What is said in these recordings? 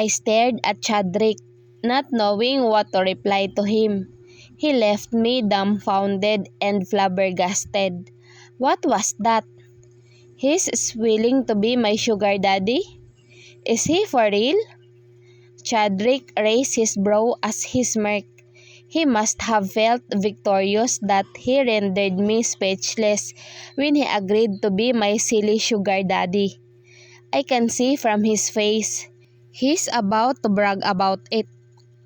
I stared at Chadrick, not knowing what to reply to him. He left me dumbfounded and flabbergasted. What was that? He's willing to be my sugar daddy? Is he for real? Chadrick raised his brow as he smirked. He must have felt victorious that he rendered me speechless when he agreed to be my silly sugar daddy. I can see from his face. He's about to brag about it.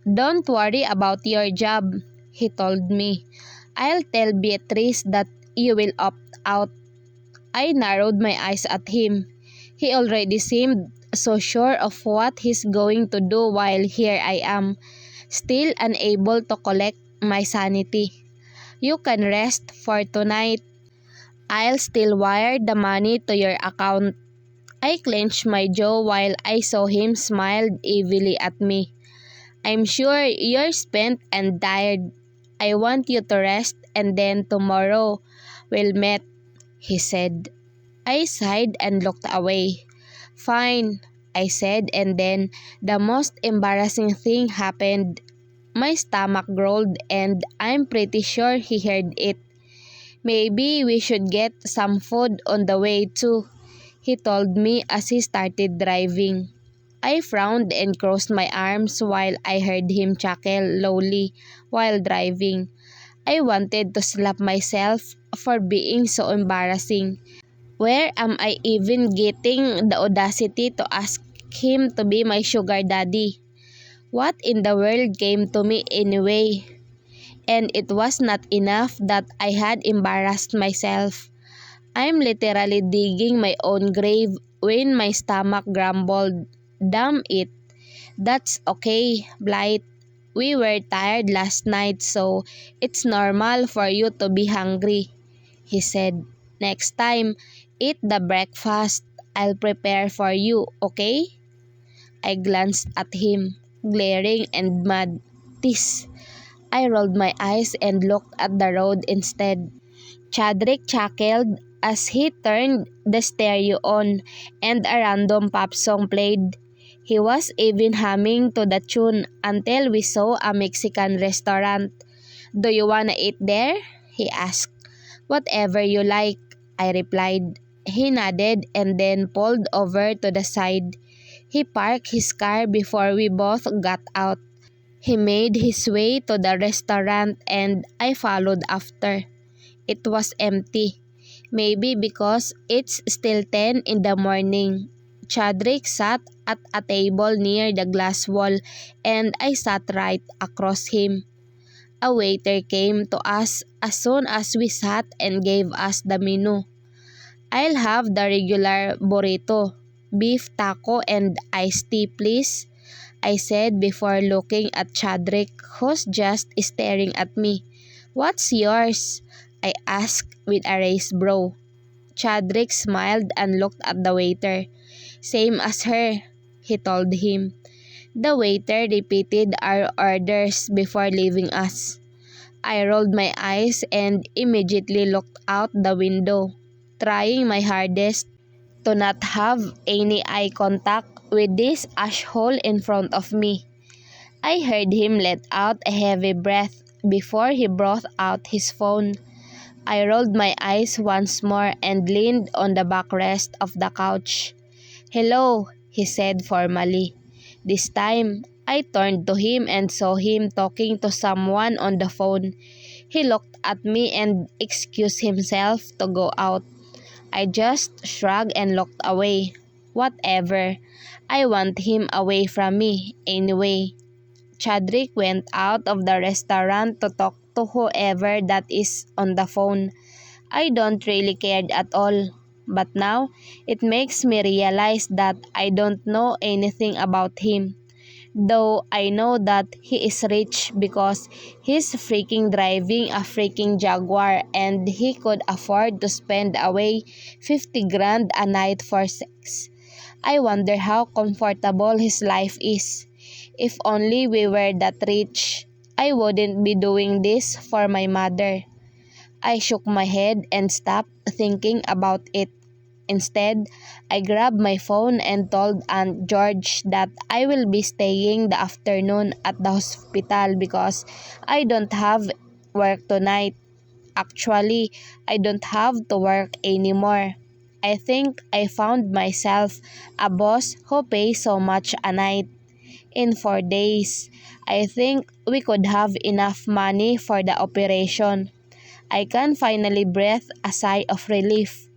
Don't worry about your job, he told me. I'll tell Beatrice that you will opt out. I narrowed my eyes at him. He already seemed so sure of what he's going to do while here I am, still unable to collect my sanity. You can rest for tonight. I'll still wire the money to your account. I clenched my jaw while I saw him smile evilly at me. I'm sure you're spent and tired. I want you to rest and then tomorrow we'll meet, he said. I sighed and looked away. Fine, I said, and then the most embarrassing thing happened. My stomach growled and I'm pretty sure he heard it. Maybe we should get some food on the way too, he told me as he started driving. I frowned and crossed my arms while I heard him chuckle lowly while driving. I wanted to slap myself for being so embarrassing. Where am I even getting the audacity to ask him to be my sugar daddy? What in the world came to me anyway? And it was not enough that I had embarrassed myself. I'm literally digging my own grave when my stomach grumbled. Damn it. That's okay, Blight. We were tired last night, so it's normal for you to be hungry, he said. Next time, eat the breakfast I'll prepare for you, okay? I glanced at him, glaring and mad. This. I rolled my eyes and looked at the road instead. Chadrick chuckled as he turned the stereo on and a random pop song played. He was even humming to the tune until we saw a Mexican restaurant. Do you wanna eat there? He asked. Whatever you like, I replied. He nodded and then pulled over to the side. He parked his car before we both got out. He made his way to the restaurant and I followed after. It was empty, maybe because it's still 10 in the morning. Chadrick sat at a table near the glass wall and I sat right across him. A waiter came to us as soon as we sat and gave us the menu. I'll have the regular burrito, beef taco and iced tea please, I said before looking at Chadrick who's just staring at me. What's yours? I asked with a raised brow. Chadrick smiled and looked at the waiter. Same as her, he told him. The waiter repeated our orders before leaving us. I rolled my eyes and immediately looked out the window, trying my hardest to not have any eye contact with this asshole in front of me. I heard him let out a heavy breath before he brought out his phone. I rolled my eyes once more and leaned on the backrest of the couch. Hello, he said formally. This time, I turned to him and saw him talking to someone on the phone. He looked at me and excused himself to go out. I just shrugged and looked away. Whatever. I want him away from me anyway. Chadrick went out of the restaurant to talk to whoever that is on the phone. I don't really care at all. But now, it makes me realize that I don't know anything about him. Though I know that he is rich because he's freaking driving a freaking Jaguar and he could afford to spend away 50 grand a night for sex. I wonder how comfortable his life is. If only we were that rich, I wouldn't be doing this for my mother. I shook my head and stopped thinking about it. Instead, I grabbed my phone and told Aunt George that I will be staying the afternoon at the hospital because I don't have work tonight. Actually, I don't have to work anymore. I think I found myself a boss who pays so much a night. In 4 days, I think we could have enough money for the operation. I can finally breathe a sigh of relief.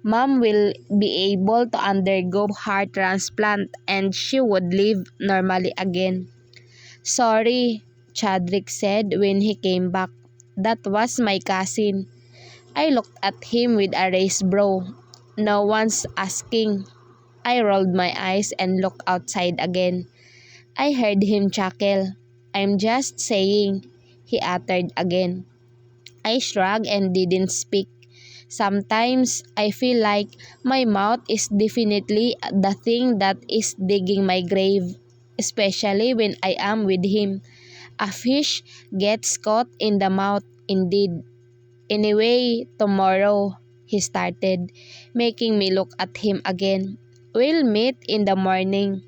Mom will be able to undergo heart transplant and she would live normally again. Sorry, Chadrick said when he came back. That was my cousin. I looked at him with a raised brow. No one's asking. I rolled my eyes and looked outside again. I heard him chuckle. I'm just saying, he uttered again. I shrugged and didn't speak. Sometimes I feel like my mouth is definitely the thing that is digging my grave, especially when I am with him. A fish gets caught in the mouth, indeed. Anyway, tomorrow, he started, making me look at him again. We'll meet in the morning.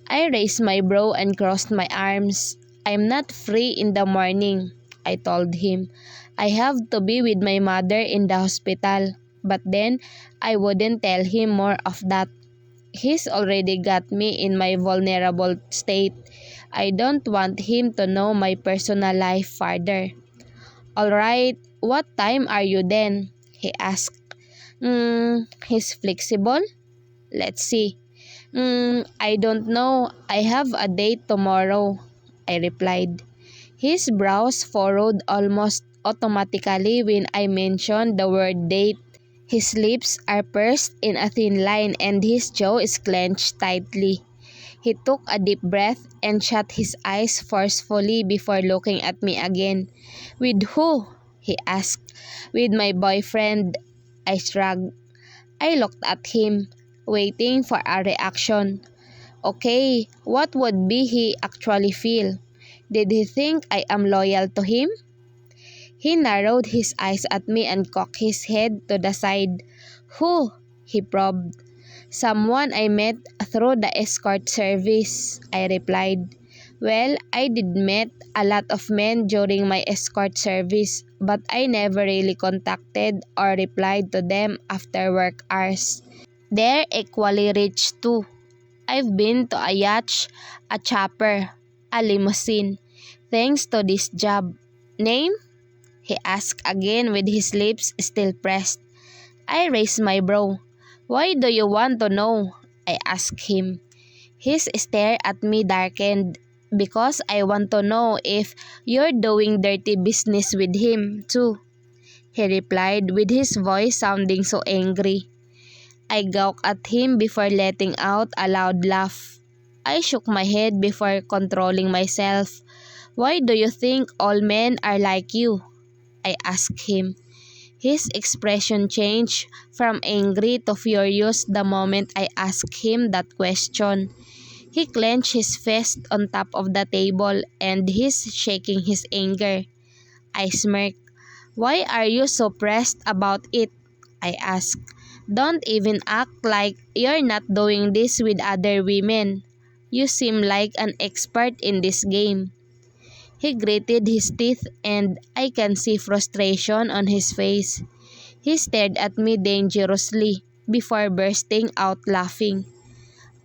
I raised my brow and crossed my arms. I'm not free in the morning, I told him. I have to be with my mother in the hospital. But then, I wouldn't tell him more of that. He's already got me in my vulnerable state. I don't want him to know my personal life further. Alright, what time are you then? He asked. He's flexible? Let's see. I don't know. I have a date tomorrow, I replied. His brows furrowed almost automatically when I mentioned the word date. His lips are pursed in a thin line and his jaw is clenched tightly. He took a deep breath and shut his eyes forcefully before looking at me again. With who? He asked. With my boyfriend, I shrugged. I looked at him, waiting for a reaction. Okay, what would be he actually feel? Did he think I am loyal to him? He narrowed his eyes at me and cocked his head to the side. Who? He probed. Someone I met through the escort service, I replied. Well, I did meet a lot of men during my escort service, but I never really contacted or replied to them after work hours. They're equally rich too. I've been to a yacht, a chopper, a limousine, thanks to this job. Name? He asked again with his lips still pressed. I raised my brow. Why do you want to know? I asked him. His stare at me darkened. Because I want to know if you're doing dirty business with him too, he replied with his voice sounding so angry. I gawked at him before letting out a loud laugh. I shook my head before controlling myself. Why do you think all men are like you? I asked him. His expression changed from angry to furious the moment I asked him that question. He clenched his fist on top of the table and he's shaking his anger. I smirked. Why are you so pressed about it? I asked. Don't even act like you're not doing this with other women. You seem like an expert in this game. He gritted his teeth and I can see frustration on his face. He stared at me dangerously before bursting out laughing.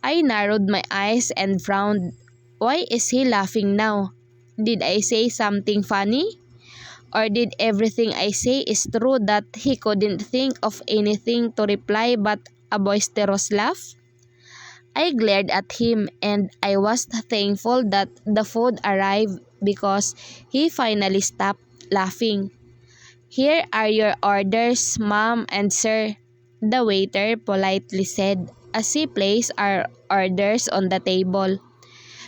I narrowed my eyes and frowned. Why is he laughing now? Did I say something funny? Or did everything I say is true that he couldn't think of anything to reply but a boisterous laugh? I glared at him and I was thankful that the food arrived because he finally stopped laughing. Here are your orders, ma'am and sir, the waiter politely said as he placed our orders on the table.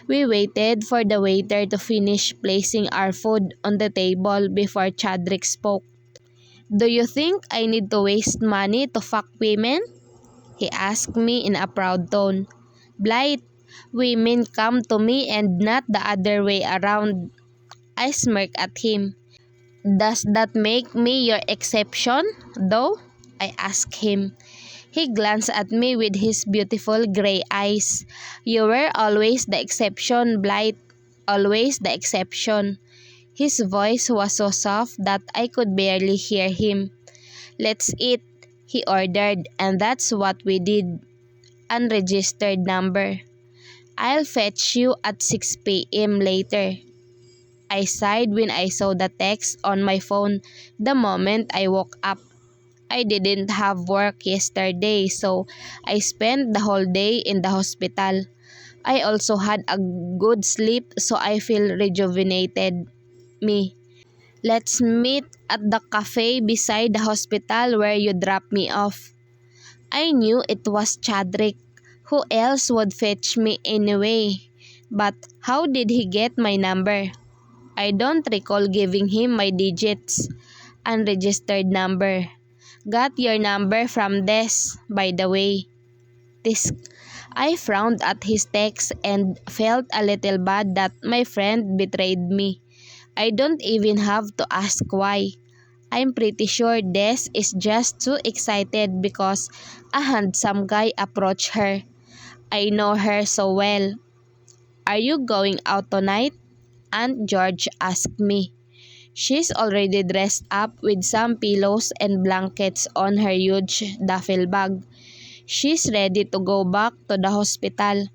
We waited for the waiter to finish placing our food on the table before Chadrick spoke. Do you think I need to waste money to fuck women? He asked me in a proud tone. Blight, women come to me and not the other way around. I smirked at him. Does that make me your exception, though? I asked him. He glanced at me with his beautiful gray eyes. "You were always the exception, Blight. Always the exception." His voice was so soft that I could barely hear him. "Let's eat," he ordered, and that's what we did. Unregistered number. "I'll fetch you at 6 p.m. later." I sighed when I saw the text on my phone the moment I woke up. I didn't have work yesterday, so I spent the whole day in the hospital. I also had a good sleep, so I feel rejuvenated. Me. "Let's meet at the cafe beside the hospital where you dropped me off." I knew it was Chadrick. Who else would fetch me anyway? But how did he get my number? I don't recall giving him my digits. Unregistered number. "Got your number from Des, by the way." This. I frowned at his text and felt a little bad that my friend betrayed me. I don't even have to ask why. I'm pretty sure Des is just too excited because a handsome guy approached her. I know her so well. "Are you going out tonight?" Aunt George asked me. She's already dressed up with some pillows and blankets on her huge duffel bag. She's ready to go back to the hospital.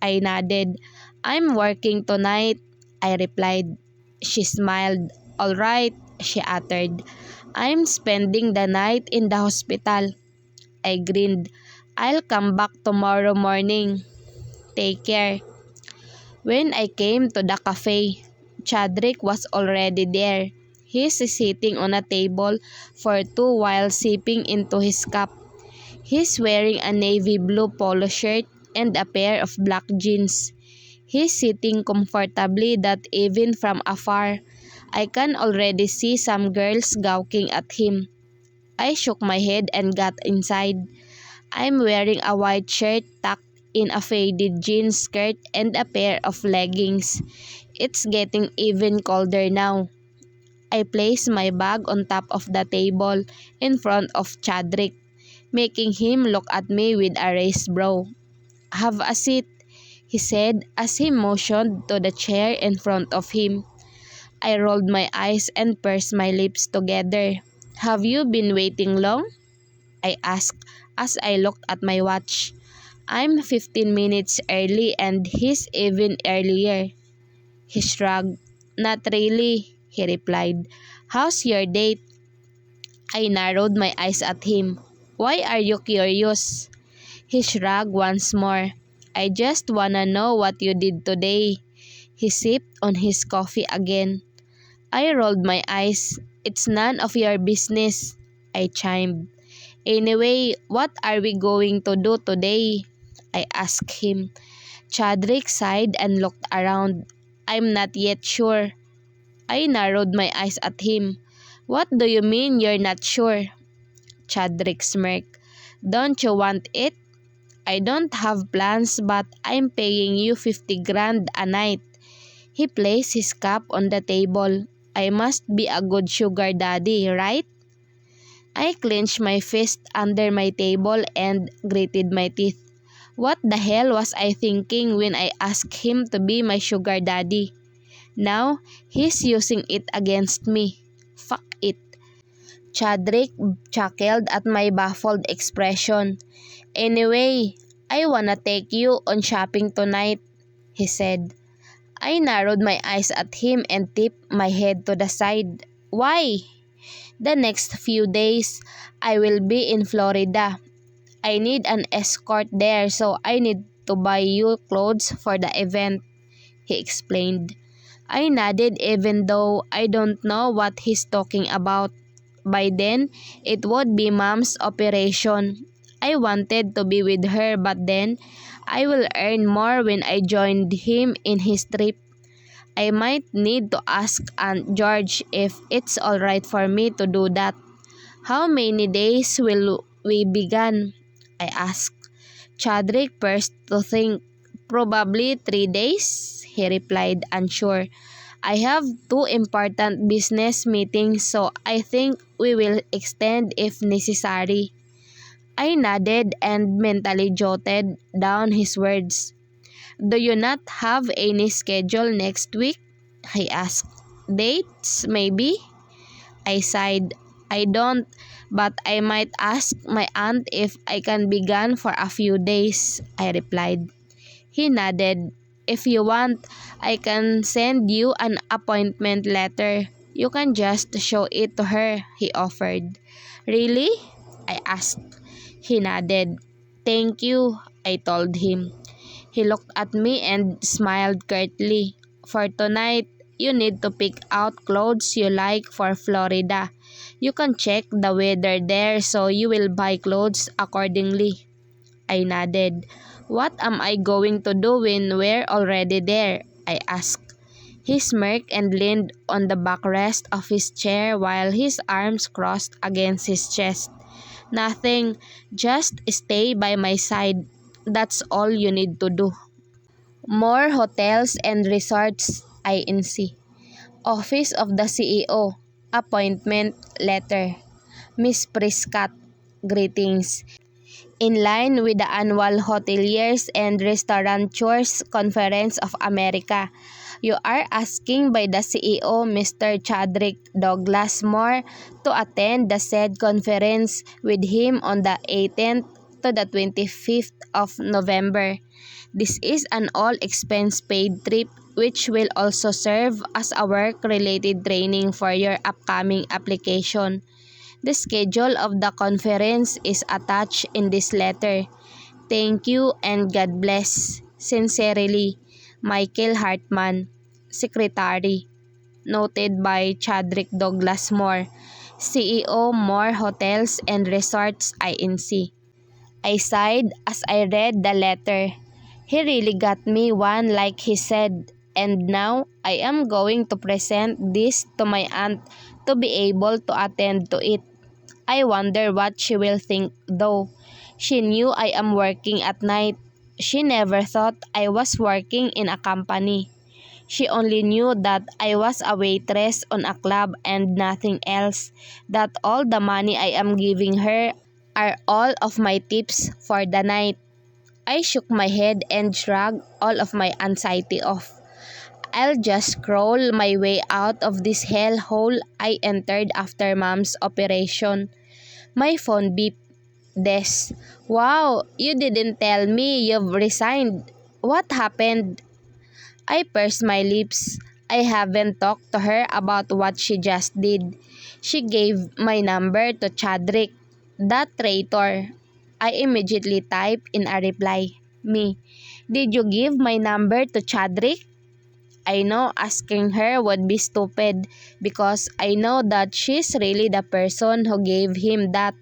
I nodded. "I'm working tonight," I replied. She smiled. "All right," she uttered. "I'm spending the night in the hospital." I grinned. "I'll come back tomorrow morning. Take care." When I came to the cafe, Chadrick was already there. He's sitting on a table for two while sipping into his cup. He's wearing a navy blue polo shirt and a pair of black jeans. He's sitting comfortably that even from afar, I can already see some girls gawking at him. I shook my head and got inside. I'm wearing a white shirt tucked in a faded jeans skirt and a pair of leggings. It's getting even colder now. I placed my bag on top of the table in front of Chadrick, making him look at me with a raised brow. "Have a seat," he said as he motioned to the chair in front of him. I rolled my eyes and pursed my lips together. "Have you been waiting long?" I asked as I looked at my watch. "I'm 15 minutes early and he's even earlier." He shrugged. "Not really," he replied. "How's your date?" I narrowed my eyes at him. "Why are you curious?" He shrugged once more. "I just wanna know what you did today." He sipped on his coffee again. I rolled my eyes. "It's none of your business," I chimed. "Anyway, what are we going to do today?" I asked him. Chadrick sighed and looked around. "I'm not yet sure." I narrowed my eyes at him. "What do you mean you're not sure?" Chadrick smirked. "Don't you want it?" "I don't have plans, but I'm paying you 50 grand a night." He placed his cup on the table. "I must be a good sugar daddy, right?" I clenched my fist under my table and gritted my teeth. What the hell was I thinking when I asked him to be my sugar daddy? Now, he's using it against me. Fuck it. Chadrick chuckled at my baffled expression. "Anyway, I wanna take you on shopping tonight," he said. I narrowed my eyes at him and tipped my head to the side. "Why?" "The next few days, I will be in Florida. I need an escort there, so I need to buy you clothes for the event," he explained. I nodded even though I don't know what he's talking about. By then, it would be Mom's operation. I wanted to be with her, but then I will earn more when I joined him in his trip. I might need to ask Aunt George if it's alright for me to do that. "How many days will we be gone?" I asked. Chadrick paused to think. "Probably 3 days," he replied, unsure. "I have two important business meetings, so I think we will extend if necessary." I nodded and mentally jotted down his words. "Do you not have any schedule next week?" he asked. "Dates, maybe?" I sighed. "I don't, but I might ask my aunt if I can be gone for a few days," I replied. He nodded. "If you want, I can send you an appointment letter. You can just show it to her," he offered. "Really?" I asked. He nodded. "Thank you," I told him. He looked at me and smiled curtly. "For tonight, you need to pick out clothes you like for Florida. You can check the weather there, so you will buy clothes accordingly." I nodded. "What am I going to do when we're already there?" I asked. He smirked and leaned on the backrest of his chair while his arms crossed against his chest. "Nothing. Just stay by my side. That's all you need to do." More hotels and resorts, INC. Office of the CEO. Appointment letter. Miss Prescott. Greetings. In line with the annual Hoteliers and Restaurateurs Conference of America, you are asking by the CEO, Mr. Chadrick Douglas Moore, to attend the said conference with him on the 18th to the 25th of November. This is an all-expense-paid trip which will also serve as a work-related training for your upcoming application. The schedule of the conference is attached in this letter. Thank you and God bless. Sincerely, Michael Hartman, Secretary. Noted by Chadrick Douglas Moore, CEO, Moore Hotels and Resorts, INC. I sighed as I read the letter. He really got me one, like he said, and now I am going to present this to my aunt to be able to attend to it. I wonder what she will think though. She knew I am working at night. She never thought I was working in a company. She only knew that I was a waitress on a club and nothing else, that all the money I am giving her are all of my tips for the night. I shook my head and shrugged all of my anxiety off. I'll just crawl my way out of this hellhole I entered after Mom's operation. My phone beeped. Des. "Wow, you didn't tell me you've resigned. What happened?" I pursed my lips. I haven't talked to her about what she just did. She gave my number to Chadrick. That traitor. I immediately typed in a reply. Me. "Did you give my number to Chadrick?" I know asking her would be stupid because I know that she's really the person who gave him that.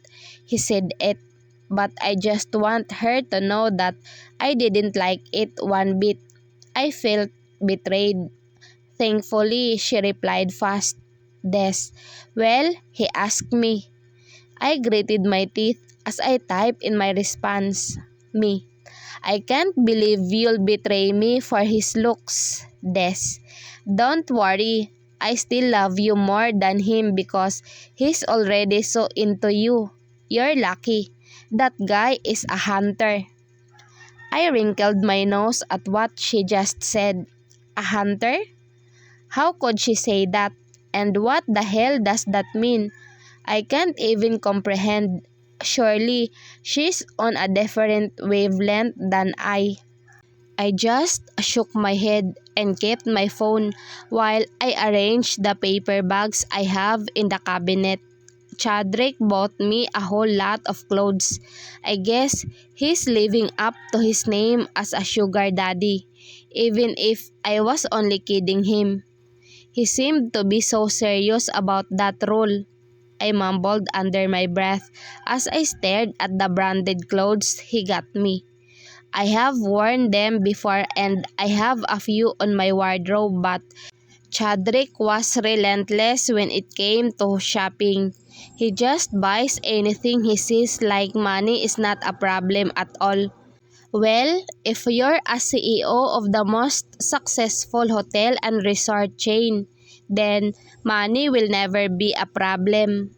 He said it. But I just want her to know that I didn't like it one bit. I felt betrayed. Thankfully, she replied fast. Des. "Well," he asked me. I gritted my teeth as I typed in my response. Me. "I can't believe you'll betray me for his looks, Des. Don't worry, I still love you more than him because he's already so into you. You're lucky. That guy is a hunter." I wrinkled my nose at what she just said. A hunter? How could she say that? And what the hell does that mean? I can't even comprehend. Surely, she's on a different wavelength than I. I just shook my head and kept my phone while I arranged the paper bags I have in the cabinet. Chadrick bought me a whole lot of clothes. I guess he's living up to his name as a sugar daddy, even if I was only kidding him. He seemed to be so serious about that rule. I mumbled under my breath as I stared at the branded clothes he got me. I have worn them before and I have a few on my wardrobe, but Chadrick was relentless when it came to shopping. He just buys anything he sees, like money is not a problem at all. Well, if you're a CEO of the most successful hotel and resort chain, then money will never be a problem.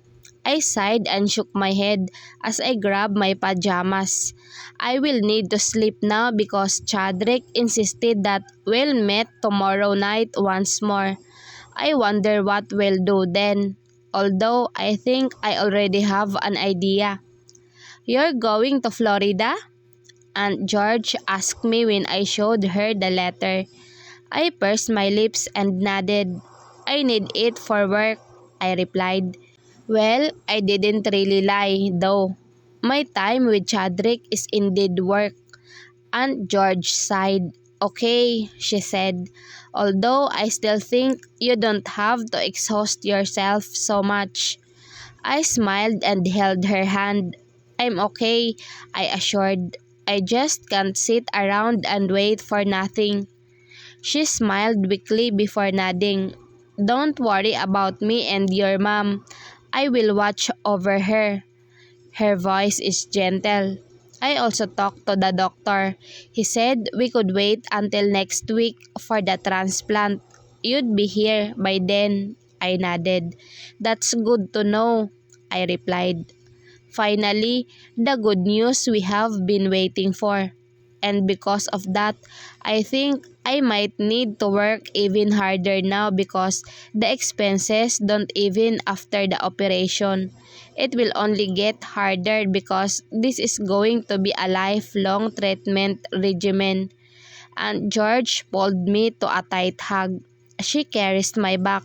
I sighed and shook my head as I grabbed my pajamas. I will need to sleep now because Chadrick insisted that we'll meet tomorrow night once more. I wonder what we'll do then, although I think I already have an idea. You're going to Florida? Aunt George asked me when I showed her the letter. I pursed my lips and nodded. I need it for work, I replied. Well, I didn't really lie, though. My time with Chadrick is indeed work. Aunt George sighed. Okay, she said, although I still think you don't have to exhaust yourself so much. I smiled and held her hand. I'm okay, I assured. I just can't sit around and wait for nothing. She smiled weakly before nodding. Don't worry about me and your mom. I will watch over her. Her voice is gentle. I also talked to the doctor. He said we could wait until next week for the transplant. You'd be here by then. I nodded. That's good to know, I replied. Finally, the good news we have been waiting for. And because of that, I think I might need to work even harder now because the expenses don't even after the operation. It will only get harder because this is going to be a lifelong treatment regimen. And George pulled me to a tight hug. She caressed my back.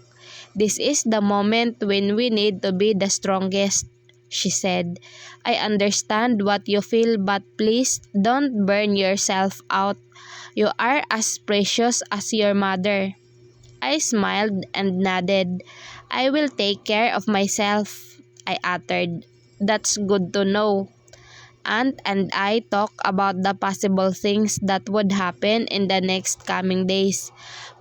This is the moment when we need to be the strongest, she said. I understand what you feel, but please don't burn yourself out. You are as precious as your mother. I smiled and nodded. I will take care of myself, I uttered. That's good to know. Aunt and I talked about the possible things that would happen in the next coming days.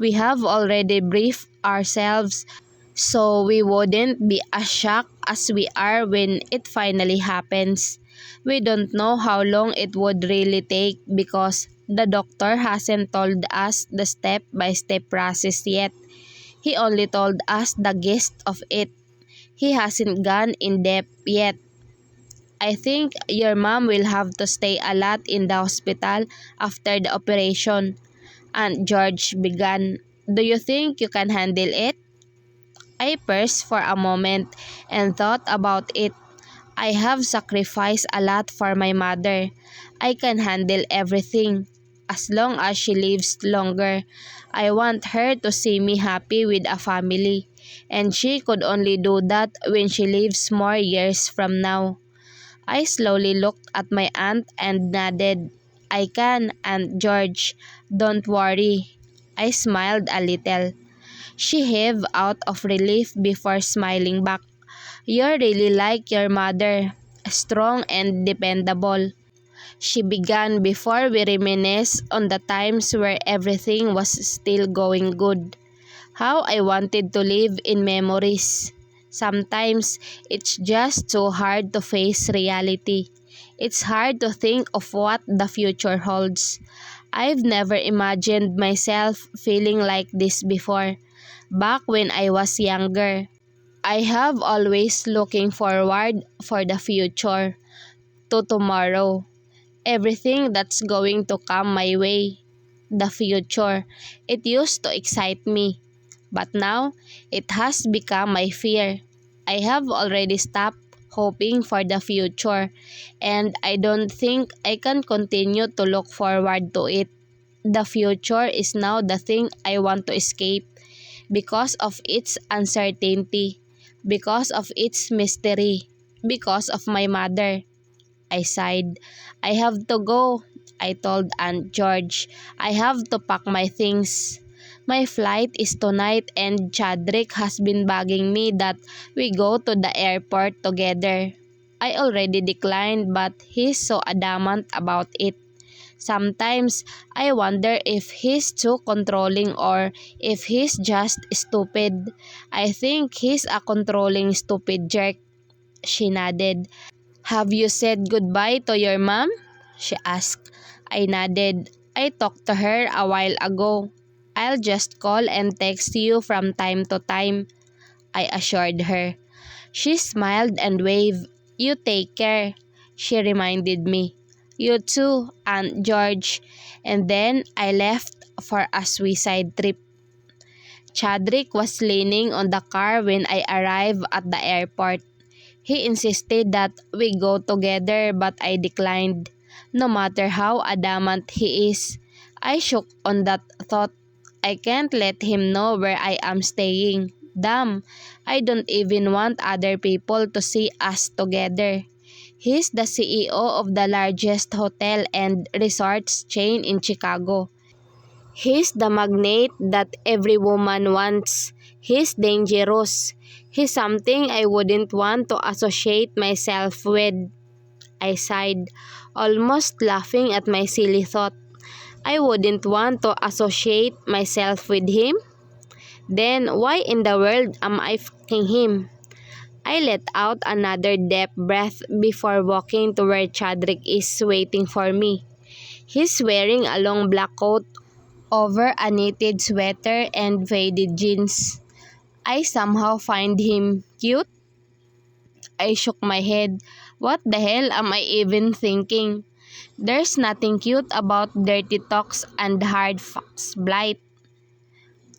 We have already briefed ourselves so we wouldn't be as shocked as we are when it finally happens. We don't know how long it would really take because the doctor hasn't told us the step-by-step process yet. He only told us the gist of it. He hasn't gone in depth yet. I think your mom will have to stay a lot in the hospital after the operation. Aunt George began. Do you think you can handle it? I paused for a moment and thought about it. I have sacrificed a lot for my mother. I can handle everything. As long as she lives longer, I want her to see me happy with a family. And she could only do that when she lives more years from now. I slowly looked at my aunt and nodded. I can, Aunt George. Don't worry. I smiled a little. She heaved out of relief before smiling back. You're really like your mother, strong and dependable. She began before we reminisced on the times where everything was still going good. How I wanted to live in memories. Sometimes it's just too hard to face reality. It's hard to think of what the future holds. I've never imagined myself feeling like this before. Back when I was younger, I have always looking forward for the future, to tomorrow. Everything that's going to come my way. The future. It used to excite me. But now, it has become my fear. I have already stopped hoping for the future, and I don't think I can continue to look forward to it. The future is now the thing I want to escape because of its uncertainty, because of its mystery, because of my mother. I sighed. I have to go, I told Aunt George. I have to pack my things. My flight is tonight and Chadrick has been bugging me that we go to the airport together. I already declined but he's so adamant about it. Sometimes I wonder if he's too controlling or if he's just stupid. I think he's a controlling stupid jerk. She nodded. Have you said goodbye to your mom? She asked. I nodded. I talked to her a while ago. I'll just call and text you from time to time, I assured her. She smiled and waved. "You take care," she reminded me. "You too, Aunt George." And then I left for a suicide trip. Chadrick was leaning on the car when I arrived at the airport. He insisted that we go together, but I declined. No matter how adamant he is, I shook on that thought. I can't let him know where I am staying. Damn, I don't even want other people to see us together. He's the CEO of the largest hotel and resorts chain in Chicago. He's the magnate that every woman wants. He's dangerous. He's something I wouldn't want to associate myself with. I sighed, almost laughing at my silly thought. I wouldn't want to associate myself with him? Then why in the world am I fucking him? I let out another deep breath before walking to where Chadrick is waiting for me. He's wearing a long black coat over a knitted sweater and faded jeans. I somehow find him cute. I shook my head. What the hell am I even thinking? There's nothing cute about dirty talks and hard facts, Blight.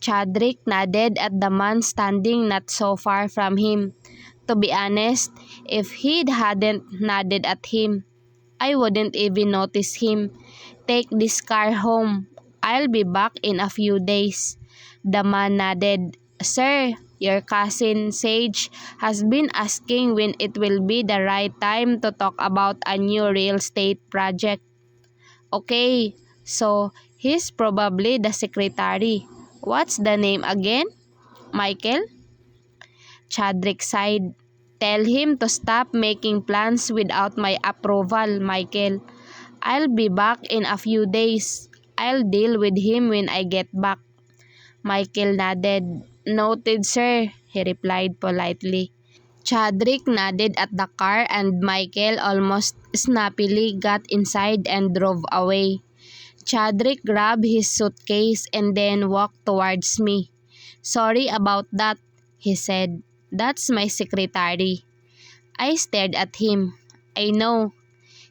Chadrick nodded at the man standing not so far from him. To be honest, if he hadn't nodded at him, I wouldn't even notice him. "Take this car home. I'll be back in a few days." The man nodded. "Sir, your cousin Sage has been asking when it will be the right time to talk about a new real estate project." "Okay, so he's probably the secretary. What's the name again? Michael?" Chadrick sighed. "Tell him to stop making plans without my approval, Michael. I'll be back in a few days. I'll deal with him when I get back." Michael nodded. "Noted, sir," he replied politely. Chadrick nodded at the car and Michael almost snappily got inside and drove away. Chadrick grabbed his suitcase and then walked towards me. "Sorry about that," he said. "That's my secretary." I stared at him. "I know."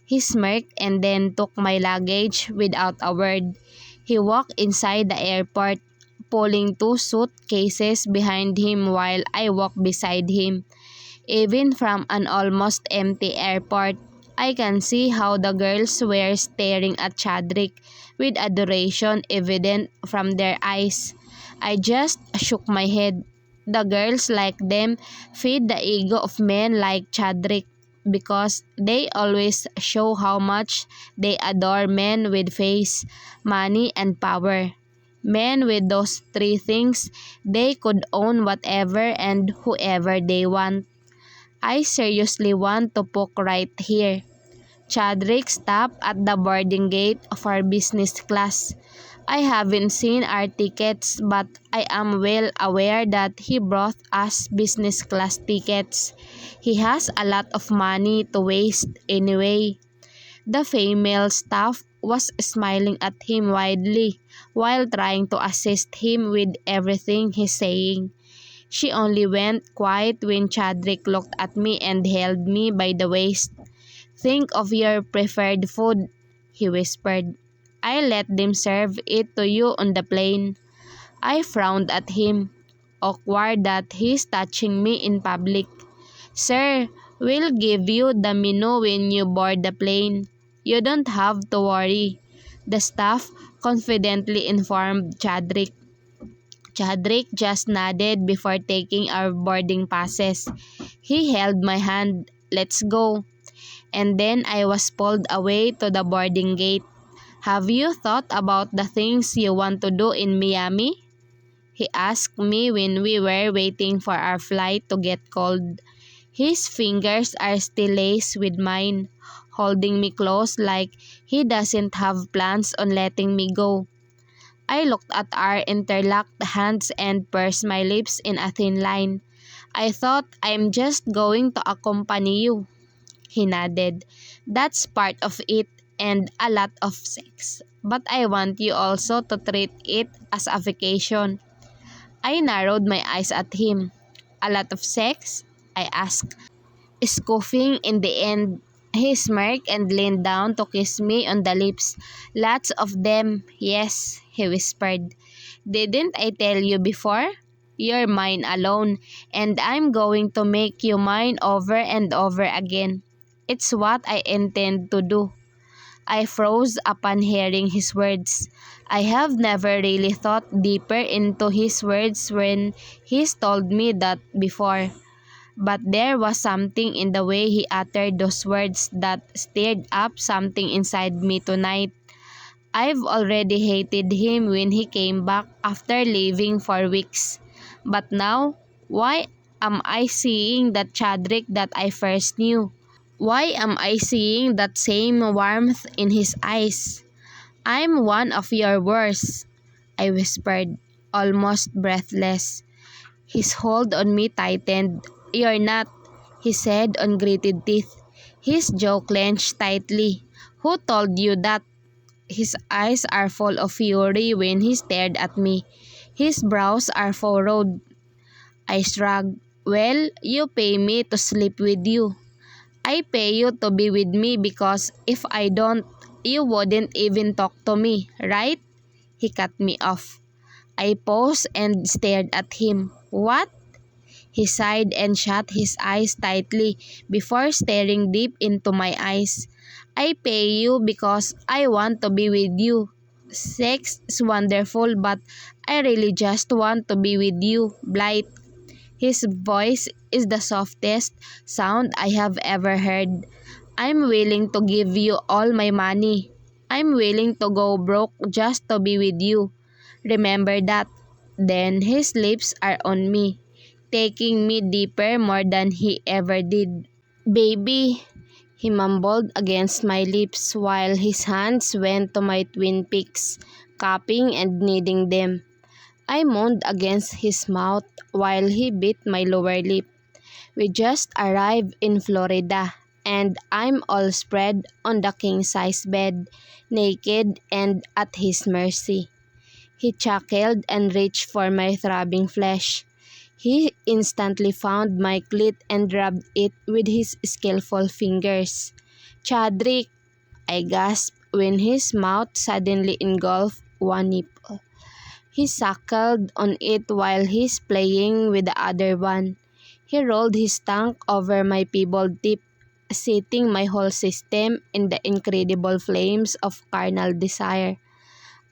He smirked and then took my luggage without a word. He walked inside the airport, pulling two suitcases behind him while I walked beside him. Even from an almost empty airport, I can see how the girls were staring at Chadrick with adoration evident from their eyes. I just shook my head. The girls like them feed the ego of men like Chadrick because they always show how much they adore men with face, money, and power. Men with those three things, they could own whatever and whoever they want. I seriously want to poke right here. Chadrick stopped at the boarding gate for business class. I haven't seen our tickets, but I am well aware that he brought us business class tickets. He has a lot of money to waste anyway. The female staff was smiling at him widely while trying to assist him with everything he's saying. She only went quiet when Chadrick looked at me and held me by the waist. "Think of your preferred food," he whispered. "I let them serve it to you on the plane." I frowned at him. Awkward that he's touching me in public. "Sir, we'll give you the menu when you board the plane. You don't have to worry," the staff confidently informed Chadrick. Chadrick just nodded before taking our boarding passes. He held my hand. "Let's go." And then I was pulled away to the boarding gate. "Have you thought about the things you want to do in Miami?" he asked me when we were waiting for our flight to get called. His fingers are still laced with mine, holding me close like he doesn't have plans on letting me go. I looked at our interlocked hands and pursed my lips in a thin line. "I thought I'm just going to accompany you." He nodded. "That's part of it and a lot of sex. But I want you also to treat it as a vacation." I narrowed my eyes at him. "A lot of sex?" I asked, scoffing in the end. He smirked and leaned down to kiss me on the lips. Lots of them, yes, he whispered. Didn't I tell you before? You're mine alone, and I'm going to make you mine over and over again. It's what I intend to do. I froze upon hearing his words. I have never really thought deeper into his words when he's told me that before. But there was something in the way he uttered those words that stirred up something inside me tonight. I've already hated him when he came back after leaving for weeks. But now, why am I seeing that Chadrick that I first knew? Why am I seeing that same warmth in his eyes? I'm one of your worst, I whispered, almost breathless. His hold on me tightened. You're not, he said on gritted teeth. His jaw clenched tightly. Who told you that? His eyes are full of fury when he stared at me. His brows are furrowed. I shrugged. Well, you pay me to sleep with you. I pay you to be with me because if I don't, you wouldn't even talk to me, right? He cut me off. I paused and stared at him. What? He sighed and shut his eyes tightly before staring deep into my eyes. I pay you because I want to be with you. Sex is wonderful, but I really just want to be with you, Blight. His voice is the softest sound I have ever heard. I'm willing to give you all my money. I'm willing to go broke just to be with you. Remember that. Then his lips are on me, taking me deeper more than he ever did. Baby, he mumbled against my lips while his hands went to my twin peaks, cupping and kneading them. I moaned against his mouth while he bit my lower lip. We just arrived in Florida, and I'm all spread on the king-size bed, naked and at his mercy. He chuckled and reached for my throbbing flesh. He instantly found my clit and rubbed it with his skillful fingers. Chadrick, I gasped when his mouth suddenly engulfed one nipple. He suckled on it while he's playing with the other one. He rolled his tongue over my feeble tip, setting my whole system in the incredible flames of carnal desire.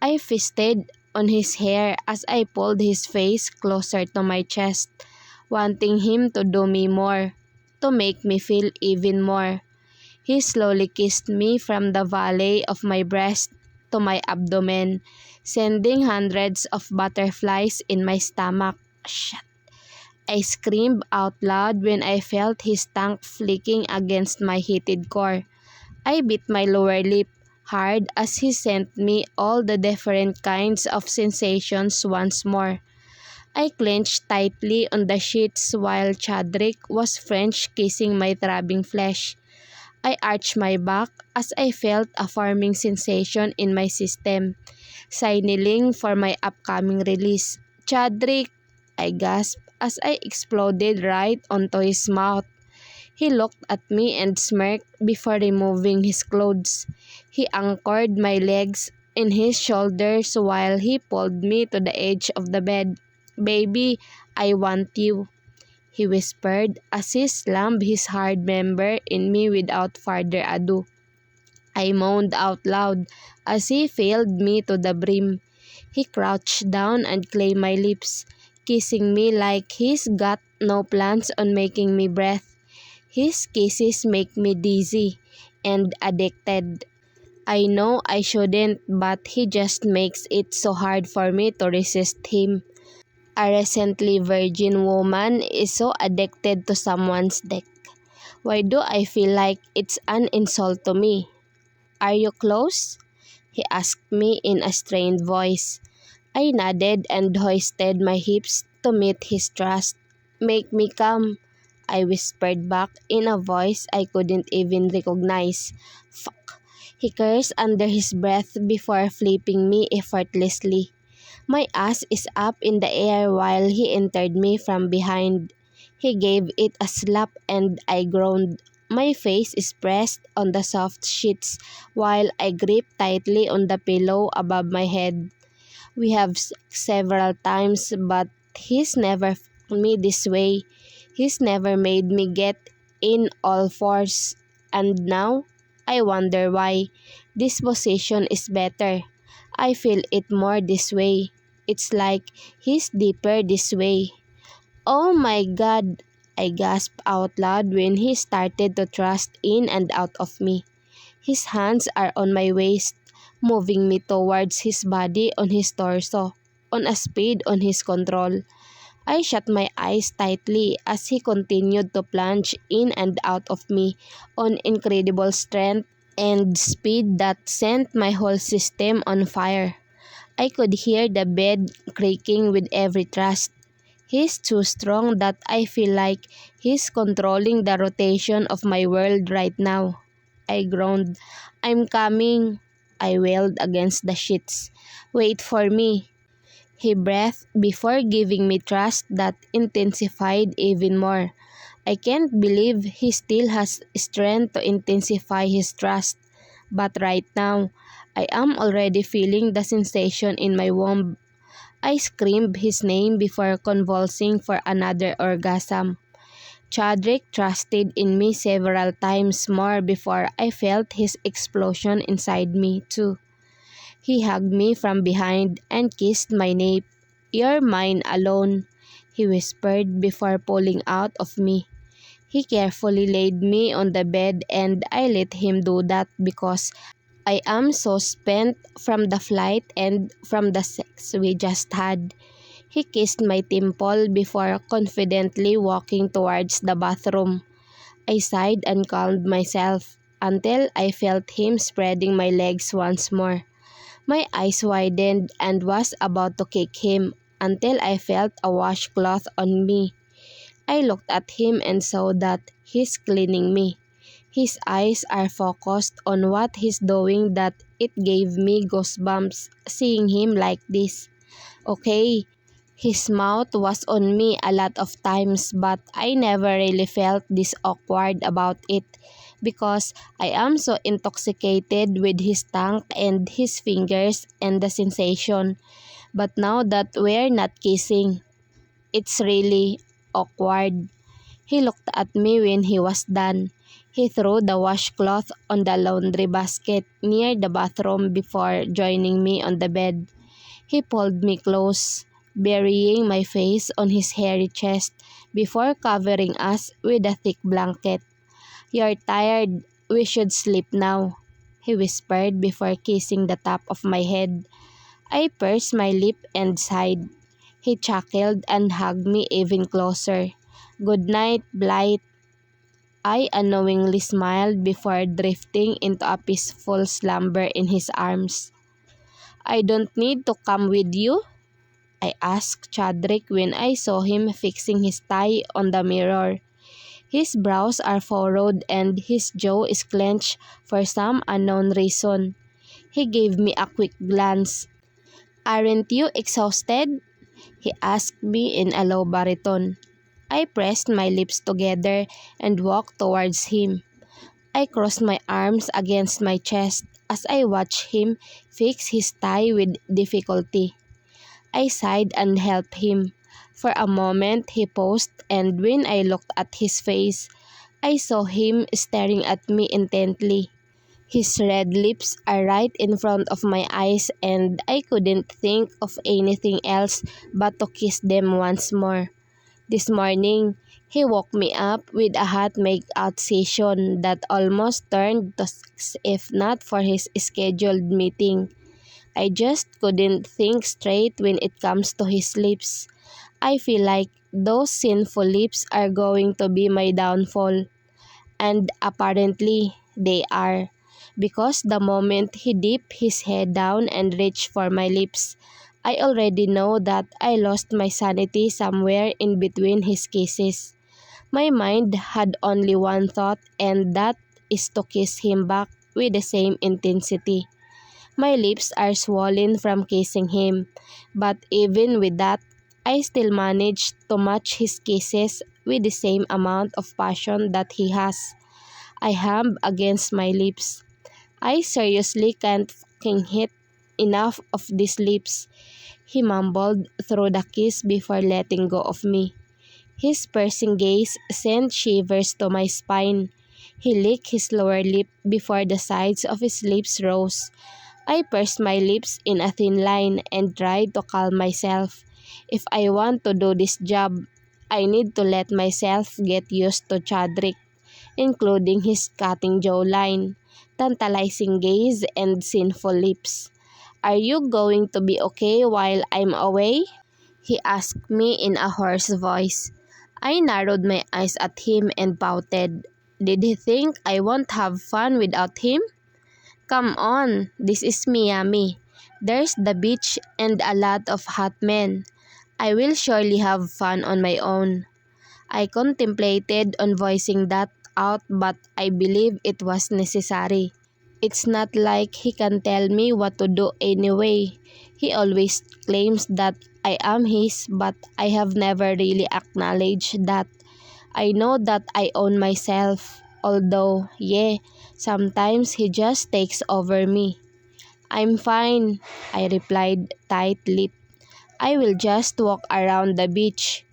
I feasted on his hair as I pulled his face closer to my chest, wanting him to do me more, to make me feel even more. He slowly kissed me from the valley of my breast to my abdomen, sending hundreds of butterflies in my stomach. Shut. I screamed out loud when I felt his tongue flicking against my heated core. I bit my lower lip hard as he sent me all the different kinds of sensations once more. I clenched tightly on the sheets while Chadrick was French kissing my throbbing flesh. I arched my back as I felt a forming sensation in my system, signaling for my upcoming release. Chadrick, I gasped as I exploded right onto his mouth. He looked at me and smirked before removing his clothes. He anchored my legs in his shoulders while he pulled me to the edge of the bed. Baby, I want you, he whispered as he slammed his hard member in me without further ado. I moaned out loud as he filled me to the brim. He crouched down and claimed my lips, kissing me like he's got no plans on making me breathe. His kisses make me dizzy and addicted. I know I shouldn't, but he just makes it so hard for me to resist him. A recently virgin woman is so addicted to someone's dick. Why do I feel like it's an insult to me? Are you close? He asked me in a strained voice. I nodded and hoisted my hips to meet his thrust. Make me come, I whispered back in a voice I couldn't even recognize. Fuck. He cursed under his breath before flipping me effortlessly. My ass is up in the air while he entered me from behind. He gave it a slap and I groaned. My face is pressed on the soft sheets while I grip tightly on the pillow above my head. We have several times, but he's never me this way. He's never made me get in all fours. And now, I wonder why. This position is better. I feel it more this way. It's like he's deeper this way. Oh my God! I gasped out loud when he started to thrust in and out of me. His hands are on my waist, moving me towards his body on his torso, on a speed on his control. I shut my eyes tightly as he continued to plunge in and out of me on incredible strength and speed that sent my whole system on fire. I could hear the bed creaking with every thrust. He's too strong that I feel like he's controlling the rotation of my world right now. I groaned. I'm coming. I wailed against the sheets. Wait for me. He breathed before giving me thrust that intensified even more. I can't believe he still has strength to intensify his thrust. But right now, I am already feeling the sensation in my womb. I screamed his name before convulsing for another orgasm. Chadrick thrusted in me several times more before I felt his explosion inside me too. He hugged me from behind and kissed my nape. You're mine alone, he whispered before pulling out of me. He carefully laid me on the bed and I let him do that because I am so spent from the flight and from the sex we just had. He kissed my temple before confidently walking towards the bathroom. I sighed and calmed myself until I felt him spreading my legs once more. My eyes widened and was about to kick him until I felt a washcloth on me. I looked at him and saw that he's cleaning me. His eyes are focused on what he's doing that it gave me goosebumps seeing him like this. Okay, his mouth was on me a lot of times but I never really felt this awkward about it because I am so intoxicated with his tongue and his fingers and the sensation. But now that we're not kissing, it's really awkward. He looked at me when he was done. He threw the washcloth on the laundry basket near the bathroom before joining me on the bed. He pulled me close, burying my face on his hairy chest before covering us with a thick blanket. You're tired. We should sleep now, he whispered before kissing the top of my head. I pursed my lip and sighed. He chuckled and hugged me even closer. Good night, Blight. I unknowingly smiled before drifting into a peaceful slumber in his arms. I don't need to come with you? I asked Chadrick when I saw him fixing his tie on the mirror. His brows are furrowed and his jaw is clenched for some unknown reason. He gave me a quick glance. Aren't you exhausted? He asked me in a low baritone. I pressed my lips together and walked towards him. I crossed my arms against my chest as I watched him fix his tie with difficulty. I sighed and helped him. For a moment he paused and when I looked at his face, I saw him staring at me intently. His red lips are right in front of my eyes and I couldn't think of anything else but to kiss them once more. This morning, he woke me up with a hot make-out session that almost turned to sex if not for his scheduled meeting. I just couldn't think straight when it comes to his lips. I feel like those sinful lips are going to be my downfall. And apparently, they are. Because the moment he dipped his head down and reached for my lips, I already know that I lost my sanity somewhere in between his kisses. My mind had only one thought and that is to kiss him back with the same intensity. My lips are swollen from kissing him, but even with that, I still managed to match his kisses with the same amount of passion that he has. I hummed against my lips. I seriously can't fucking hit enough of these lips, he mumbled through the kiss before letting go of me. His piercing gaze sent shivers to my spine. He licked his lower lip before the sides of his lips rose. I pursed my lips in a thin line and tried to calm myself. If I want to do this job, I need to let myself get used to Chadrick, including his cutting jawline, tantalizing gaze, and sinful lips. Are you going to be okay while I'm away? He asked me in a hoarse voice. I narrowed my eyes at him and pouted. Did he think I won't have fun without him? Come on, this is Miami. There's the beach and a lot of hot men. I will surely have fun on my own. I contemplated on voicing that out, but I believe it was necessary. It's not like he can tell me what to do anyway. He always claims that I am his, but I have never really acknowledged that. I know that I own myself, although, yeah, sometimes he just takes over me. I'm fine, I replied tight-lipped. I will just walk around the beach.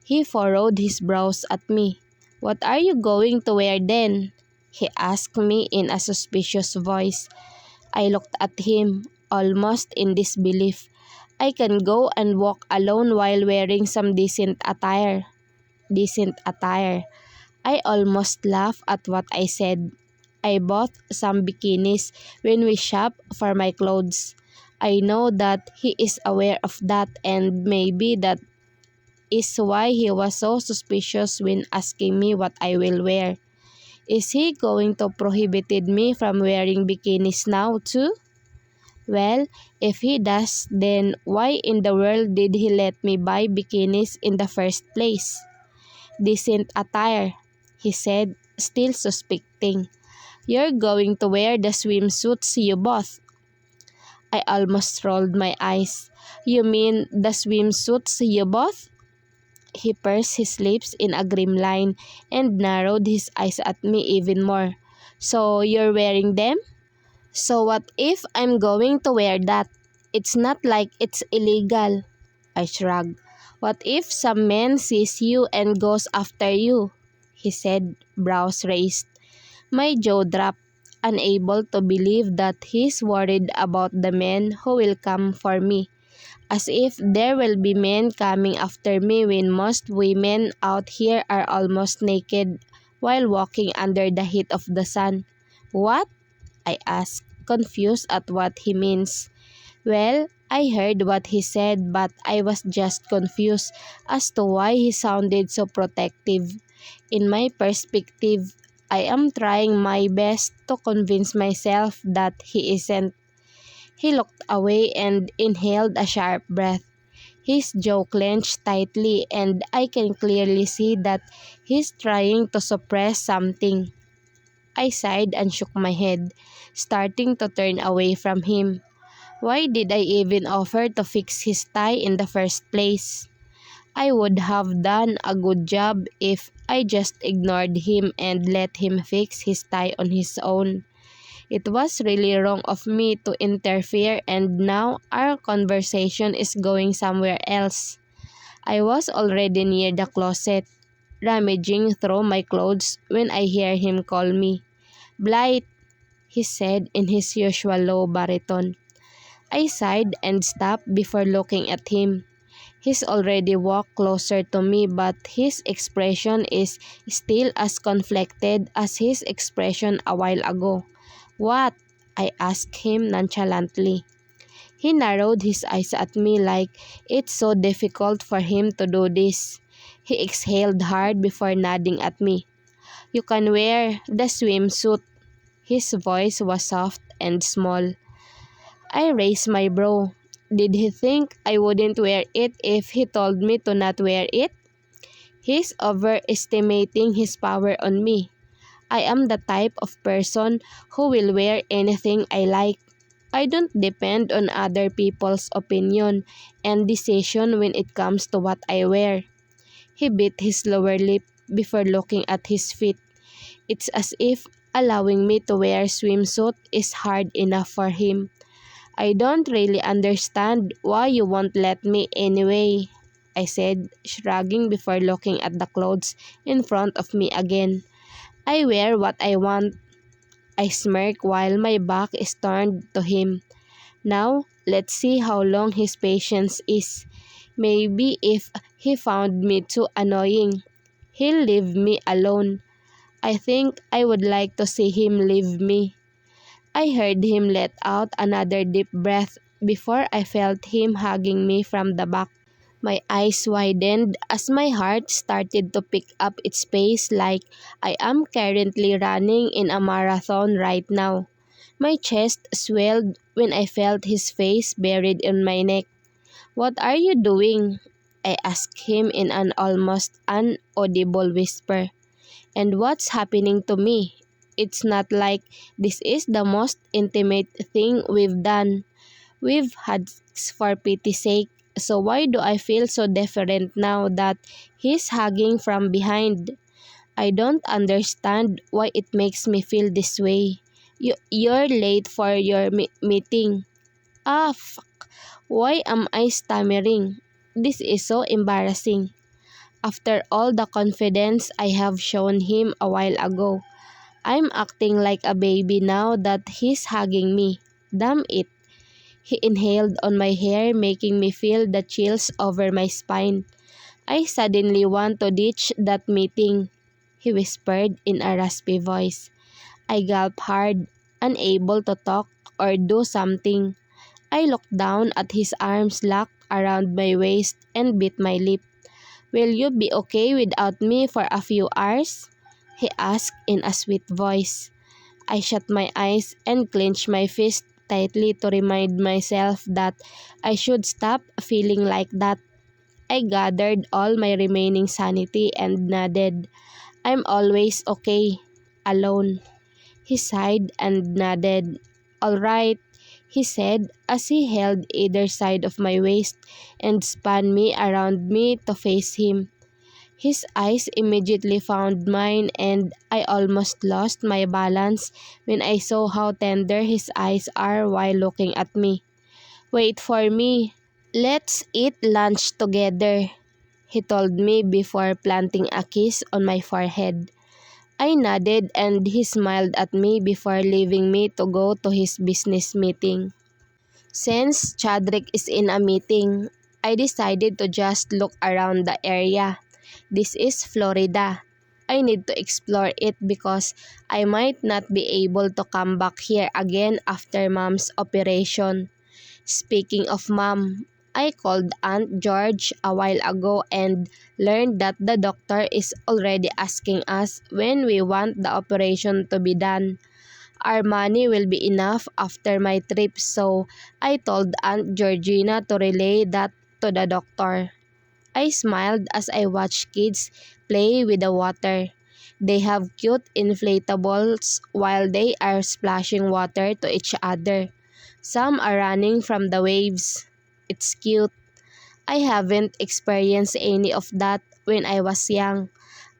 He furrowed his brows at me. What are you going to wear then? He asked me in a suspicious voice. I looked at him, almost in disbelief. I can go and walk alone while wearing some decent attire. Decent attire. I almost laughed at what I said. I bought some bikinis when we shop for my clothes. I know that he is aware of that, and maybe that is why he was so suspicious when asking me what I will wear. Is he going to prohibit me from wearing bikinis now too? Well, if he does, then why in the world did he let me buy bikinis in the first place? Decent attire, he said, still suspecting. You're going to wear the swimsuits you bought. I almost rolled my eyes. You mean the swimsuits you bought? He pursed his lips in a grim line and narrowed his eyes at me even more. So you're wearing them? So what if I'm going to wear that? It's not like it's illegal. I shrugged. What if some man sees you and goes after you? He said, brows raised. My jaw dropped, unable to believe that he's worried about the men who will come for me. As if there will be men coming after me when most women out here are almost naked while walking under the heat of the sun. What? I asked, confused at what he means. Well, I heard what he said, but I was just confused as to why he sounded so protective. In my perspective, I am trying my best to convince myself that he isn't. He looked away and inhaled a sharp breath. His jaw clenched tightly, and I can clearly see that he's trying to suppress something. I sighed and shook my head, starting to turn away from him. Why did I even offer to fix his tie in the first place? I would have done a good job if I just ignored him and let him fix his tie on his own. It was really wrong of me to interfere, and now our conversation is going somewhere else. I was already near the closet, rummaging through my clothes when I hear him call me. Blight, he said in his usual low baritone. I sighed and stopped before looking at him. He's already walked closer to me, but his expression is still as conflicted as his expression a while ago. What? I asked him nonchalantly. He narrowed his eyes at me like it's so difficult for him to do this. He exhaled hard before nodding at me. You can wear the swimsuit. His voice was soft and small. I raised my brow. Did he think I wouldn't wear it if he told me to not wear it? He's overestimating his power on me. I am the type of person who will wear anything I like. I don't depend on other people's opinion and decision when it comes to what I wear. He bit his lower lip before looking at his feet. It's as if allowing me to wear swimsuit is hard enough for him. I don't really understand why you won't let me anyway, I said, shrugging before looking at the clothes in front of me again. I wear what I want. I smirk while my back is turned to him. Now, let's see how long his patience is. Maybe if he found me too annoying, he'll leave me alone. I think I would like to see him leave me. I heard him let out another deep breath before I felt him hugging me from the back. My eyes widened as my heart started to pick up its pace like I am currently running in a marathon right now. My chest swelled when I felt his face buried in my neck. "What are you doing?" I asked him in an almost inaudible whisper. "And what's happening to me? It's not like this is the most intimate thing we've done. We've had sex for pity's sake, so why do I feel so different now that he's hugging from behind? I don't understand why it makes me feel this way. You're late for your meeting." Ah, fuck. Why am I stammering? This is so embarrassing. After all the confidence I have shown him a while ago, I'm acting like a baby now that he's hugging me. Damn it. He inhaled on my hair, making me feel the chills over my spine. "I suddenly want to ditch that meeting," he whispered in a raspy voice. I gulped hard, unable to talk or do something. I looked down at his arms locked around my waist and bit my lip. "Will you be okay without me for a few hours?" he asked in a sweet voice. I shut my eyes and clenched my fist tightly to remind myself that I should stop feeling like that. I gathered all my remaining sanity and nodded. "I'm always okay. Alone." He sighed and nodded. "All right," he said as he held either side of my waist and spun me around me to face him. His eyes immediately found mine and I almost lost my balance when I saw how tender his eyes are while looking at me. "Wait for me. Let's eat lunch together," he told me before planting a kiss on my forehead. I nodded and he smiled at me before leaving me to go to his business meeting. Since Chadrick is in a meeting, I decided to just look around the area. This is Florida. I need to explore it because I might not be able to come back here again after Mom's operation. Speaking of Mom, I called Aunt George a while ago and learned that the doctor is already asking us when we want the operation to be done. Our money will be enough after my trip, so I told Aunt Georgina to relay that to the doctor. I smiled as I watched kids play with the water. They have cute inflatables while they are splashing water to each other. Some are running from the waves. It's cute. I haven't experienced any of that when I was young.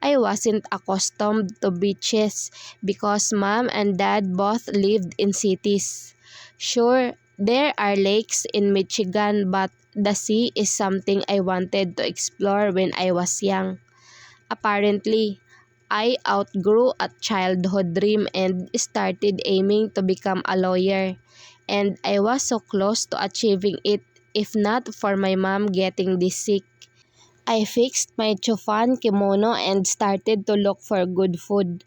I wasn't accustomed to beaches because Mom and Dad both lived in cities. Sure, there are lakes in Michigan, but the sea is something I wanted to explore when I was young. Apparently, I outgrew a childhood dream and started aiming to become a lawyer. And I was so close to achieving it if not for my mom getting this sick. I fixed my chufan kimono and started to look for good food.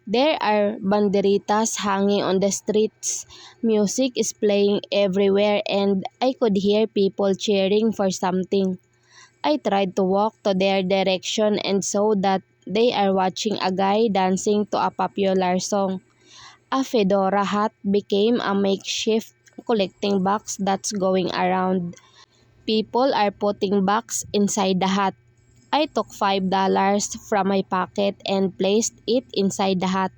There are banderitas hanging on the streets. Music is playing everywhere and I could hear people cheering for something. I tried to walk to their direction and saw that they are watching a guy dancing to a popular song. A fedora hat became a makeshift collecting box that's going around. People are putting bucks inside the hat. I took $5 from my pocket and placed it inside the hat.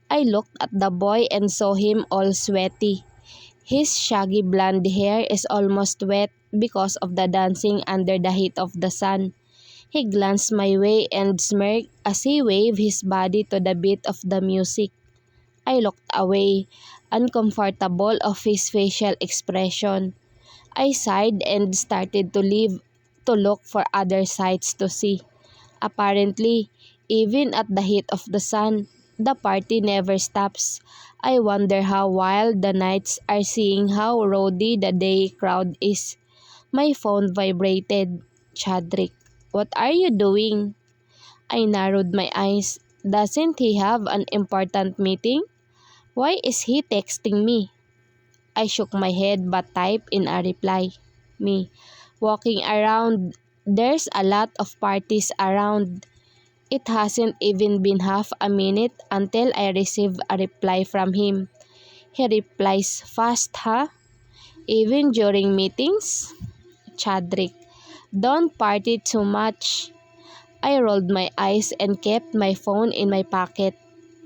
I looked at the boy and saw him all sweaty. His shaggy blonde hair is almost wet because of the dancing under the heat of the sun. He glanced my way and smirked as he waved his body to the beat of the music. I looked away, uncomfortable of his facial expression. I sighed and started to leave to look for other sights to see. Apparently, even at the heat of the sun, the party never stops. I wonder how wild the nights are, seeing how rowdy the day crowd is. My phone vibrated. Chadrick, what are you doing? I narrowed my eyes. Doesn't he have an important meeting? Why is he texting me? I shook my head but typed in a reply. Me. Walking around. There's a lot of parties around. It hasn't even been half a minute until I received a reply from him. He replies fast, huh? Even during meetings? Chadrick, don't party too much. I rolled my eyes and kept my phone in my pocket.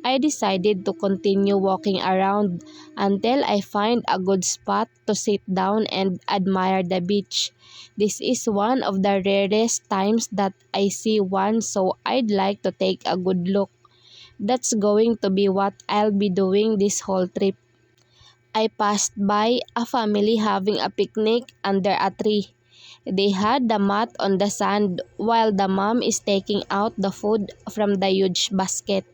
I decided to continue walking around until I find a good spot to sit down and admire the beach. This is one of the rarest times that I see one, so I'd like to take a good look. That's going to be what I'll be doing this whole trip. I passed by a family having a picnic under a tree. They had the mat on the sand while the mom is taking out the food from the huge basket.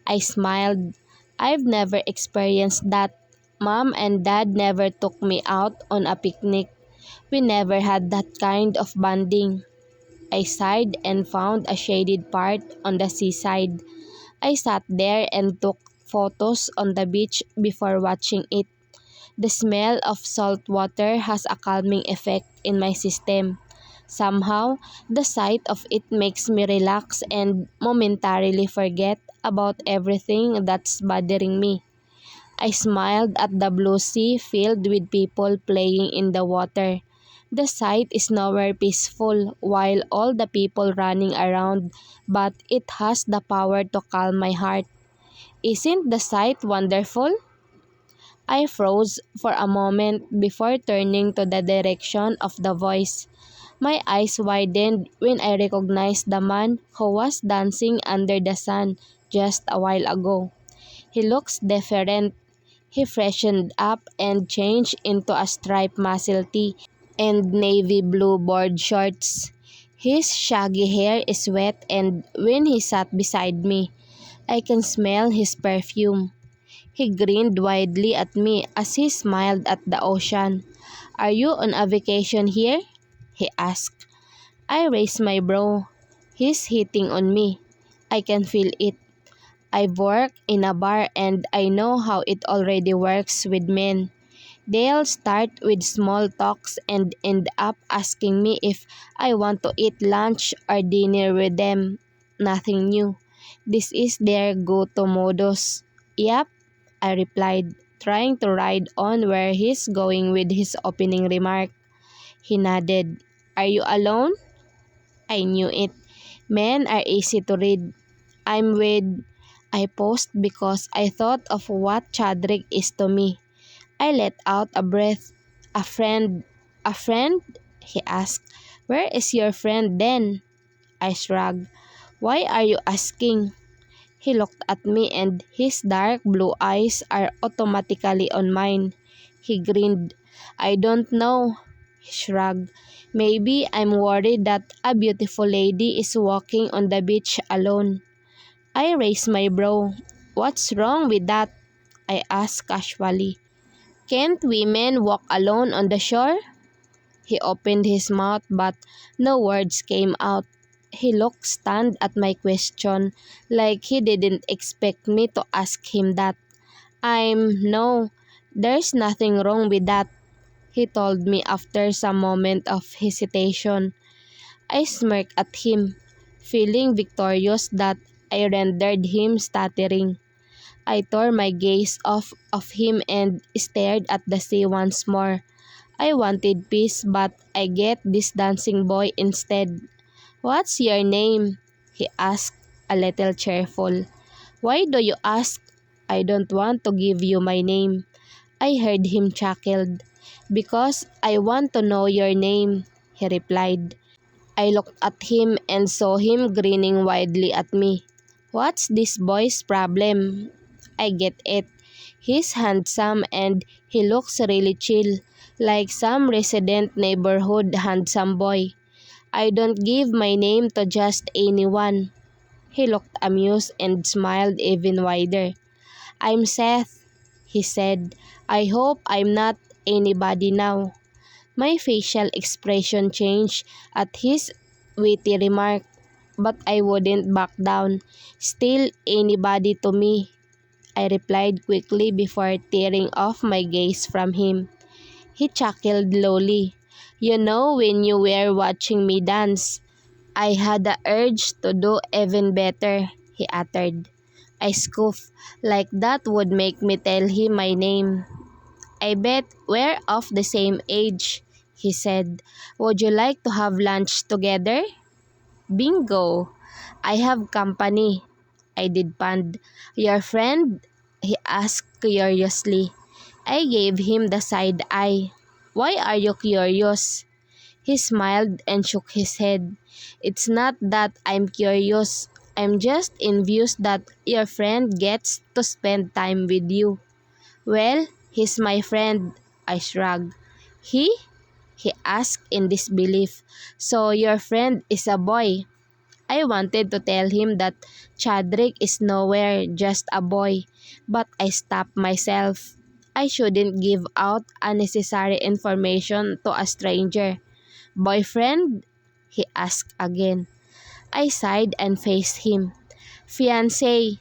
I smiled. I've never experienced that. Mom and dad never took me out on a picnic. We never had that kind of bonding. I sighed and found a shaded part on the seaside. I sat there and took photos on the beach before watching it. The smell of salt water has a calming effect in my system. Somehow, the sight of it makes me relax and momentarily forget about everything that's bothering me. I smiled at the blue sea filled with people playing in the water. The sight is nowhere peaceful while all the people running around, but it has the power to calm my heart. Isn't the sight wonderful? I froze for a moment before turning to the direction of the voice. My eyes widened when I recognized the man who was dancing under the sun just a while ago. He looks different. He freshened up and changed into a striped muscle tee and navy blue board shorts. His shaggy hair is wet, and when he sat beside me, I can smell his perfume. He grinned widely at me as he smiled at the ocean. Are you on a vacation here? He asked. I raised my brow. He's hitting on me. I can feel it. I've worked in a bar and I know how it already works with men. They'll start with small talks and end up asking me if I want to eat lunch or dinner with them. Nothing new. This is their go-to modus. Yep, I replied, trying to ride on where he's going with his opening remark. He nodded. Are you alone? I knew it. Men are easy to read. I'm with... I paused because I thought of what Chadrick is to me. I let out a breath. A friend. A friend? He asked. Where is your friend then? I shrugged. Why are you asking? He looked at me and his dark blue eyes are automatically on mine. He grinned. I don't know. He shrugged. Maybe I'm worried that a beautiful lady is walking on the beach alone. I raised my brow. What's wrong with that? I asked casually. Can't women walk alone on the shore? He opened his mouth but no words came out. He looked stunned at my question, like he didn't expect me to ask him that. No, there's nothing wrong with that, he told me after some moment of hesitation. I smirked at him, feeling victorious that I rendered him stuttering. I tore my gaze off of him and stared at the sea once more. I wanted peace, but I get this dancing boy instead. What's your name? He asked, a little cheerful. Why do you ask? I don't want to give you my name. I heard him chuckled. Because I want to know your name, he replied. I looked at him and saw him grinning widely at me. What's this boy's problem? I get it. He's handsome and he looks really chill, like some resident neighborhood handsome boy. I don't give my name to just anyone. He looked amused and smiled even wider. I'm Seth, he said. I hope I'm not anybody now. My facial expression changed at his witty remark, but I wouldn't back down. Still anybody to me, I replied quickly before tearing off my gaze from him. He chuckled lowly. You know, when you were watching me dance, I had the urge to do even better, he uttered. I scoffed, like that would make me tell him my name. I bet we're of the same age, he said. Would you like to have lunch together? Bingo! I have company, I did pond. Your friend? He asked curiously. I gave him the side eye. Why are you curious? He smiled and shook his head. It's not that I'm curious. I'm just envious that your friend gets to spend time with you. Well, he's my friend, I shrugged. He? He asked in disbelief. So your friend is a boy? I wanted to tell him that Chadrick is nowhere just a boy, but I stopped myself. I shouldn't give out unnecessary information to a stranger. Boyfriend? He asked again. I sighed and faced him. Fiancé,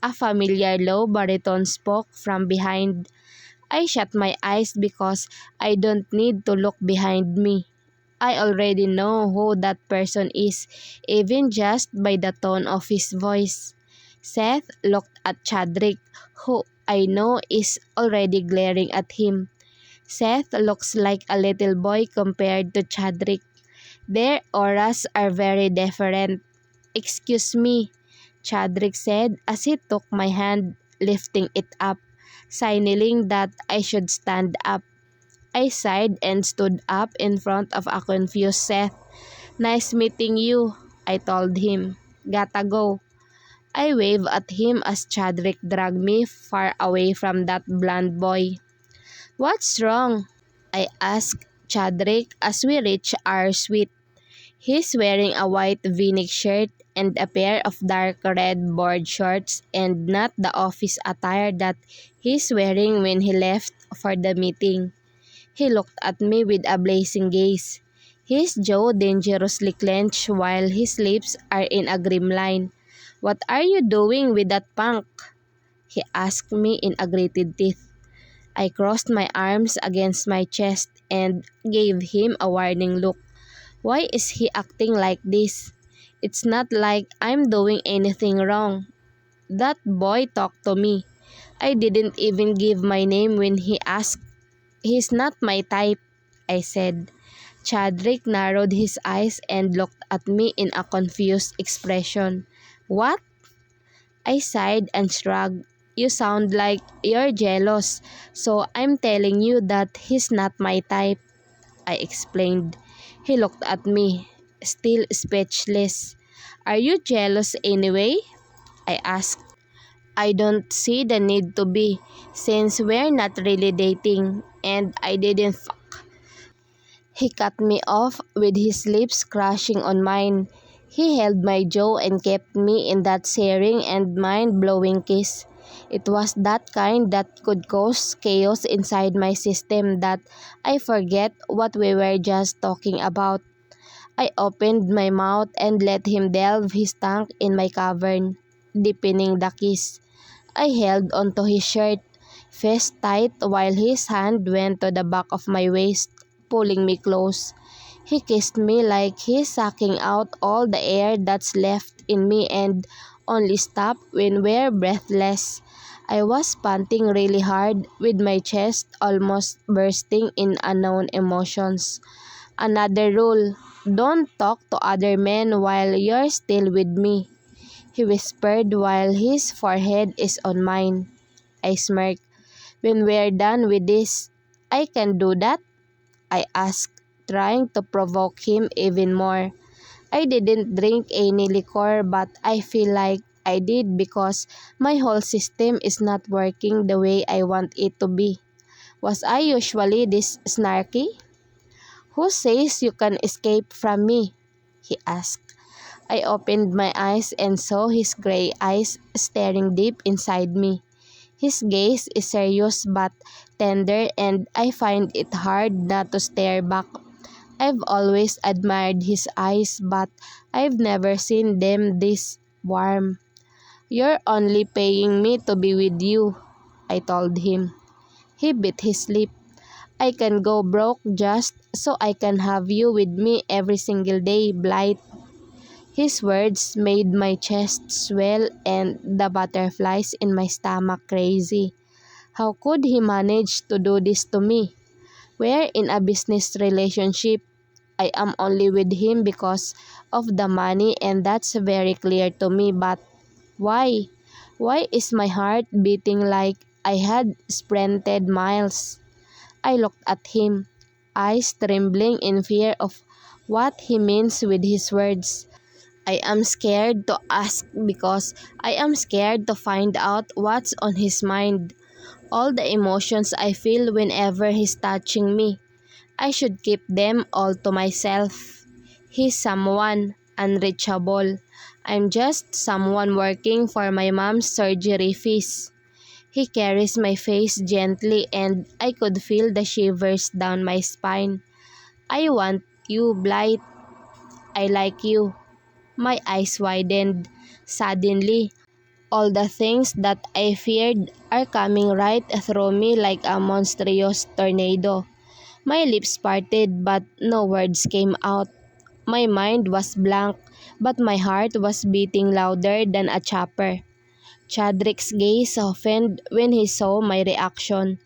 a familiar low baritone spoke from behind. I shut my eyes because I don't need to look behind me. I already know who that person is, even just by the tone of his voice. Seth looked at Chadrick, who I know is already glaring at him. Seth looks like a little boy compared to Chadrick. Their auras are very different. Excuse me, Chadrick said as he took my hand, lifting it up, signaling that I should stand up. I sighed and stood up in front of a confused Seth. Nice meeting you, I told him. Gotta go. I waved at him as Chadrick dragged me far away from that blonde boy. What's wrong? I asked Chadrick as we reached our suite. He's wearing a white v-neck shirt and a pair of dark red board shorts and not the office attire that he's wearing when he left for the meeting. He looked at me with a blazing gaze. His jaw dangerously clenched while his lips are in a grim line. What are you doing with that punk? He asked me in a gritted teeth. I crossed my arms against my chest and gave him a warning look. Why is he acting like this? It's not like I'm doing anything wrong. That boy talked to me. I didn't even give my name when he asked. He's not my type, I said. Chadrick narrowed his eyes and looked at me in a confused expression. What? I sighed and shrugged. You sound like you're jealous, so I'm telling you that he's not my type, I explained. He looked at me, still speechless. Are you jealous anyway? I asked. I don't see the need to be, since we're not really dating, and I didn't. He cut me off with his lips crushing on mine. He held my jaw and kept me in that searing and mind-blowing kiss. It was that kind that could cause chaos inside my system that I forget what we were just talking about. I opened my mouth and let him delve his tongue in my cavern, deepening the kiss. I held onto his shirt, fist tight while his hand went to the back of my waist, pulling me close. He kissed me like he's sucking out all the air that's left in me and only stopped when we're breathless. I was panting really hard with my chest almost bursting in unknown emotions. Another rule, don't talk to other men while you're still with me, he whispered while his forehead is on mine. I smirked. When we're done with this, I can do that? I asked, trying to provoke him even more. I didn't drink any liquor, but I feel like I did because my whole system is not working the way I want it to be. Was I usually this snarky? "Who says you can escape from me?" he asked. I opened my eyes and saw his gray eyes staring deep inside me. His gaze is serious but tender, and I find it hard not to stare back. I've always admired his eyes, but I've never seen them this warm. "You're only paying me to be with you," I told him. He bit his lip. "I can go broke just so I can have you with me every single day, Blight." His words made my chest swell and the butterflies in my stomach crazy. How could he manage to do this to me? We're in a business relationship. I am only with him because of the money, and that's very clear to me, but why? Why is my heart beating like I had sprinted miles? I looked at him, eyes trembling in fear of what he means with his words. I am scared to ask because I am scared to find out what's on his mind. All the emotions I feel whenever he's touching me, I should keep them all to myself. He's someone unreachable. I'm just someone working for my mom's surgery fees. He carries my face gently and I could feel the shivers down my spine. "I want you, Blight. I like you." My eyes widened. Suddenly, all the things that I feared are coming right through me like a monstrous tornado. My lips parted but no words came out. My mind was blank, but my heart was beating louder than a chopper. Chadrick's gaze softened when he saw my reaction.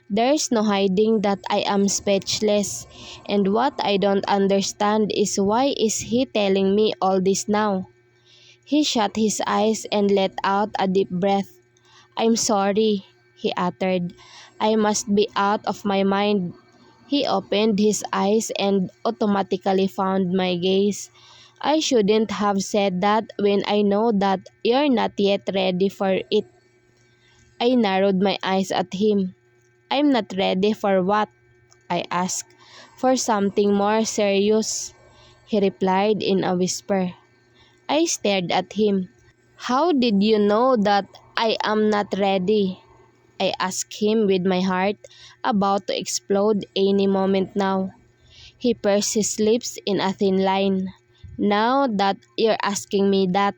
There's no hiding that I am speechless, and what I don't understand is why is he telling me all this now? He shut his eyes and let out a deep breath. "I'm sorry," he uttered. "I must be out of my mind." He opened his eyes and automatically found my gaze. "I shouldn't have said that when I know that you're not yet ready for it." I narrowed my eyes at him. "I'm not ready for what?" I asked. "For something more serious," he replied in a whisper. I stared at him. "How did you know that I am not ready?" I asked him with my heart about to explode any moment now. He pursed his lips in a thin line. "Now that you're asking me that,"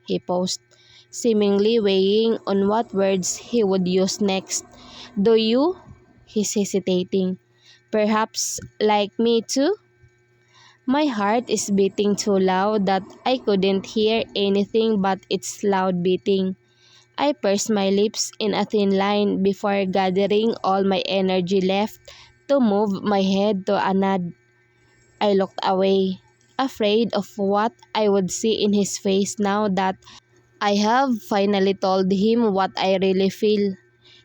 he paused, seemingly weighing on what words he would use next. "Do you?" He's hesitating. "Perhaps like me too?" My heart is beating too loud that I couldn't hear anything but its loud beating. I pursed my lips in a thin line before gathering all my energy left to move my head to a nod. I looked away, afraid of what I would see in his face now that I have finally told him what I really feel.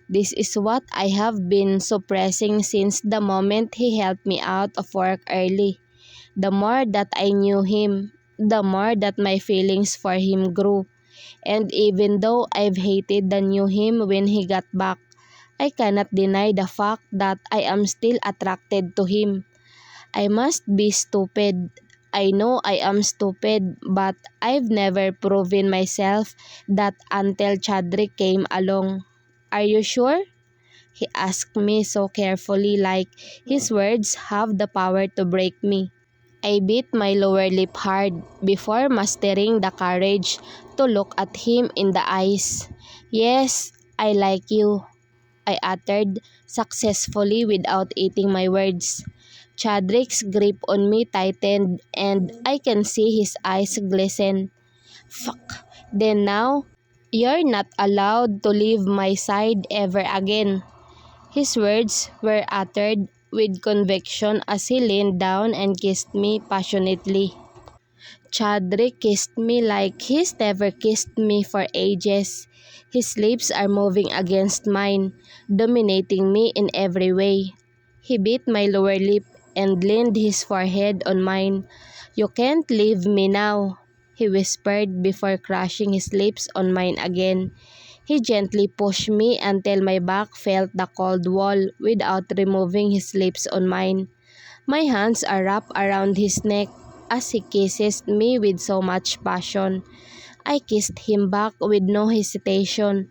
This is what I have been suppressing since the moment he helped me out of work early. The more that I knew him, the more that my feelings for him grew. And even though I've hated the new him when he got back, I cannot deny the fact that I am still attracted to him. I must be stupid. I know I am stupid, but I've never proven myself that until Chadrick came along. "Are you sure?" He asked me so carefully, like his words have the power to break me. I bit my lower lip hard before mastering the courage to look at him in the eyes. "Yes, I like you," I uttered successfully without eating my words. Chadrick's grip on me tightened and I can see his eyes glisten. "Fuck. Then now, you're not allowed to leave my side ever again." His words were uttered with conviction as he leaned down and kissed me passionately. Chadrick kissed me like he's never kissed me for ages. His lips are moving against mine, dominating me in every way. He bit my lower lip and leaned his forehead on mine. "You can't leave me now," he whispered before crushing his lips on mine again. He gently pushed me until my back felt the cold wall without removing his lips on mine. My hands are wrapped around his neck as he kisses me with so much passion. I kissed him back with no hesitation.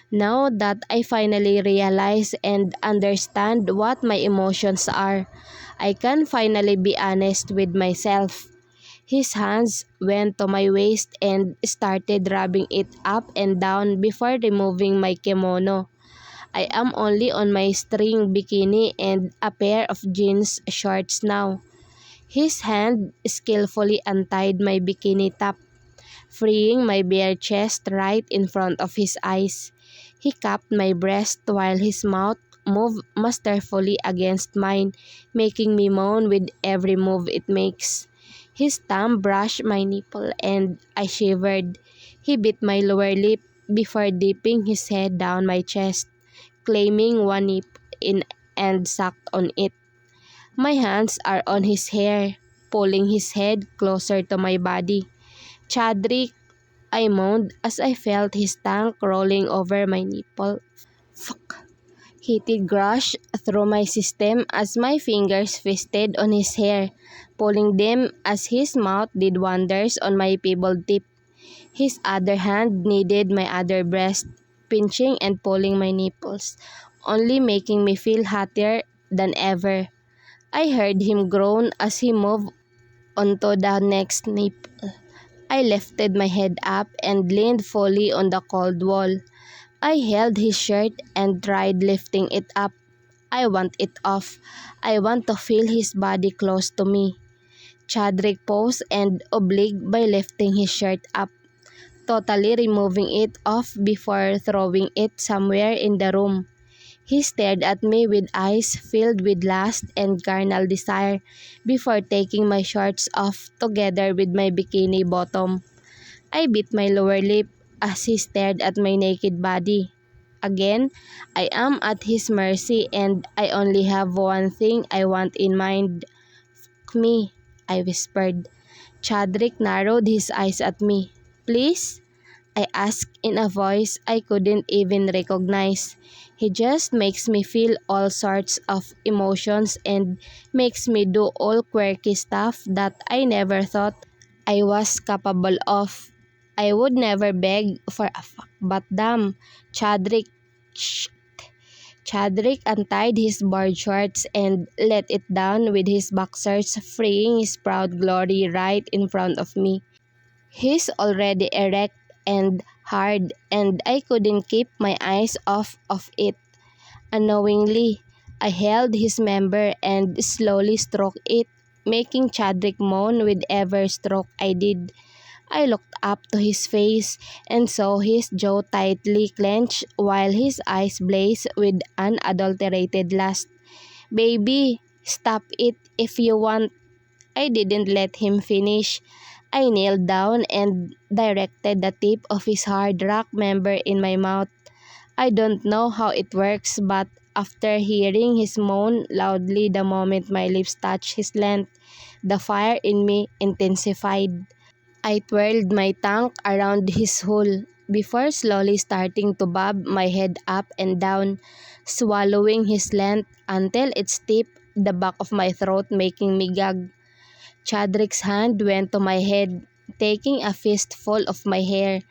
Now that I finally realize and understand what my emotions are, I can finally be honest with myself. His hands went to my waist and started rubbing it up and down before removing my kimono. I am only on my string bikini and a pair of jeans shorts now. His hand skillfully untied my bikini top, freeing my bare chest right in front of his eyes. He cupped my breast while his mouth moved masterfully against mine, making me moan with every move it makes. His thumb brushed my nipple and I shivered. He bit my lower lip before dipping his head down my chest, claiming one nip in and sucked on it. My hands are on his hair, pulling his head closer to my body. "Chadrick," I moaned as I felt his tongue crawling over my nipple. Fuck. Heat rushed through my system as my fingers fisted on his hair, pulling them as his mouth did wonders on my pebbled tip. His other hand kneaded my other breast, pinching and pulling my nipples, only making me feel hotter than ever. I heard him groan as he moved onto the next nipple. I lifted my head up and leaned fully on the cold wall. I held his shirt and tried lifting it up. I want it off. I want to feel his body close to me. Chadrick paused and obliged by lifting his shirt up, totally removing it off before throwing it somewhere in the room. He stared at me with eyes filled with lust and carnal desire before taking my shorts off together with my bikini bottom. I bit my lower lip as he stared at my naked body. Again, I am at his mercy and I only have one thing I want in mind. "Fuck me," I whispered. Chadrick narrowed his eyes at me. "Please?" I asked in a voice I couldn't even recognize. He just makes me feel all sorts of emotions and makes me do all quirky stuff that I never thought I was capable of. I would never beg for a fuck, but damn, Chadrick, shh. Chadrick untied his board shorts and let it down with his boxers, freeing his proud glory right in front of me. He's already erect and hard, and I couldn't keep my eyes off of it. Unknowingly, I held his member and slowly stroked it, making Chadrick moan with every stroke I did. I looked up to his face and saw his jaw tightly clenched while his eyes blazed with unadulterated lust. "Baby, stop it if you want." I didn't let him finish. I kneeled down and directed the tip of his hard rock member in my mouth. I don't know how it works, but after hearing his moan loudly the moment my lips touched his length, the fire in me intensified. I twirled my tongue around his hole before slowly starting to bob my head up and down, swallowing his length until it tipped the back of my throat, making me gag. Chadrick's hand went to my head, taking a fistful of my hair,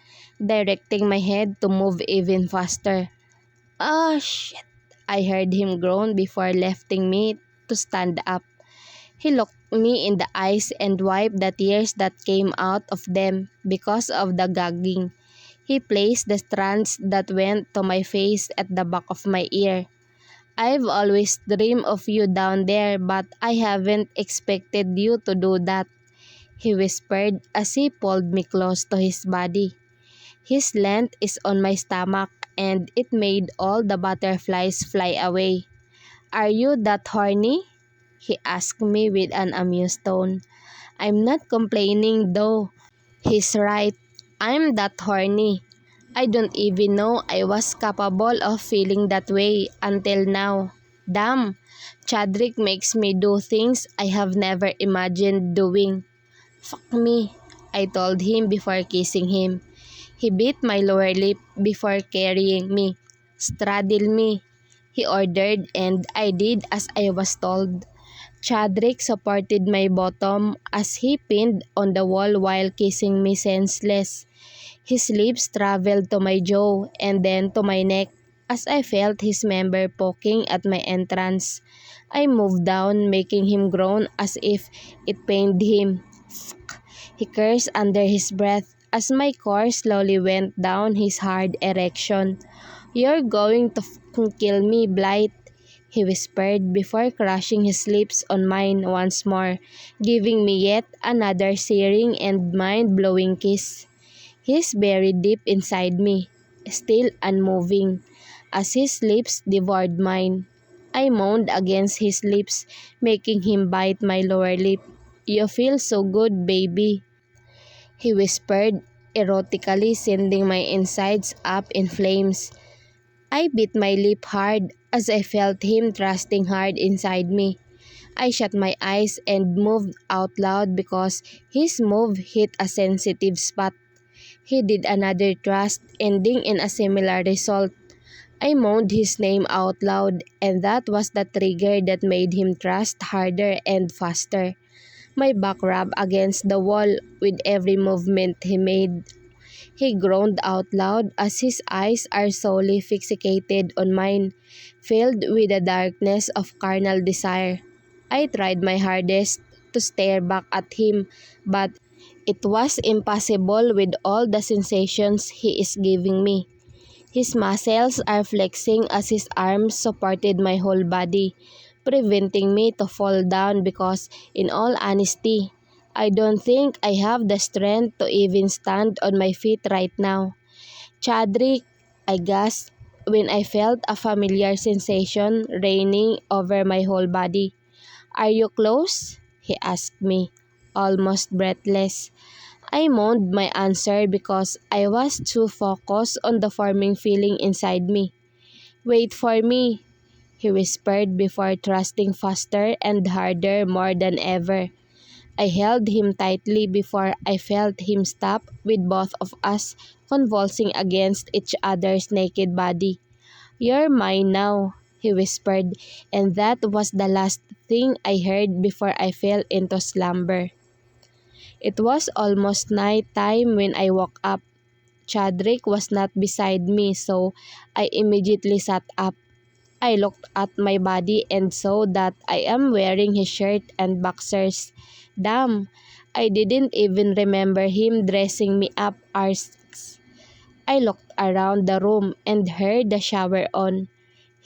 directing my head to move even faster. "Ah, shit," I heard him groan before lifting me to stand up. He looked me in the eyes and wiped the tears that came out of them because of the gagging. He placed the strands that went to my face at the back of my ear. "I've always dreamed of you down there, but I haven't expected you to do that," he whispered as he pulled me close to his body. His length is on my stomach and it made all the butterflies fly away. "Are you that horny?" he asked me with an amused tone. "I'm not complaining though." He's right. I'm that horny. I don't even know I was capable of feeling that way until now. Damn, Chadrick makes me do things I have never imagined doing. "Fuck me," I told him before kissing him. He bit my lower lip before carrying me. "Straddle me," he ordered, and I did as I was told. Chadrick supported my bottom as he pinned on the wall while kissing me senseless. His lips traveled to my jaw and then to my neck as I felt his member poking at my entrance. I moved down, making him groan as if it pained him. "Fuck," he cursed under his breath as my core slowly went down his hard erection. "You're going to fucking kill me, Blight," he whispered before crushing his lips on mine once more, giving me yet another searing and mind-blowing kiss. He's buried deep inside me, still unmoving, as his lips devoured mine. I moaned against his lips, making him bite my lower lip. "You feel so good, baby," he whispered, erotically sending my insides up in flames. I bit my lip hard as I felt him thrusting hard inside me. I shut my eyes and moved out loud because his move hit a sensitive spot. He did another thrust, ending in a similar result. I moaned his name out loud, and that was the trigger that made him thrust harder and faster. My back rubbed against the wall with every movement he made. He groaned out loud as his eyes are solely fixated on mine, filled with the darkness of carnal desire. I tried my hardest to stare back at him, but it was impossible with all the sensations he is giving me. His muscles are flexing as his arms supported my whole body, preventing me to fall down because, in all honesty, I don't think I have the strength to even stand on my feet right now. "Chadrick," I gasped when I felt a familiar sensation reigning over my whole body. "Are you close?" he asked me, almost breathless. I moaned my answer because I was too focused on the forming feeling inside me. "Wait for me," he whispered before thrusting faster and harder more than ever. I held him tightly before I felt him stop, with both of us convulsing against each other's naked body. "You're mine now," he whispered, and that was the last thing I heard before I fell into slumber. It was almost night time when I woke up. Chadrick was not beside me, so I immediately sat up. I looked at my body and saw that I am wearing his shirt and boxers. Damn, I didn't even remember him dressing me up hours. I looked around the room and heard the shower on.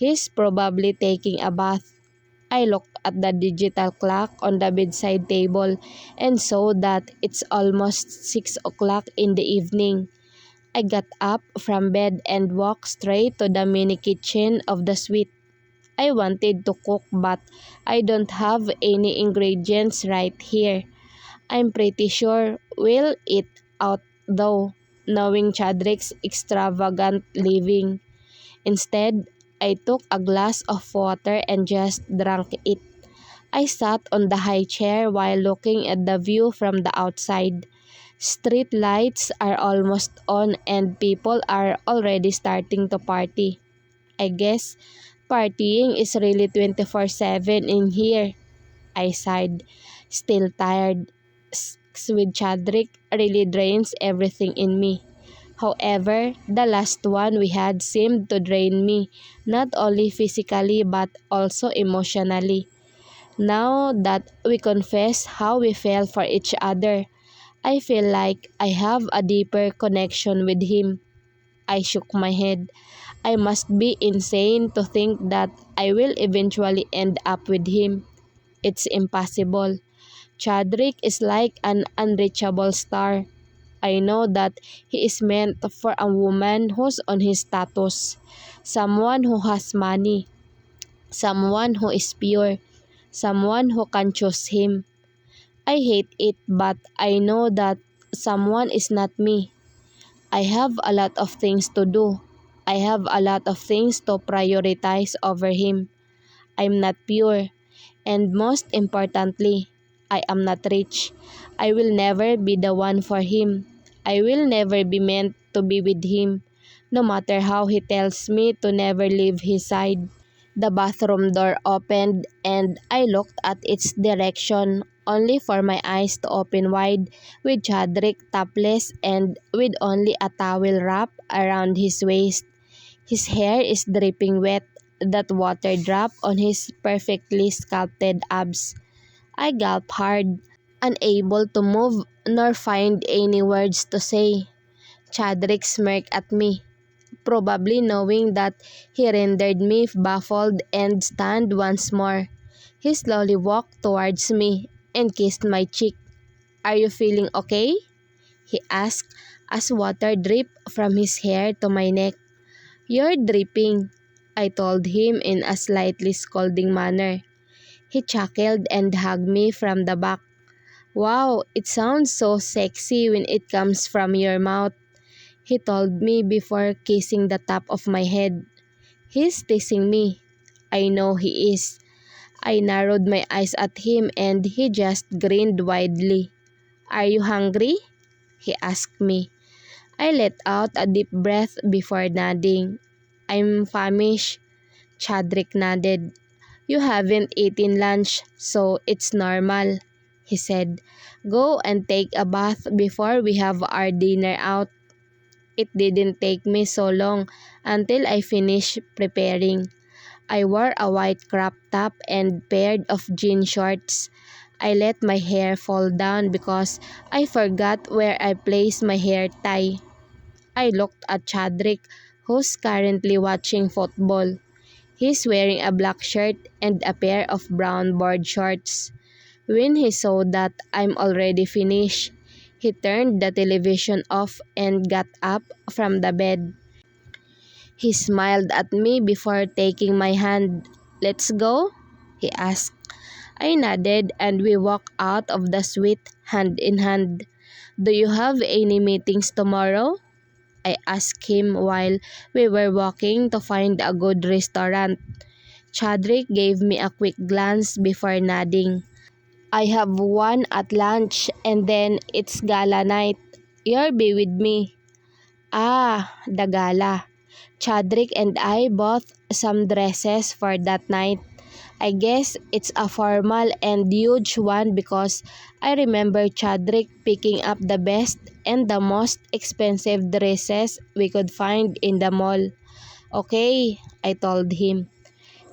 He's probably taking a bath. I looked at the digital clock on the bedside table and saw that it's almost 6 o'clock in the evening. I got up from bed and walked straight to the mini kitchen of the suite. I wanted to cook, but I don't have any ingredients right here. I'm pretty sure we'll eat out though, knowing Chadrick's extravagant living. Instead, I took a glass of water and just drank it. I sat on the high chair while looking at the view from the outside. Street lights are almost on and people are already starting to party. I guess partying is really 24/7 in here, I sighed, still tired. Sex with Chadrick really drains everything in me. However, the last one we had seemed to drain me, not only physically but also emotionally. Now that we confess how we felt for each other, I feel like I have a deeper connection with him. I shook my head. I must be insane to think that I will eventually end up with him. It's impossible. Chadrick is like an unreachable star. I know that he is meant for a woman who's on his status, someone who has money, someone who is pure, someone who can choose him. I hate it, but I know that someone is not me. I have a lot of things to do. I have a lot of things to prioritize over him. I'm not pure, and most importantly, I am not rich. I will never be the one for him. I will never be meant to be with him, no matter how he tells me to never leave his side. The bathroom door opened and I looked at its direction, only for my eyes to open wide with Chadrick topless and with only a towel wrapped around his waist. His hair is dripping wet, that water drop on his perfectly sculpted abs. I gulped hard, unable to move nor find any words to say. Chadrick smirked at me, probably knowing that he rendered me baffled, and stunned once more. He slowly walked towards me and kissed my cheek. "Are you feeling okay?" he asked as water dripped from his hair to my neck. "You're dripping," I told him in a slightly scolding manner. He chuckled and hugged me from the back. "Wow, it sounds so sexy when it comes from your mouth," he told me before kissing the top of my head. "He's teasing me." "I know he is." I narrowed my eyes at him and he just grinned widely. "Are you hungry?" he asked me. I let out a deep breath before nodding. "I'm famished." Chadrick nodded. "You haven't eaten lunch, so it's normal," he said. "Go and take a bath before we have our dinner out." It didn't take me so long until I finished preparing. I wore a white crop top and pair of jean shorts. I let my hair fall down because I forgot where I placed my hair tie. I looked at Chadrick, who's currently watching football. He's wearing a black shirt and a pair of brown board shorts. When he saw that I'm already finished, he turned the television off and got up from the bed. He smiled at me before taking my hand. "Let's go?" he asked. I nodded and we walked out of the suite hand in hand. "Do you have any meetings tomorrow?" I asked him while we were walking to find a good restaurant. Chadrick gave me a quick glance before nodding. "I have one at lunch and then it's gala night. You'll be with me." "Ah, the gala." Chadrick and I bought some dresses for that night. I guess it's a formal and huge one because I remember Chadrick picking up the best and the most expensive dresses we could find in the mall. "Okay," I told him.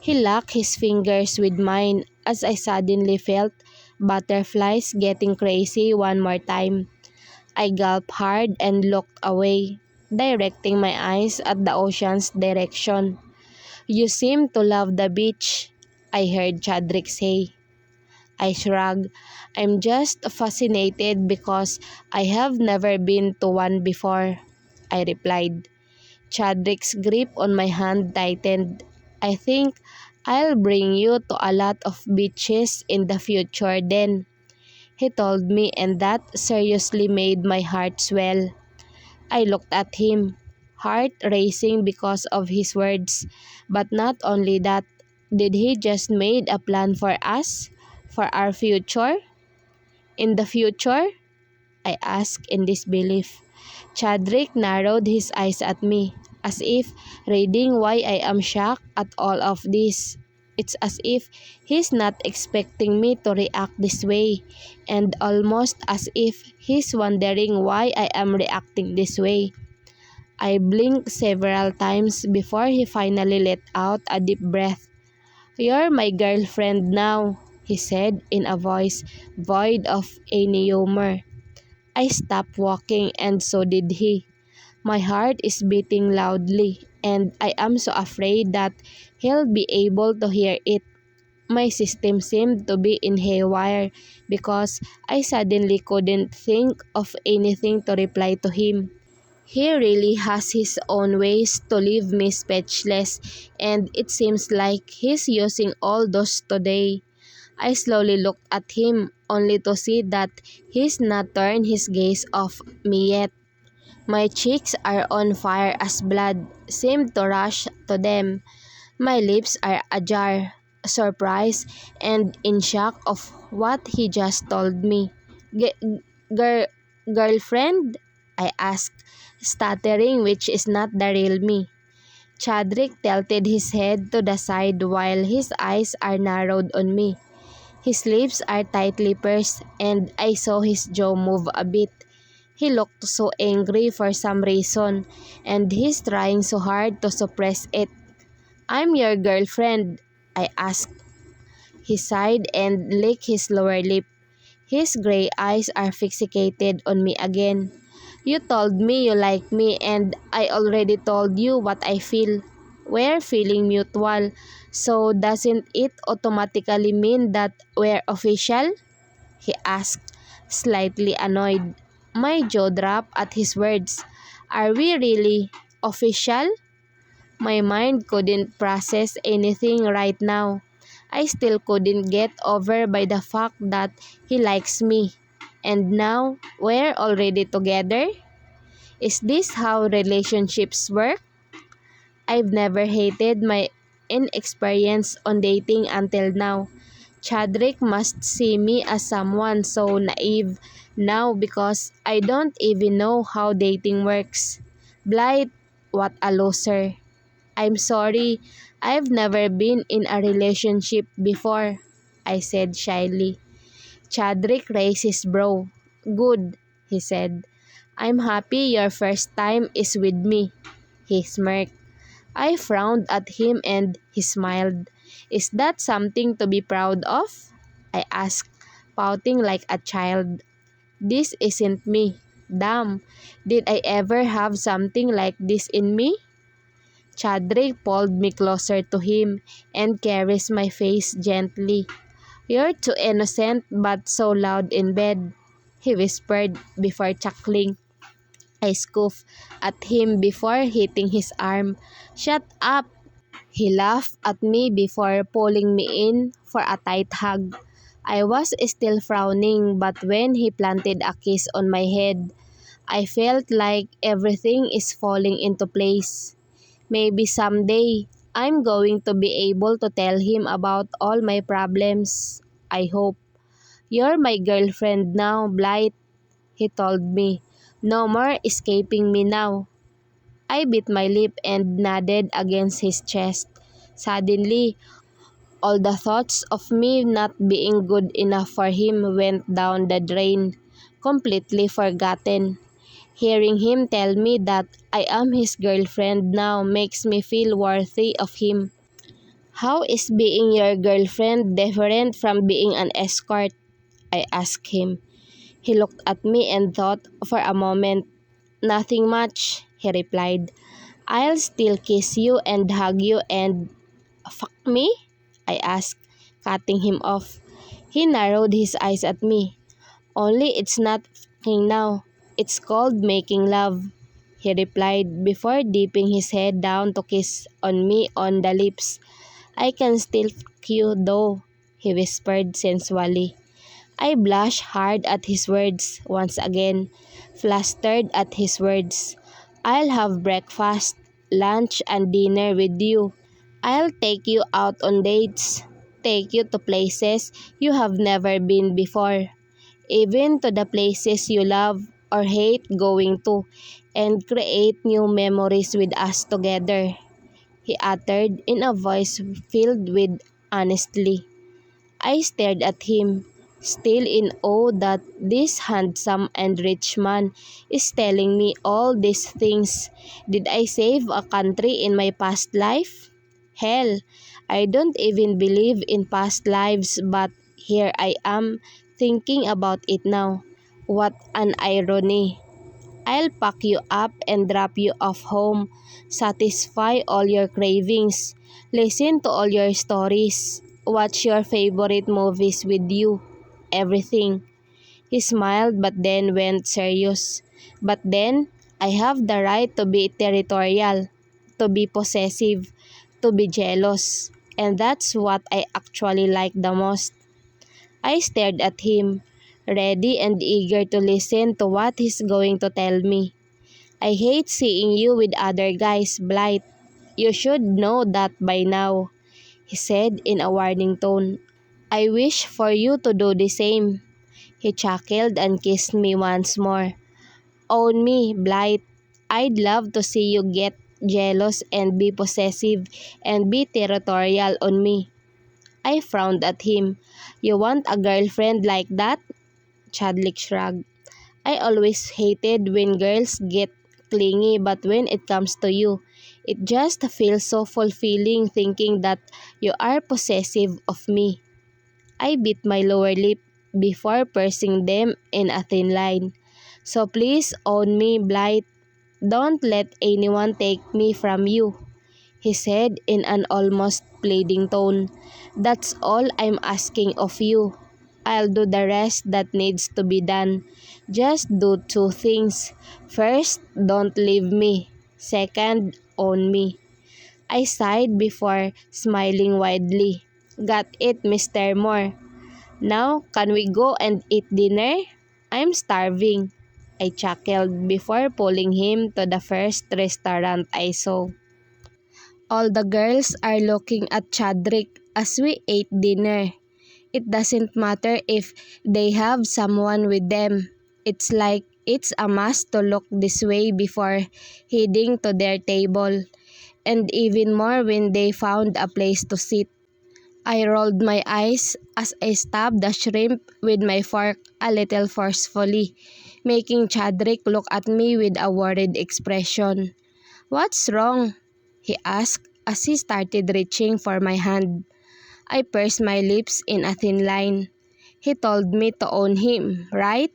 He locked his fingers with mine as I suddenly felt butterflies getting crazy one more time. I gulped hard and looked away, directing my eyes at the ocean's direction. "You seem to love the beach," I heard Chadrick say. I shrugged. "I'm just fascinated because I have never been to one before," I replied. Chadrick's grip on my hand tightened. "I think I'll bring you to a lot of beaches in the future then," he told me, and that seriously made my heart swell. I looked at him, heart racing because of his words. But not only that, did he just made a plan for us? For our future? "In the future?" I asked in disbelief. Chadrick narrowed his eyes at me, as if reading why I am shocked at all of this. It's as if he's not expecting me to react this way, and almost as if he's wondering why I am reacting this way. I blinked several times before he finally let out a deep breath. "You're my girlfriend now," he said in a voice void of any humor. I stopped walking and so did he. My heart is beating loudly and I am so afraid that he'll be able to hear it. My system seemed to be in haywire because I suddenly couldn't think of anything to reply to him. He really has his own ways to leave me speechless, and it seems like he's using all those today. I slowly looked at him, only to see that he's not turned his gaze off me yet. My cheeks are on fire as blood seemed to rush to them. My lips are ajar, surprised and in shock of what he just told me. G- gir- Girlfriend? I asked, stuttering, which is not the real me. Chadrick tilted his head to the side while his eyes are narrowed on me. His lips are tightly pursed and I saw his jaw move a bit. He looked so angry for some reason and he's trying so hard to suppress it. I'm your girlfriend, I asked. He sighed and licked his lower lip. His gray eyes are fixated on me again. You told me you like me and I already told you what I feel. We're feeling mutual, so doesn't it automatically mean that we're official? He asked, slightly annoyed. My jaw dropped at his words. Are we really official? My mind couldn't process anything right now. I still couldn't get over by the fact that he likes me. And now, we're already together? Is this how relationships work? I've never hated my inexperience on dating until now. Chadrick must see me as someone so naive now because I don't even know how dating works. Blight, what a loser. I'm sorry, I've never been in a relationship before, I said shyly. Chadrick raised his brow. Good, he said. I'm happy your first time is with me. He smirked. I frowned at him and he smiled. Is that something to be proud of? I asked, pouting like a child. This isn't me. Damn, did I ever have something like this in me? Chadrick pulled me closer to him and caressed my face gently. You're too innocent but so loud in bed, he whispered before chuckling. I scoffed at him before hitting his arm. Shut up! He laughed at me before pulling me in for a tight hug. I was still frowning, but when he planted a kiss on my head, I felt like everything is falling into place. Maybe someday, I'm going to be able to tell him about all my problems. I hope. You're my girlfriend now, Blight, he told me. No more escaping me now. I bit my lip and nodded against his chest. Suddenly, all the thoughts of me not being good enough for him went down the drain, completely forgotten. Hearing him tell me that I am his girlfriend now makes me feel worthy of him. How is being your girlfriend different from being an escort? I asked him. He looked at me and thought for a moment. Nothing much, he replied. I'll still kiss you and hug you and fuck me? I asked, cutting him off. He narrowed his eyes at me. Only it's not fucking now. It's called making love, he replied before dipping his head down to kiss on me on the lips. I can still fuck you though, he whispered sensually. I blushed hard at his words once again, flustered at his words. I'll have breakfast, lunch, and dinner with you. I'll take you out on dates, take you to places you have never been before, even to the places you love or hate going to, and create new memories with us together, he uttered in a voice filled with honesty. I stared at him, still in awe that this handsome and rich man is telling me all these things. Did I save a country in my past life? Hell, I don't even believe in past lives, but here I am thinking about it now. What an irony. I'll pack you up and drop you off home, satisfy all your cravings, listen to all your stories, watch your favorite movies with you, everything. He smiled but then went serious. But then, I have the right to be territorial, to be possessive, to be jealous, and that's what I actually like the most. I stared at him, ready and eager to listen to what he's going to tell me. I hate seeing you with other guys, Blight. You should know that by now, he said in a warning tone. I wish for you to do the same. He chuckled and kissed me once more. Own me, Blight. I'd love to see you get jealous and be possessive and be territorial on me. I frowned at him. You want a girlfriend like that? Chadwick shrugged. I always hated when girls get clingy, but when it comes to you, it just feels so fulfilling thinking that you are possessive of me. I bit my lower lip before pursing them in a thin line. So please own me, Blight. Don't let anyone take me from you, he said in an almost pleading tone. That's all I'm asking of you. I'll do the rest that needs to be done. Just do two things. First, don't leave me. Second, own me. I sighed before smiling widely. Got it, Mr. Moore. Now, can we go and eat dinner? I'm starving. I chuckled before pulling him to the first restaurant I saw. All the girls are looking at Chadrick as we ate dinner. It doesn't matter if they have someone with them. It's like it's a must to look this way before heading to their table, and even more when they found a place to sit. I rolled my eyes as I stabbed the shrimp with my fork a little forcefully, making Chadrick look at me with a worried expression. What's wrong? He asked as he started reaching for my hand. I pursed my lips in a thin line. He told me to own him, right?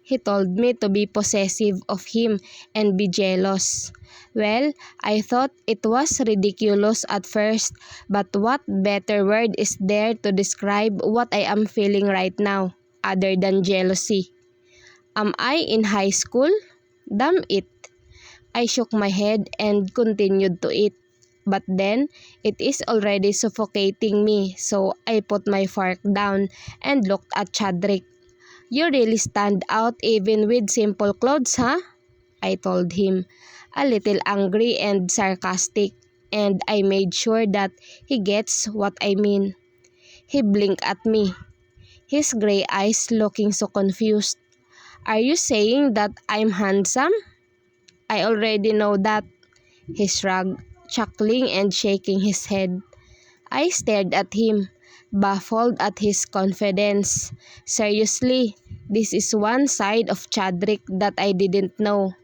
He told me to be possessive of him and be jealous. Well, I thought it was ridiculous at first, but what better word is there to describe what I am feeling right now, other than jealousy? Am I in high school? Damn it. I shook my head and continued to eat. But then, it is already suffocating me, so I put my fork down and looked at Chadrick. You really stand out even with simple clothes, huh? I told him, a little angry and sarcastic, and I made sure that he gets what I mean. He blinked at me, his gray eyes looking so confused. Are you saying that I'm handsome? I already know that, he shrugged, chuckling and shaking his head. I stared at him, baffled at his confidence. Seriously, this is one side of Chadrick that I didn't know.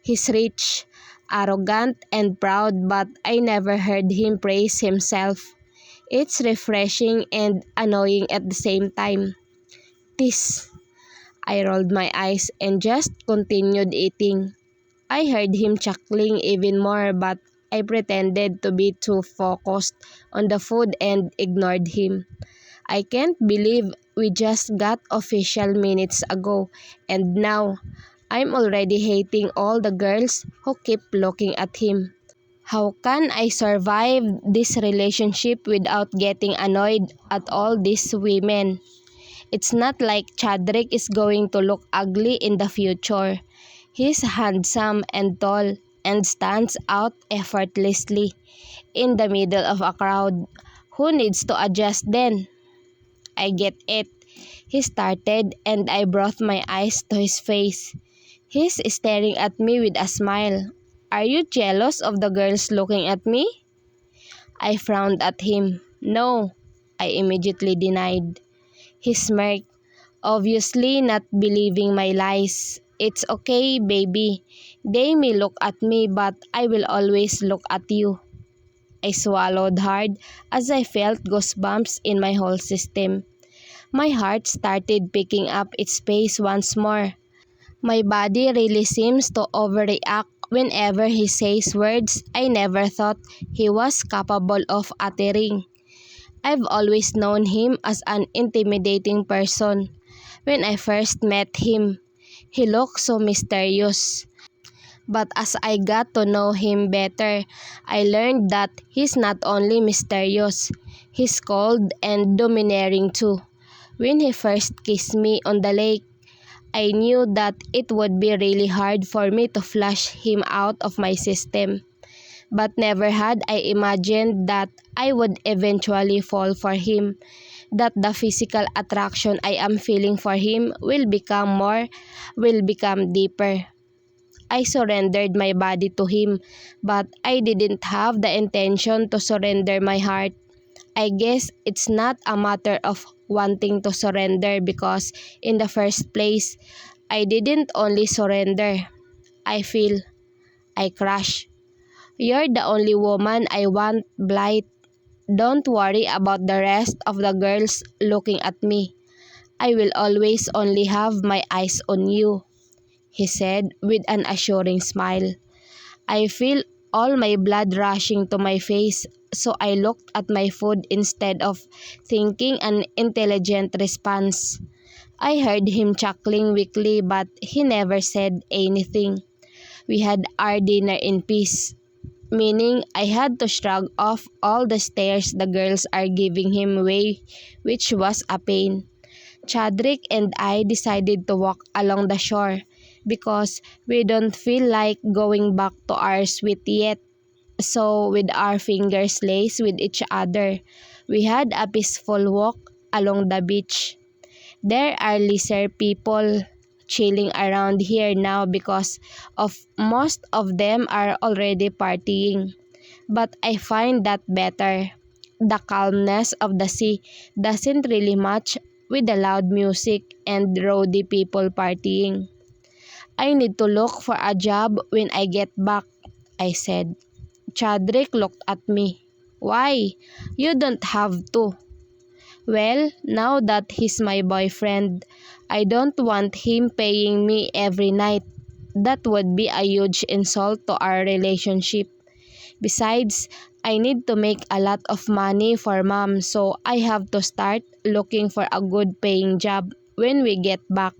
He's rich, arrogant, and proud, but I never heard him praise himself. It's refreshing and annoying at the same time. This. I rolled my eyes and just continued eating. I heard him chuckling even more, but I pretended to be too focused on the food and ignored him. I can't believe we just got official minutes ago, and now I'm already hating all the girls who keep looking at him. How can I survive this relationship without getting annoyed at all these women? It's not like Chadrick is going to look ugly in the future. He's handsome and tall and stands out effortlessly in the middle of a crowd. Who needs to adjust then? I get it. He started and I brought my eyes to his face. He's staring at me with a smile. Are you jealous of the girls looking at me? I frowned at him. No, I immediately denied. He smirked, obviously not believing my lies. It's okay, baby. They may look at me, but I will always look at you. I swallowed hard as I felt goosebumps in my whole system. My heart started picking up its pace once more. My body really seems to overreact whenever he says words I never thought he was capable of uttering. I've always known him as an intimidating person. When I first met him, he looked so mysterious. But as I got to know him better, I learned that he's not only mysterious, he's cold and domineering too. When he first kissed me on the lake, I knew that it would be really hard for me to flush him out of my system. But never had I imagined that I would eventually fall for him, that the physical attraction I am feeling for him will become deeper. I surrendered my body to him, but I didn't have the intention to surrender my heart. I guess it's not a matter of wanting to surrender because in the first place, I didn't only surrender. I crash. You're the only woman I want, Blight. Don't worry about the rest of the girls looking at me. I will always only have my eyes on you, he said with an assuring smile. I feel all my blood rushing to my face, so I looked at my food instead of thinking an intelligent response. I heard him chuckling weakly, but he never said anything. We had our dinner in peace, meaning I had to shrug off all the stares the girls are giving him way, which was a pain. Chadrick and I decided to walk along the shore because we don't feel like going back to our suite yet. So with our fingers laced with each other, we had a peaceful walk along the beach. There are lesser people chilling around here now because of most of them are already partying. But I find that better. The calmness of the sea doesn't really match with the loud music and rowdy people partying. I need to look for a job when I get back, I said. Chadrick looked at me. Why? You don't have to. Well, now that he's my boyfriend, I don't want him paying me every night. That would be a huge insult to our relationship. Besides, I need to make a lot of money for mom, so I have to start looking for a good paying job when we get back.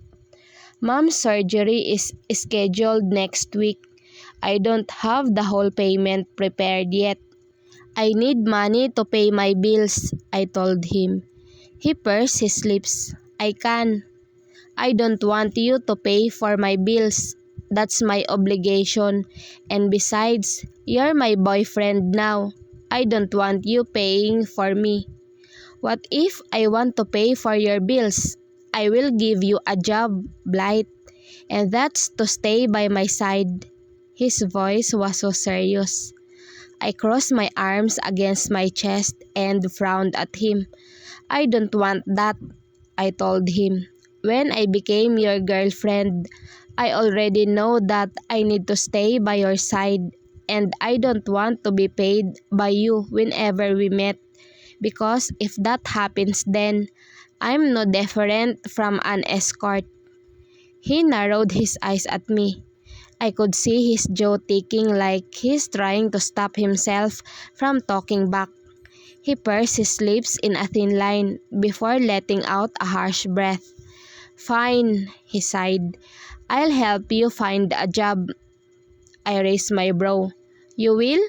Mom's surgery is scheduled next week. I don't have the whole payment prepared yet. I need money to pay my bills, I told him. He pursed his lips. I can. I don't want you to pay for my bills. That's my obligation. And besides, you're my boyfriend now. I don't want you paying for me. What if I want to pay for your bills? I will give you a job, Blight. And that's to stay by my side. His voice was so serious. I crossed my arms against my chest and frowned at him. I don't want that, I told him. When I became your girlfriend, I already know that I need to stay by your side and I don't want to be paid by you whenever we met because if that happens then I'm no different from an escort. He narrowed his eyes at me. I could see his jaw ticking like he's trying to stop himself from talking back. He pursed his lips in a thin line before letting out a harsh breath. Fine, he sighed. I'll help you find a job. I raised my brow. You will?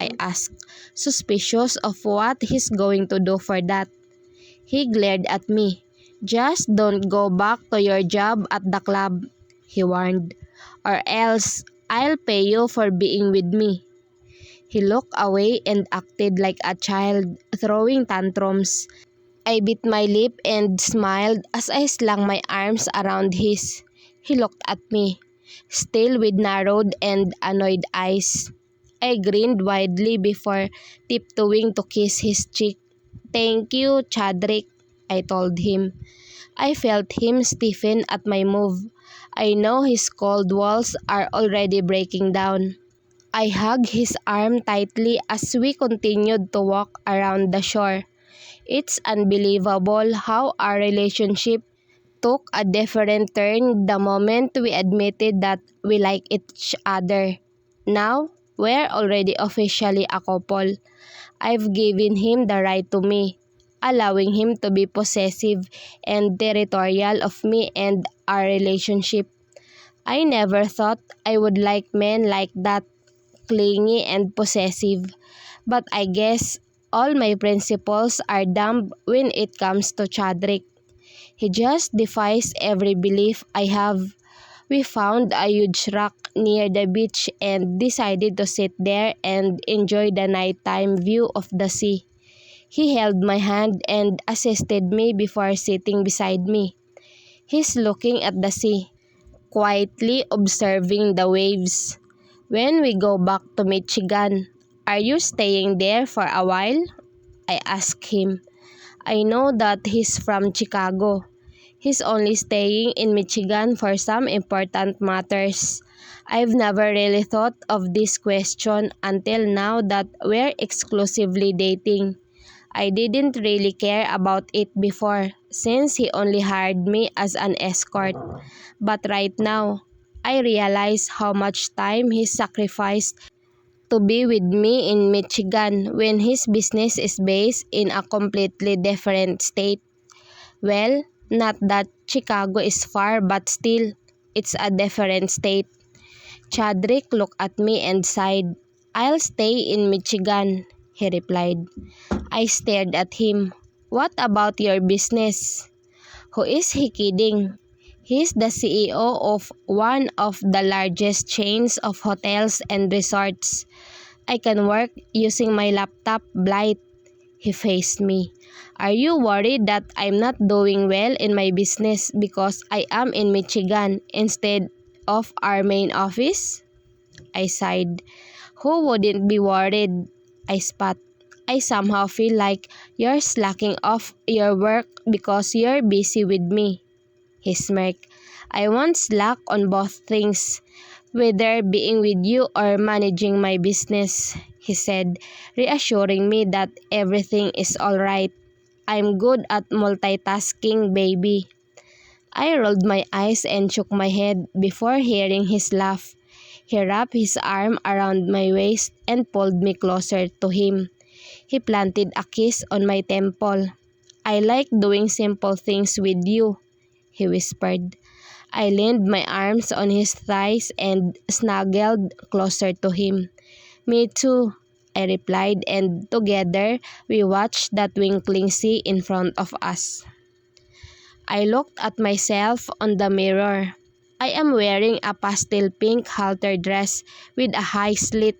I asked, suspicious of what he's going to do for that. He glared at me. Just don't go back to your job at the club, he warned, or else I'll pay you for being with me. He looked away and acted like a child throwing tantrums. I bit my lip and smiled as I slung my arms around his. He looked at me, still with narrowed and annoyed eyes. I grinned widely before tiptoeing to kiss his cheek. Thank you, Chadrick, I told him. I felt him stiffen at my move. I know his cold walls are already breaking down. I hugged his arm tightly as we continued to walk around the shore. It's unbelievable how our relationship took a different turn the moment we admitted that we like each other. Now, we're already officially a couple. I've given him the right to me, allowing him to be possessive and territorial of me and our relationship. I never thought I would like men like that, clingy and possessive. But I guess all my principles are dumb when it comes to Chadrick. He just defies every belief I have. We found a huge rock near the beach and decided to sit there and enjoy the nighttime view of the sea. He held my hand and assisted me before sitting beside me. He's looking at the sea, quietly observing the waves. When we go back to Michigan, are you staying there for a while? I asked him. I know that he's from Chicago. He's only staying in Michigan for some important matters. I've never really thought of this question until now that we're exclusively dating. I didn't really care about it before since he only hired me as an escort. But right now, I realize how much time he sacrificed to be with me in Michigan when his business is based in a completely different state. Well, not that Chicago is far, but still, it's a different state. Chadrick looked at me and sighed. I'll stay in Michigan, he replied. I stared at him. What about your business? Who is he kidding? He's the CEO of one of the largest chains of hotels and resorts. I can work using my laptop, Blight. He faced me. Are you worried that I'm not doing well in my business because I am in Michigan instead of our main office? I sighed. Who wouldn't be worried? I spat. I somehow feel like you're slacking off your work because you're busy with me. He smirked. I won't slack on both things, whether being with you or managing my business, he said, reassuring me that everything is alright. I'm good at multitasking, baby. I rolled my eyes and shook my head before hearing his laugh. He wrapped his arm around my waist and pulled me closer to him. He planted a kiss on my temple. I like doing simple things with you, he whispered. I leaned my arms on his thighs and snuggled closer to him. Me too, I replied, and together we watched the twinkling sea in front of us. I looked at myself on the mirror. I am wearing a pastel pink halter dress with a high slit.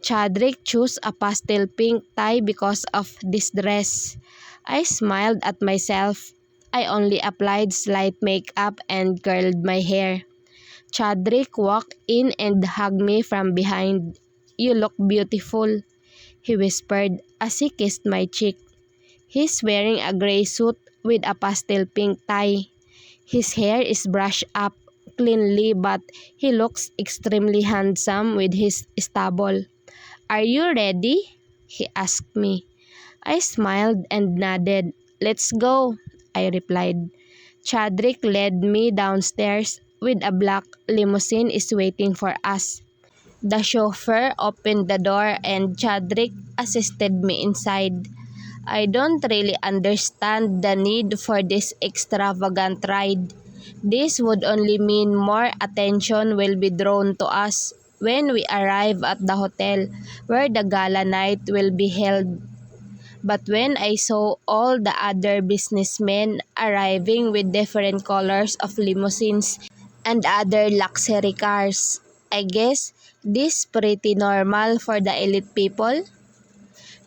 Chadrick chose a pastel pink tie because of this dress. I smiled at myself. I only applied slight makeup and curled my hair. Chadrick walked in and hugged me from behind. You look beautiful, he whispered as he kissed my cheek. He's wearing a gray suit with a pastel pink tie. His hair is brushed up cleanly, but he looks extremely handsome with his stubble. Are you ready? He asked me. I smiled and nodded. Let's go, I replied. Chadrick led me downstairs with a black limousine is waiting for us. The chauffeur opened the door and Chadrick assisted me inside. I don't really understand the need for this extravagant ride. This would only mean more attention will be drawn to us when we arrive at the hotel where the gala night will be held. But when I saw all the other businessmen arriving with different colors of limousines and other luxury cars, I guess this pretty normal for the elite people.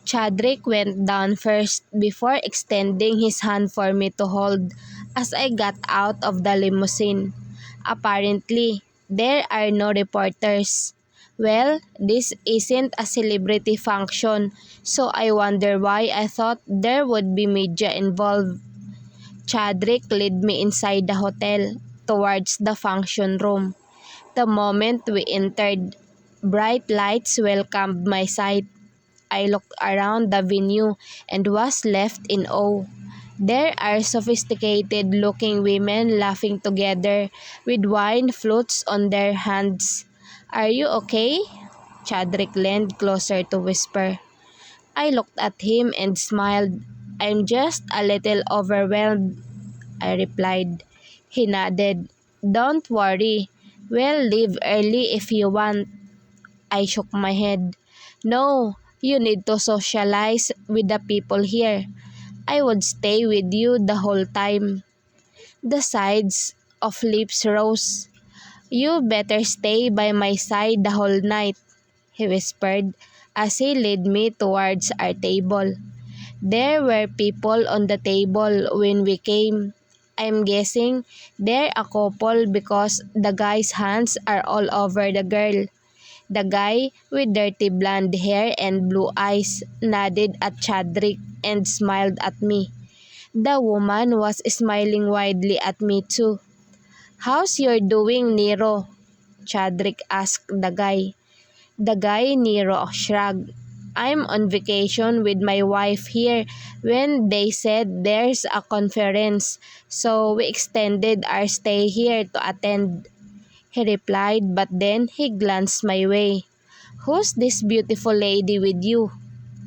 Chadrick went down first before extending his hand for me to hold as I got out of the limousine. Apparently, there are no reporters. Well, this isn't a celebrity function, so I wonder why I thought there would be media involved. Chadrick led me inside the hotel, towards the function room. The moment we entered, bright lights welcomed my sight. I looked around the venue and was left in awe. There are sophisticated-looking women laughing together with wine flutes on their hands. Are you okay? Chadrick leaned closer to whisper. I looked at him and smiled. I'm just a little overwhelmed, I replied. He nodded. Don't worry. We'll leave early if you want. I shook my head. No, you need to socialize with the people here. I would stay with you the whole time. The sides of lips rose. You better stay by my side the whole night, he whispered as he led me towards our table. There were people on the table when we came. I'm guessing they're a couple because the guy's hands are all over the girl. The guy with dirty blonde hair and blue eyes nodded at Chadrick and smiled at me. The woman was smiling widely at me too. "How's your doing, Nero?" Chadrick asked the guy. The guy Nero shrugged. "I'm on vacation with my wife here when they said there's a conference, so we extended our stay here to attend," he replied, but then he glanced my way. "Who's this beautiful lady with you?"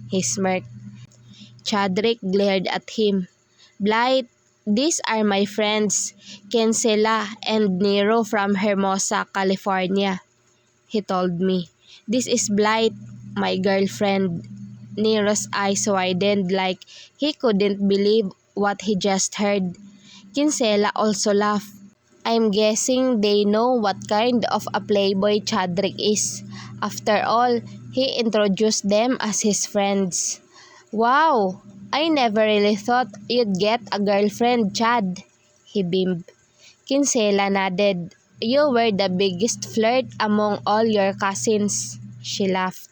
he smirked. Chadrick glared at him. "Blight, these are my friends, Kensela and Nero from Hermosa, California," he told me. "This is Blight, my girlfriend." Nero's eyes widened like he couldn't believe what he just heard. Kinsella also laughed. I'm guessing they know what kind of a playboy Chadrick is. After all, he introduced them as his friends. "Wow, I never really thought you'd get a girlfriend, Chad," he beamed. Kinsella nodded. "You were the biggest flirt among all your cousins," she laughed.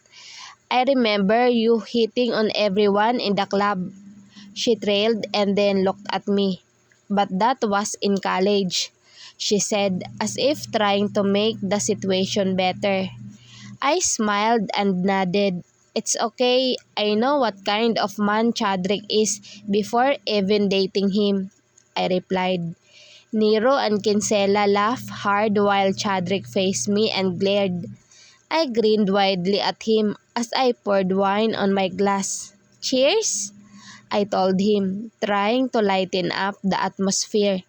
"I remember you hitting on everyone in the club." She trailed and then looked at me. "But that was in college," she said, as if trying to make the situation better. I smiled and nodded. "It's okay, I know what kind of man Chadrick is before even dating him," I replied. Nero and Kinsella laughed hard while Chadrick faced me and glared. I grinned widely at him as I poured wine on my glass. "Cheers," I told him, trying to lighten up the atmosphere.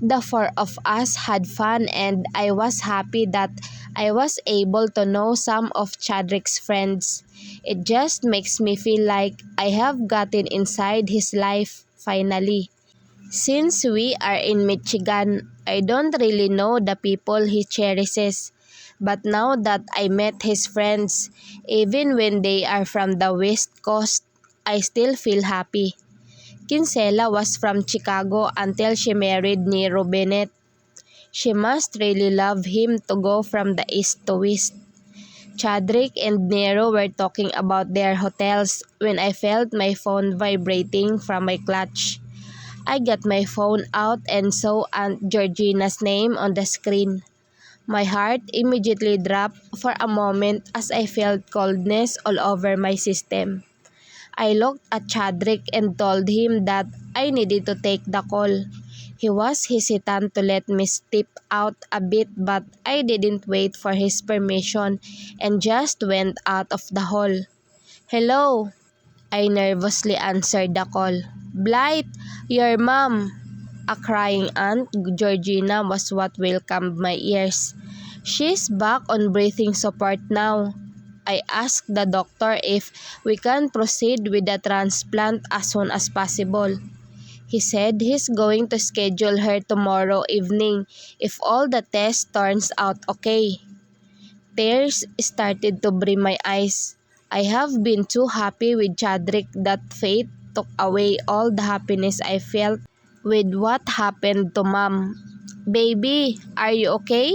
The four of us had fun and I was happy that I was able to know some of Chadrick's friends. It just makes me feel like I have gotten inside his life, finally. Since we are in Michigan, I don't really know the people he cherishes. But now that I met his friends, even when they are from the West Coast, I still feel happy. Kinsella was from Chicago until she married Nero Bennett. She must really love him to go from the east to west. Chadrick and Nero were talking about their hotels when I felt my phone vibrating from my clutch. I got my phone out and saw Aunt Georgina's name on the screen. My heart immediately dropped for a moment as I felt coldness all over my system. I looked at Chadrick and told him that I needed to take the call. He was hesitant to let me step out a bit, but I didn't wait for his permission and just went out of the hall. "Hello," I nervously answered the call. "Blight, your mom." A crying Aunt Georgina was what welcomed my ears. "She's back on breathing support now." I asked the doctor if we can proceed with the transplant as soon as possible. He said he's going to schedule her tomorrow evening if all the tests turns out okay. Tears started to brim my eyes. I have been too happy with Chadrick that fate took away all the happiness I felt with what happened to Mom. "Baby, are you okay?"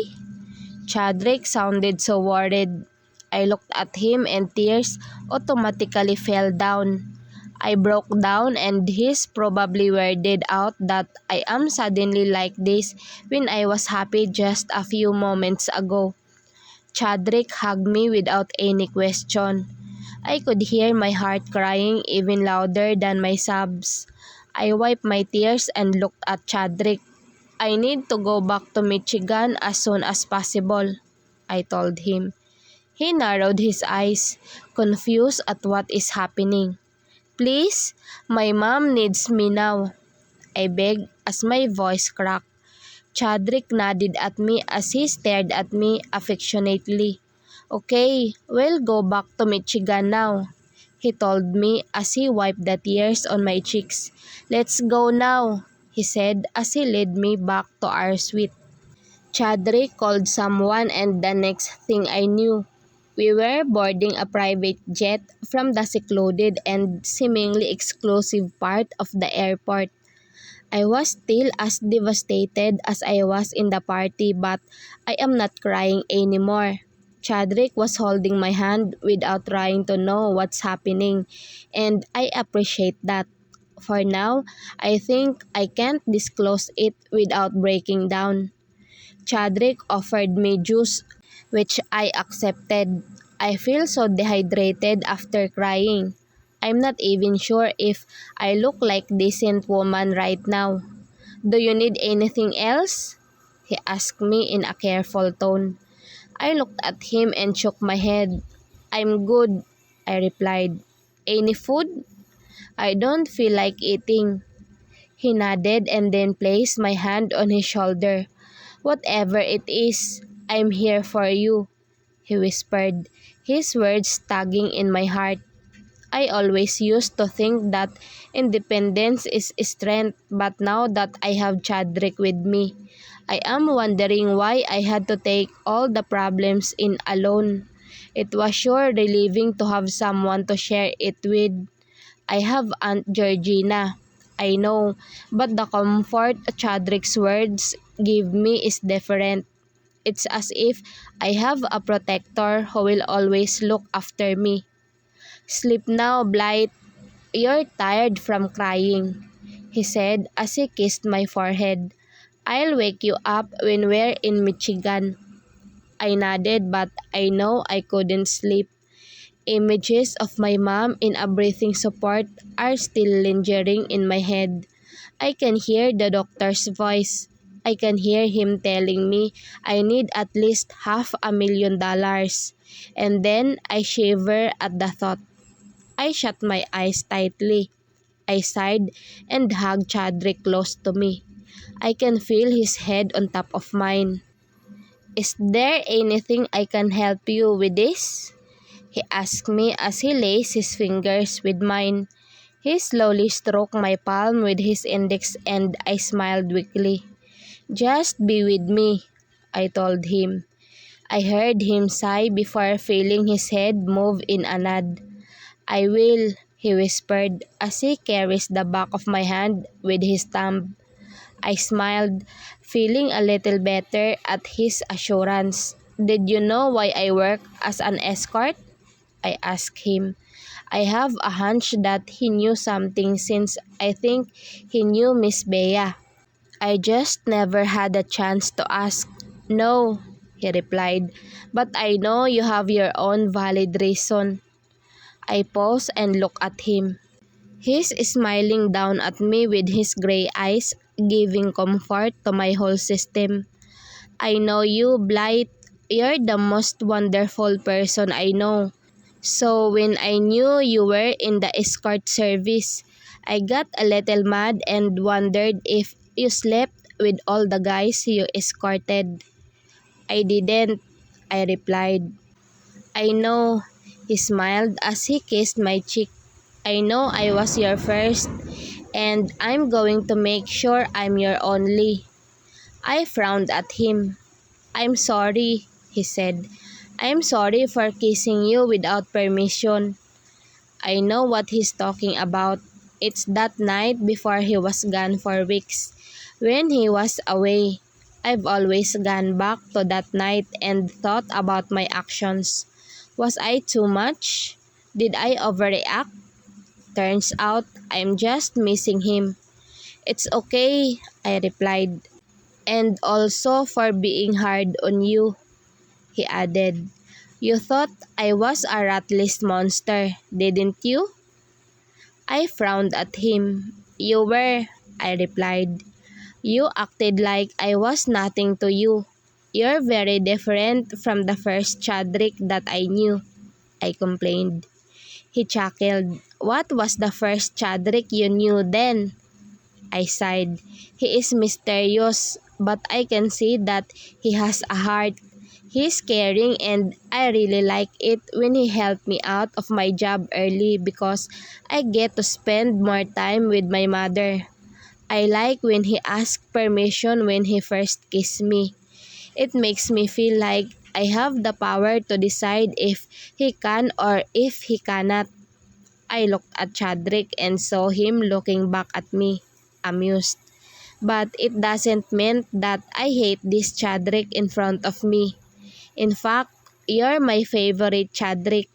Chadrick sounded so worried. I looked at him and tears automatically fell down. I broke down and he's probably weirded out that I am suddenly like this when I was happy just a few moments ago. Chadrick hugged me without any question. I could hear my heart crying even louder than my sobs. I wiped my tears and looked at Chadrick. "I need to go back to Michigan as soon as possible," I told him. He narrowed his eyes, confused at what is happening. "Please, my mom needs me now," I begged as my voice cracked. Chadrick nodded at me as he stared at me affectionately. "Okay, we'll go back to Michigan now," he told me as he wiped the tears on my cheeks. "Let's go now," he said as he led me back to our suite. Chadrick called someone and the next thing I knew, We were boarding a private jet from the secluded and seemingly exclusive part of the airport. I was still as devastated as I was in the party, but I am not crying anymore. Chadrick was holding my hand without trying to know what's happening, and I appreciate that. For now, I think I can't disclose it without breaking down. Chadrick offered me juice, which I accepted. I feel so dehydrated after crying. I'm not even sure if I look like decent woman right now. Do you need anything else? He asked me in a careful tone. I looked at him and shook my head. I'm good, I replied. Any food? I don't feel like eating. He nodded and then placed my hand on his shoulder. Whatever it is, I'm here for you, he whispered, his words tugging in my heart. I always used to think that independence is strength, but now that I have Chadrick with me, I am wondering why I had to take all the problems in alone. It was sure relieving to have someone to share it with. I have Aunt Georgina, I know, but the comfort Chadrick's words give me is different. It's as if I have a protector who will always look after me. Sleep now, Blight. You're tired from crying, he said as he kissed my forehead. I'll wake you up when we're in Michigan. I nodded, but I know I couldn't sleep. Images of my mom in a breathing support are still lingering in my head. I can hear the doctor's voice. I can hear him telling me I need at least $500,000. And then I shiver at the thought. I shut my eyes tightly. I sighed and hugged Chadrick close to me. I can feel his head on top of mine. Is there anything I can help you with this? He asked me as he laced his fingers with mine. He slowly stroked my palm with his index and I smiled weakly. Just be with me, I told him. I heard him sigh before feeling his head move in a nod. I will, he whispered as he caressed the back of my hand with his thumb. I smiled, feeling a little better at his assurance. Did you know why I work as an escort? I asked him. I have a hunch that he knew something since I think he knew Miss Bea. I just never had a chance to ask. No, he replied, but I know you have your own valid reason. I paused and looked at him. He's smiling down at me with his gray eyes, giving comfort to my whole system. I know you, Blight. You're the most wonderful person I know. So when I knew you were in the escort service, I got a little mad and wondered if you slept with all the guys you escorted. I didn't, I replied. I know, he smiled as he kissed my cheek. I know I was your first, and I'm going to make sure I'm your only. I frowned at him. I'm sorry, he said. I'm sorry for kissing you without permission. I know what he's talking about. It's that night before he was gone for weeks. When he was away, I've always gone back to that night and thought about my actions. Was I too much? Did I overreact? Turns out I'm just missing him. It's okay, I replied. And also for being hard on you, he added. You thought I was a ratless monster, didn't you? I frowned at him. You were, I replied. You acted like I was nothing to you. You're very different from the first Chadrick that I knew, I complained. He chuckled. What was the first Chadrick you knew then? I sighed. He is mysterious, but I can see that he has a heart. He's caring and I really like it when he helped me out of my job early because I get to spend more time with my mother. I like when he asked permission when he first kissed me. It makes me feel like I have the power to decide if he can or if he cannot. I looked at Chadrick and saw him looking back at me, amused. But it doesn't mean that I hate this Chadrick in front of me. In fact, you're my favorite, Chadrick.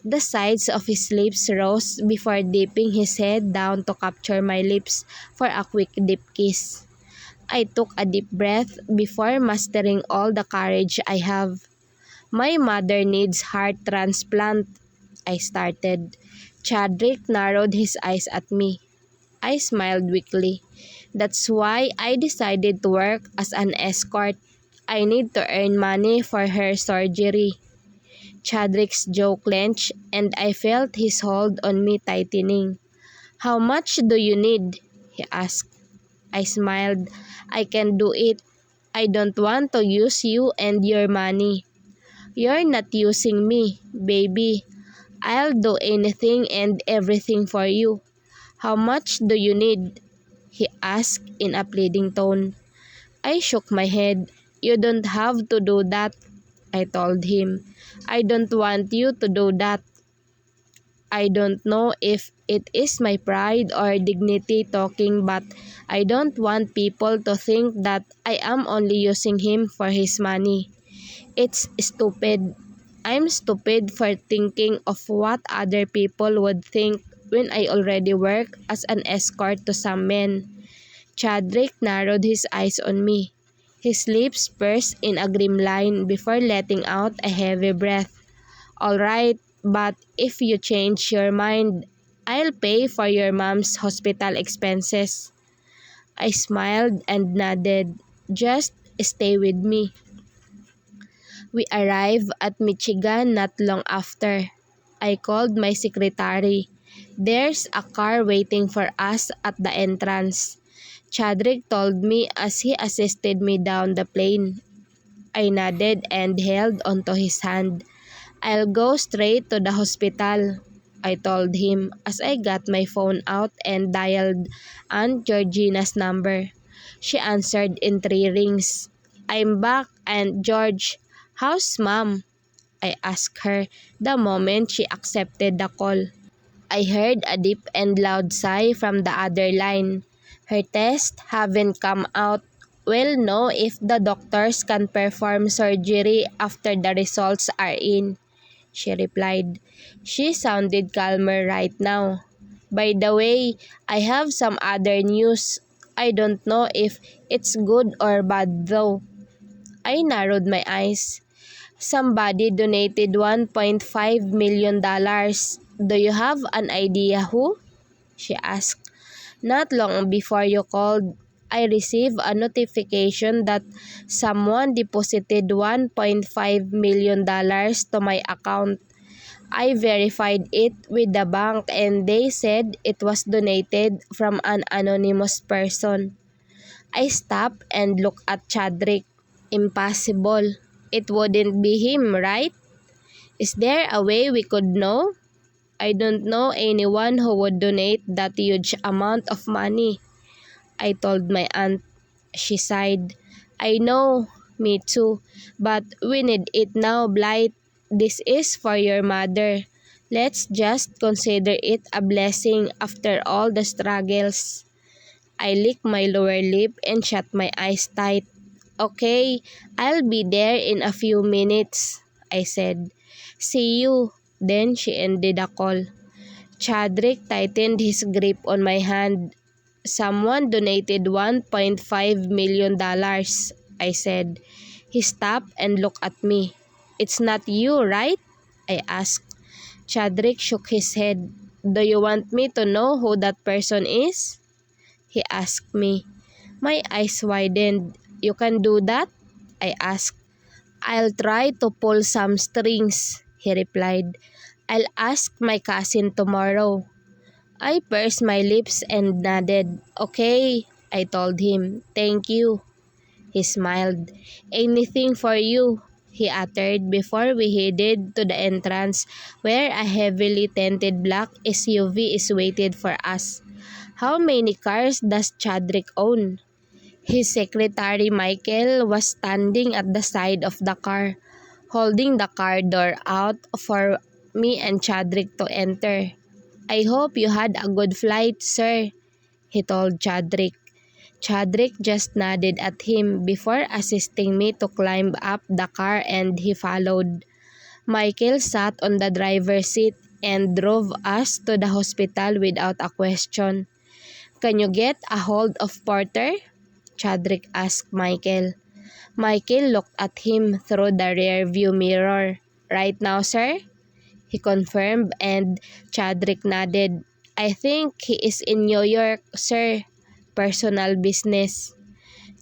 The sides of his lips rose before dipping his head down to capture my lips for a quick deep kiss. I took a deep breath before mustering all the courage I have. My mother needs heart transplant, I started. Chadrick narrowed his eyes at me. I smiled weakly. That's why I decided to work as an escort. I need to earn money for her surgery. Chadrick's jaw clenched and I felt his hold on me tightening. How much do you need? He asked. I smiled. I can do it. I don't want to use you and your money. You're not using me, baby. I'll do anything and everything for you. How much do you need? He asked in a pleading tone. I shook my head. You don't have to do that, I told him. I don't want you to do that. I don't know if it is my pride or dignity talking, but I don't want people to think that I am only using him for his money. It's stupid. I'm stupid for thinking of what other people would think when I already work as an escort to some men. Chadrick narrowed his eyes on me. His lips pursed in a grim line before letting out a heavy breath. All right, but if you change your mind, I'll pay for your mom's hospital expenses. I smiled and nodded. Just stay with me. We arrived at Michigan not long after. I called my secretary. There's a car waiting for us at the entrance. Chadrick told me as he assisted me down the plane. I nodded and held onto his hand. I'll go straight to the hospital, I told him as I got my phone out and dialed Aunt Georgina's number. She answered in 3 rings. I'm back, Aunt George. How's Mom? I asked her the moment she accepted the call. I heard a deep and loud sigh from the other line. Her tests haven't come out. We'll know if the doctors can perform surgery after the results are in, she replied. She sounded calmer right now. By the way, I have some other news. I don't know if it's good or bad though. I narrowed my eyes. Somebody donated $1.5 million. Do you have an idea who? She asked. Not long before you called, I received a notification that someone deposited $1.5 million to my account. I verified it with the bank and they said it was donated from an anonymous person. I stopped and looked at Chadrick. Impossible. It wouldn't be him, right? Is there a way we could know? I don't know anyone who would donate that huge amount of money, I told my aunt. She sighed. I know, me too, but we need it now, Blight. This is for your mother. Let's just consider it a blessing after all the struggles. I licked my lower lip and shut my eyes tight. Okay, I'll be there in a few minutes, I said. See you. Then she ended the call. Chadrick tightened his grip on my hand. Someone donated $1.5 million, I said. He stopped and looked at me. It's not you, right? I asked. Chadrick shook his head. Do you want me to know who that person is? He asked me. My eyes widened. You can do that? I asked. I'll try to pull some strings, he replied. I'll ask my cousin tomorrow. I pursed my lips and nodded. Okay, I told him. Thank you. He smiled. Anything for you, he uttered before we headed to the entrance where a heavily tinted black SUV is waited for us. How many cars does Chadrick own? His secretary Michael was standing at the side of the car, holding the car door out for me and Chadrick to enter. "I hope you had a good flight, sir," he told Chadrick. Chadrick just nodded at him before assisting me to climb up the car, and he followed. Michael sat on the driver's seat and drove us to the hospital without a question. "Can you get a hold of Porter?" Chadrick asked Michael. Michael looked at him through the rear-view mirror. "Right now, sir?" he confirmed, and Chadrick nodded. "I think he is in New York, sir. Personal business."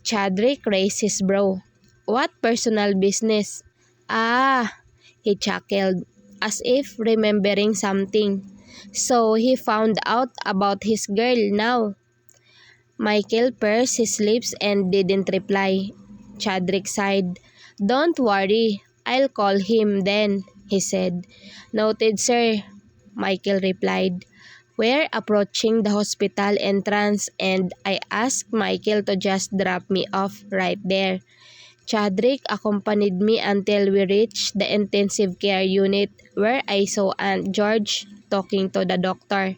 Chadrick raised his brow. "What personal business?" "Ah," he chuckled, as if remembering something. "So he found out about his girl now." Michael pursed his lips and didn't reply. Chadrick sighed. "Don't worry, I'll call him then," he said. "Noted, sir," Michael replied. We're approaching the hospital entrance, and I asked Michael to just drop me off right there. Chadrick accompanied me until we reached the intensive care unit, where I saw Aunt George talking to the doctor.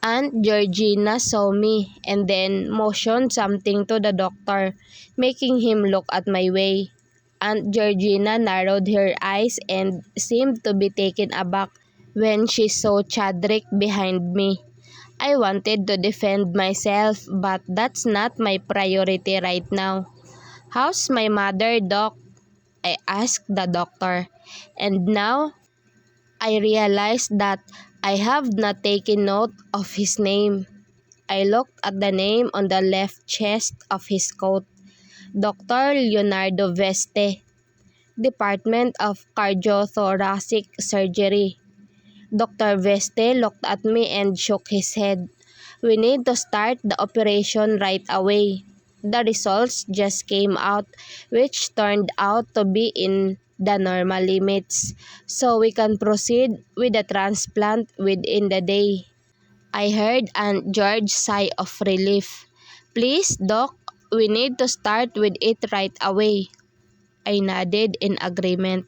Aunt Georgina saw me and then motioned something to the doctor, making him look at my way. Aunt Georgina narrowed her eyes and seemed to be taken aback when she saw Chadrick behind me. I wanted to defend myself, but that's not my priority right now. "How's my mother, Doc?" I asked the doctor. And now I realized that I have not taken note of his name. I looked at the name on the left chest of his coat. Dr. Leonardo Veste, Department of Cardiothoracic Surgery. Dr. Veste looked at me and shook his head. "We need to start the operation right away." The results just came out, which turned out to be in the normal limits, so we can proceed with the transplant within the day. I heard Aunt George sigh of relief. "Please, Doc, we need to start with it right away." I nodded in agreement.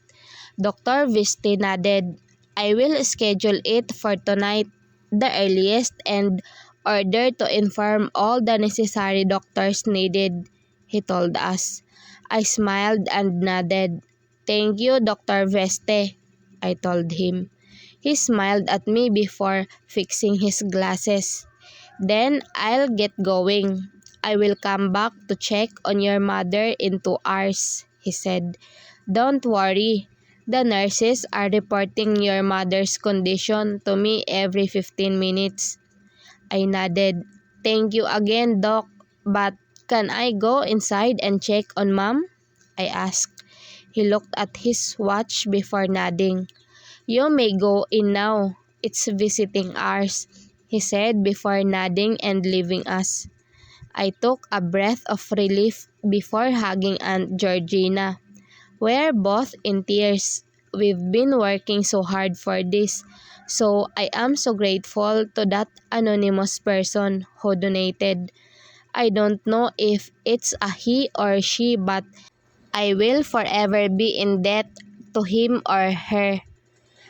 Dr. Viste nodded. "I will schedule it for tonight, the earliest, and order to inform all the necessary doctors needed," he told us. I smiled and nodded. "Thank you, Dr. Veste," I told him. He smiled at me before fixing his glasses. "Then I'll get going. I will come back to check on your mother in 2 hours," he said. "Don't worry. The nurses are reporting your mother's condition to me every 15 minutes. I nodded. "Thank you again, Doc. But can I go inside and check on Mom?" I asked. He looked at his watch before nodding. "You may go in now. It's visiting hours," he said before nodding and leaving us. I took a breath of relief before hugging Aunt Georgina. We're both in tears. We've been working so hard for this, so I am so grateful to that anonymous person who donated. I don't know if it's a he or she, but I will forever be in debt to him or her.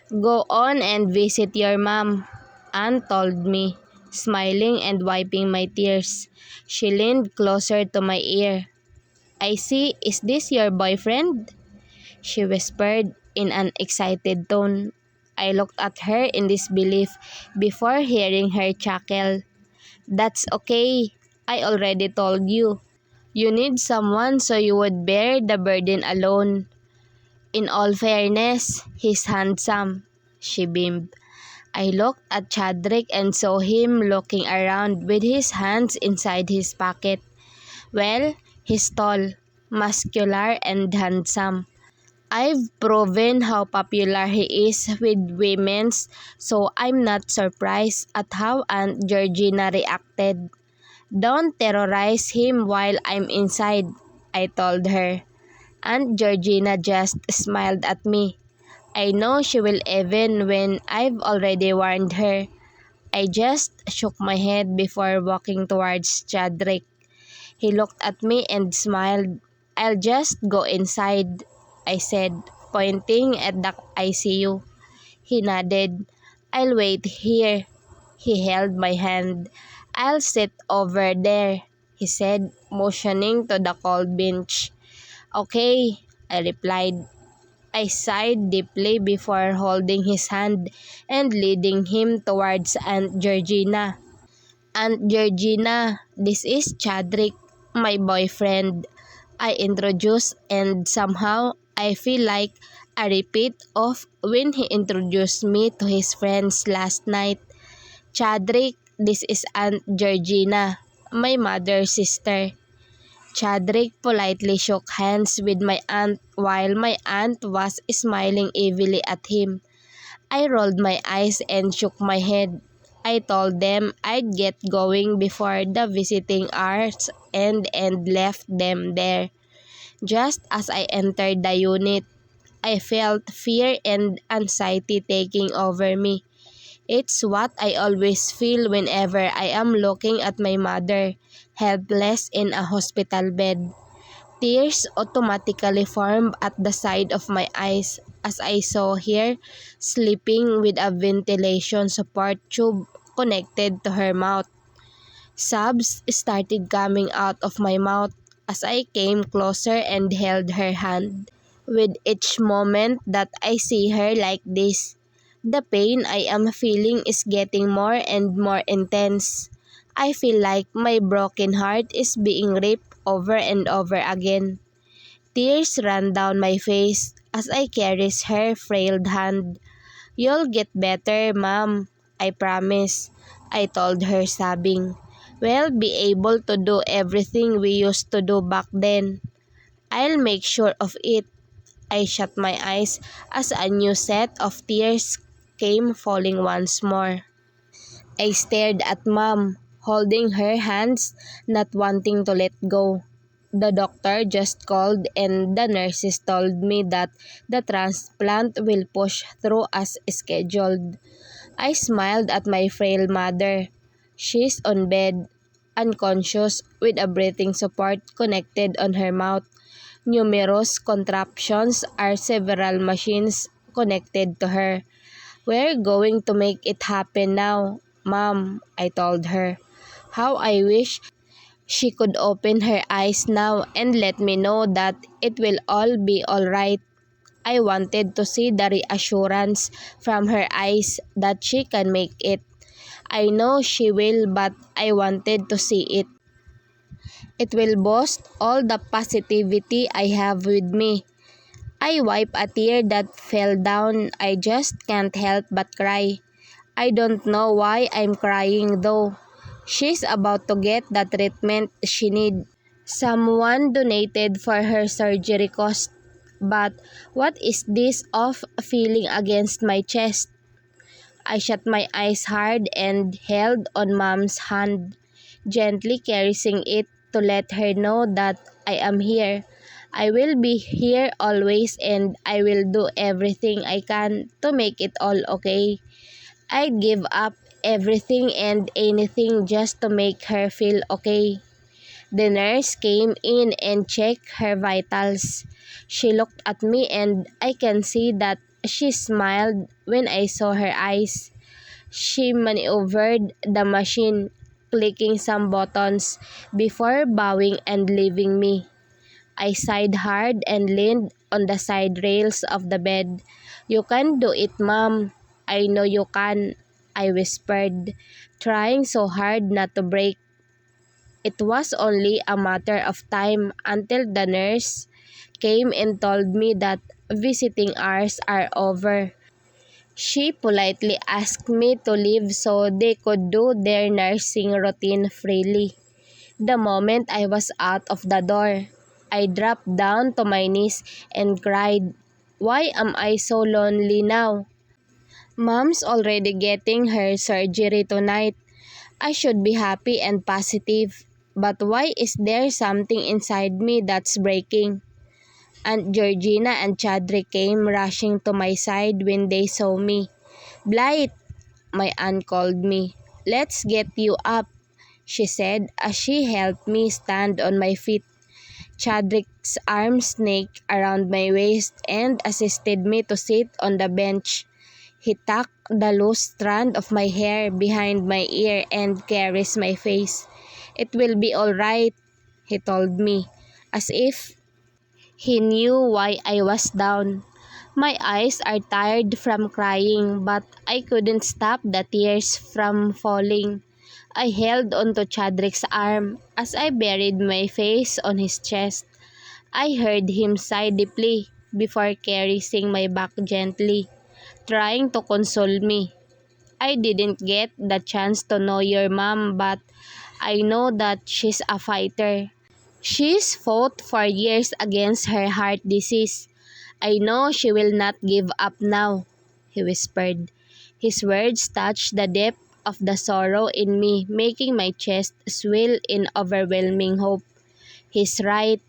"Go on and visit your mom," Anne told me, smiling and wiping my tears. She leaned closer to my ear. "I see, is this your boyfriend?" she whispered in an excited tone. I looked at her in disbelief before hearing her chuckle. "That's okay. I already told you. You need someone so you would bear the burden alone. In all fairness, he's handsome," she beamed. I looked at Chadrick and saw him looking around with his hands inside his pocket. Well, he's tall, muscular, and handsome. I've proven how popular he is with women, so I'm not surprised at how Aunt Georgina reacted. "Don't terrorize him while I'm inside," I told her. Aunt Georgina just smiled at me. I know she will even when I've already warned her. I just shook my head before walking towards Chadrick. He looked at me and smiled. "I'll just go inside," I said, pointing at the ICU. He nodded. "I'll wait here." He held my hand. "I'll sit over there," he said, motioning to the cold bench. "Okay," I replied. I sighed deeply before holding his hand and leading him towards Aunt Georgina. "Aunt Georgina, this is Chadrick, my boyfriend," I introduced, and somehow I feel like a repeat of when he introduced me to his friends last night. "Chadrick, this is Aunt Georgina, my mother's sister." Chadrick politely shook hands with my aunt while my aunt was smiling evilly at him. I rolled my eyes and shook my head. I told them I'd get going before the visiting hours and left them there. Just as I entered the unit, I felt fear and anxiety taking over me. It's what I always feel whenever I am looking at my mother, helpless in a hospital bed. Tears automatically formed at the side of my eyes as I saw her sleeping with a ventilation support tube connected to her mouth. Sobs started coming out of my mouth as I came closer and held her hand. With each moment that I see her like this, the pain I am feeling is getting more and more intense. I feel like my broken heart is being ripped over and over again. Tears ran down my face as I caressed her frail hand. "You'll get better, Mom, I promise," I told her, sobbing. "We'll be able to do everything we used to do back then. I'll make sure of it." I shut my eyes as a new set of tears came falling once more. I stared at Mom, holding her hands, not wanting to let go. The doctor just called and the nurses told me that the transplant will push through as scheduled. I smiled at my frail mother. She's on bed, unconscious, with a breathing support connected on her mouth. Numerous contraptions are several machines connected to her. "We're going to make it happen now, Mom," I told her. How I wish she could open her eyes now and let me know that it will all be alright. I wanted to see the reassurance from her eyes that she can make it. I know she will, but I wanted to see it. It will boost all the positivity I have with me. I wipe a tear that fell down. I just can't help but cry. I don't know why I'm crying though. She's about to get the treatment she needs. Someone donated for her surgery cost. But what is this of feeling against my chest? I shut my eyes hard and held on Mom's hand, gently caressing it to let her know that I am here. I will be here always and I will do everything I can to make it all okay. I'd give up everything and anything just to make her feel okay. The nurse came in and checked her vitals. She looked at me and I can see that she smiled when I saw her eyes. She maneuvered the machine, clicking some buttons before bowing and leaving me. I sighed hard and leaned on the side rails of the bed. "You can do it, Mom. I know you can," I whispered, trying so hard not to break. It was only a matter of time until the nurse came and told me that visiting hours are over. She politely asked me to leave so they could do their nursing routine freely. The moment I was out of the door, I dropped down to my knees and cried, "Why am I so lonely now? Mom's already getting her surgery tonight. I should be happy and positive. But why is there something inside me that's breaking?" Aunt Georgina and Chadrick came rushing to my side when they saw me. "Blight," my aunt called me. "Let's get you up." she said as she helped me stand on my feet. Chadrick's arm snaked around my waist and assisted me to sit on the bench. He tucked the loose strand of my hair behind my ear and caressed my face. "It will be all right," he told me, as if he knew why I was down. My eyes are tired from crying, but I couldn't stop the tears from falling. I held onto Chadrick's arm as I buried my face on his chest. I heard him sigh deeply before caressing my back gently, trying to console me. "I didn't get the chance to know your mom, but I know that she's a fighter. She's fought for years against her heart disease. I know she will not give up now," he whispered. His words touched the depth of the sorrow in me, making my chest swell in overwhelming hope. He's right.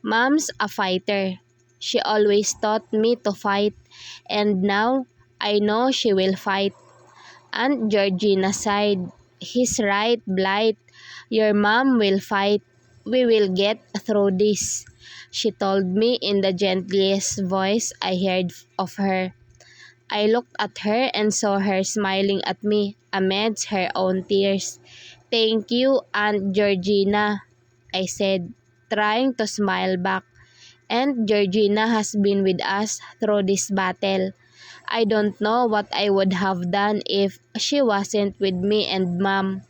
Mom's a fighter. She always taught me to fight, and now I know she will fight. Aunt Georgina sighed. "He's right, Blight. Your mom will fight. We will get through this," she told me in the gentlest voice I heard of her. I looked at her and saw her smiling at me amidst her own tears. "Thank you, Aunt Georgina," I said, trying to smile back. "Aunt Georgina has been with us through this battle. I don't know what I would have done if she wasn't with me and Mom."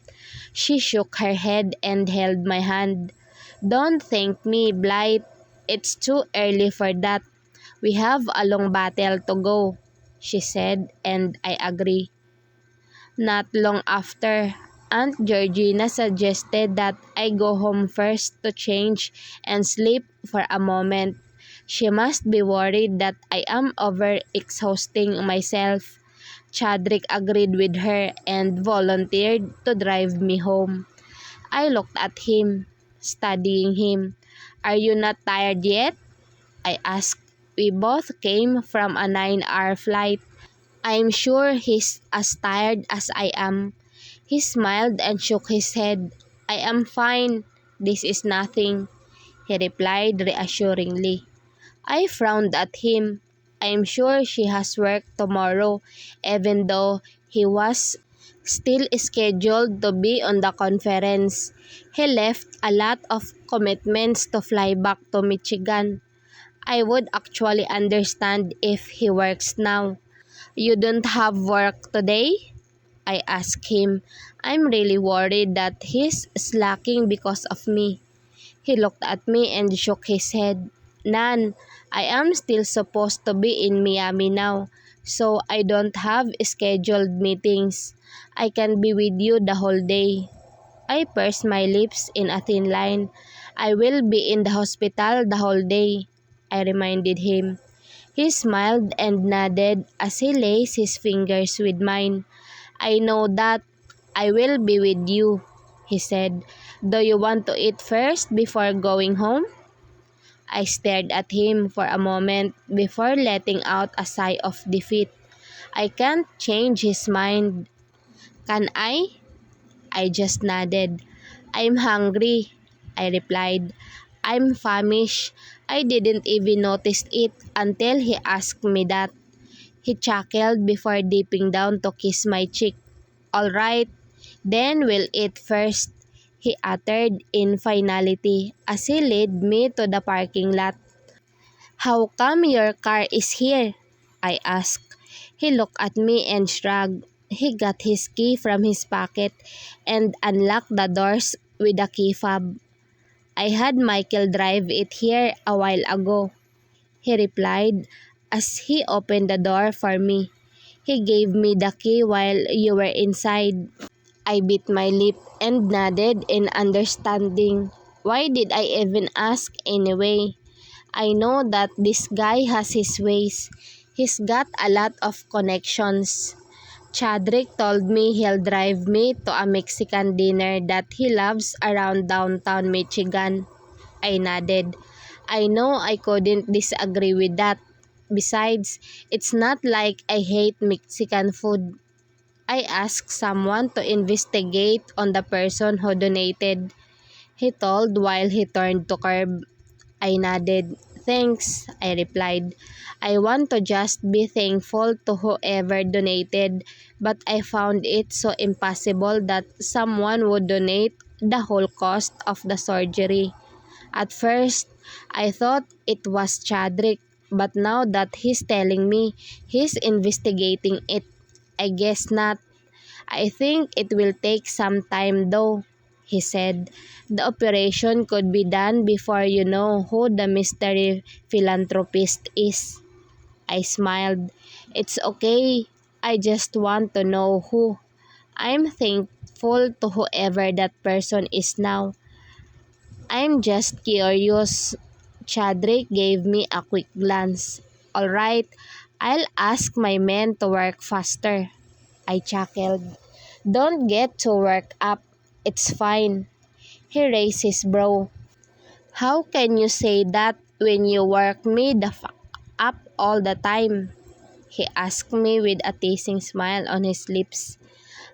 She shook her head and held my hand. "Don't thank me, Blight. It's too early for that. We have a long battle to go," she said, and I agree. Not long after, Aunt Georgina suggested that I go home first to change and sleep for a moment. She must be worried that I am over-exhausting myself. Chadrick agreed with her and volunteered to drive me home. I looked at him, studying him. "Are you not tired yet?" I asked. We both came from a 9-hour flight. I'm sure he's as tired as I am. He smiled and shook his head. "I am fine. This is nothing," he replied reassuringly. I frowned at him. "I'm sure she has work tomorrow," even though he was still scheduled to be on the conference. He left a lot of commitments to fly back to Michigan. I would actually understand if he works now. "You don't have work today?" I asked him. I'm really worried that he's slacking because of me. He looked at me and shook his head. "Nan, I am still supposed to be in Miami now, so I don't have scheduled meetings. I can be with you the whole day." I pursed my lips in a thin line. "I will be in the hospital the whole day," I reminded him. He smiled and nodded as he laced his fingers with mine. "I know that. I will be with you," he said. "Do you want to eat first before going home?" I stared at him for a moment before letting out a sigh of defeat. I can't change his mind. Can I? I just nodded. "I'm hungry," I replied. "I'm famished. I didn't even notice it until he asked me that." He chuckled before dipping down to kiss my cheek. "All right, then we'll eat first," he uttered in finality as he led me to the parking lot. "How come your car is here?" I asked. He looked at me and shrugged. He got his key from his pocket and unlocked the doors with a key fob. "I had Michael drive it here a while ago," he replied as he opened the door for me. "He gave me the key while you were inside." I bit my lip and nodded in understanding. Why did I even ask anyway? I know that this guy has his ways. He's got a lot of connections. Chadrick told me he'll drive me to a Mexican dinner that he loves around downtown Michigan. I nodded. I know I couldn't disagree with that. Besides, it's not like I hate Mexican food. I asked someone to investigate on the person who donated, he told while he turned to curb. I nodded. Thanks, I replied. I want to just be thankful to whoever donated, but I found it so impossible that someone would donate the whole cost of the surgery. At first, I thought it was Chadrick, but now that he's telling me he's investigating it, I guess not. I think it will take some time though, he said. The operation could be done before you know who the mystery philanthropist is. I smiled. It's okay. I just want to know who. I'm thankful to whoever that person is now. I'm just curious. Chadrick gave me a quick glance. Alright, I'll ask my men to work faster. I chuckled. Don't get too worked up. It's fine. He raised his brow. How can you say that when you work me the fuck up all the time? He asked me with a teasing smile on his lips.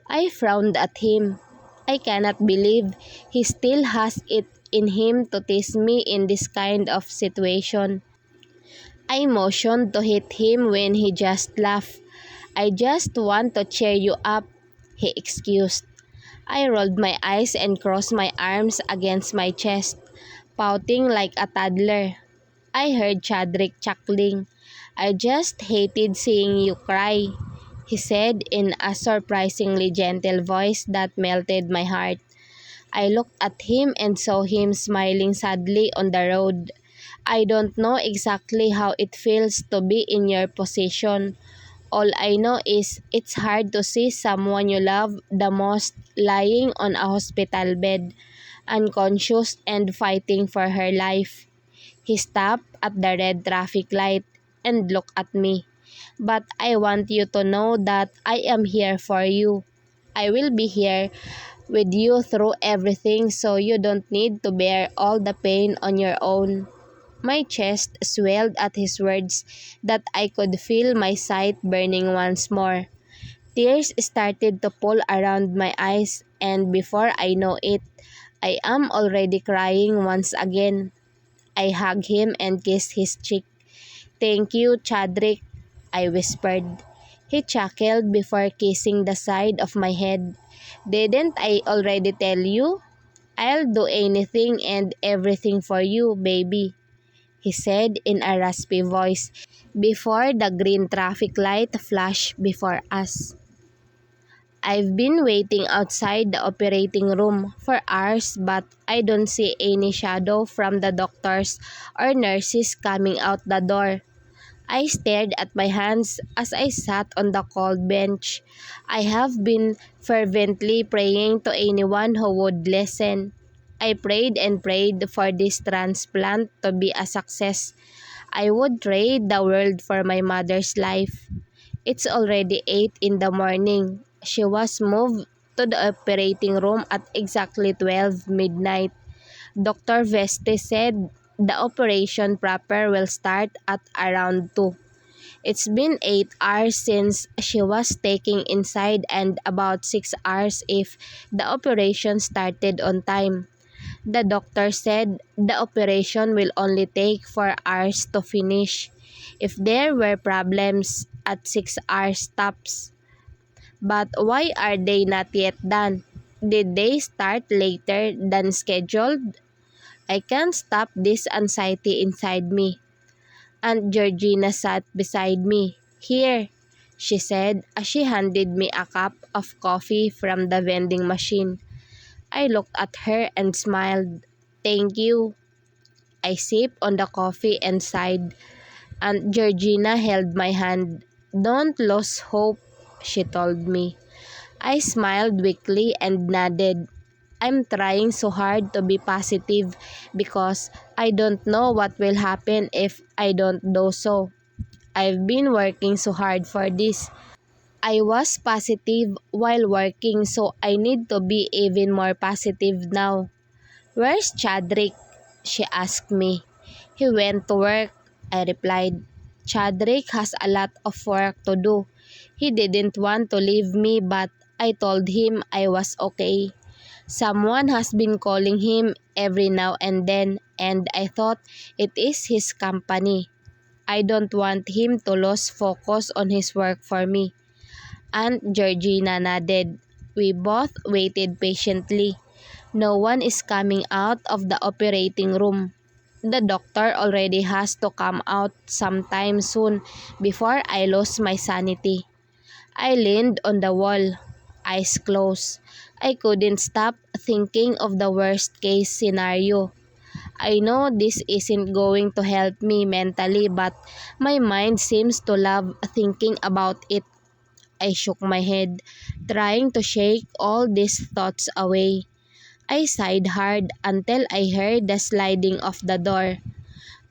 I frowned at him. I cannot believe he still has it in him to tease me in this kind of situation. I motioned to hit him when he just laughed. I just want to cheer you up, he excused. I rolled my eyes and crossed my arms against my chest, pouting like a toddler. I heard Chadrick chuckling. I just hated seeing you cry, he said in a surprisingly gentle voice that melted my heart. I looked at him and saw him smiling sadly on the road. I don't know exactly how it feels to be in your position. All I know is it's hard to see someone you love the most lying on a hospital bed, unconscious and fighting for her life. He stopped at the red traffic light and looked at me. But I want you to know that I am here for you. I will be here with you through everything so you don't need to bear all the pain on your own. My chest swelled at his words that I could feel my sight burning once more. Tears started to pull around my eyes and before I know it, I am already crying once again. I hugged him and kissed his cheek. Thank you, Chadrick, I whispered. He chuckled before kissing the side of my head. Didn't I already tell you? I'll do anything and everything for you, baby, he said in a raspy voice before the green traffic light flashed before us. I've been waiting outside the operating room for hours but I don't see any shadow from the doctors or nurses coming out the door. I stared at my hands as I sat on the cold bench. I have been fervently praying to anyone who would listen. I prayed and prayed for this transplant to be a success. I would trade the world for my mother's life. It's already 8 in the morning. She was moved to the operating room at exactly 12 midnight. Dr. Veste said the operation proper will start at around 2. It's been 8 hours since she was taken inside and about 6 hours if the operation started on time. The doctor said the operation will only take 4 hours to finish. If there were problems at 6 hours tops. But why are they not yet done? Did they start later than scheduled? I can't stop this anxiety inside me. Aunt Georgina sat beside me. Here, she said as she handed me a cup of coffee from the vending machine. I looked at her and smiled. Thank you. I sipped on the coffee and sighed. Aunt Georgina held my hand. Don't lose hope, she told me. I smiled weakly and nodded. I'm trying so hard to be positive because I don't know what will happen if I don't do so. I've been working so hard for this. I was positive while working so I need to be even more positive now. Where's Chadrick? She asked me. He went to work, I replied. Chadrick has a lot of work to do. He didn't want to leave me but I told him I was okay. Someone has been calling him every now and then and I thought it is his company. I don't want him to lose focus on his work for me. Aunt Georgina nodded. We both waited patiently. No one is coming out of the operating room. The doctor already has to come out sometime soon before I lose my sanity. I leaned on the wall, eyes closed. I couldn't stop thinking of the worst case scenario. I know this isn't going to help me mentally but my mind seems to love thinking about it. I shook my head, trying to shake all these thoughts away. I sighed hard until I heard the sliding of the door.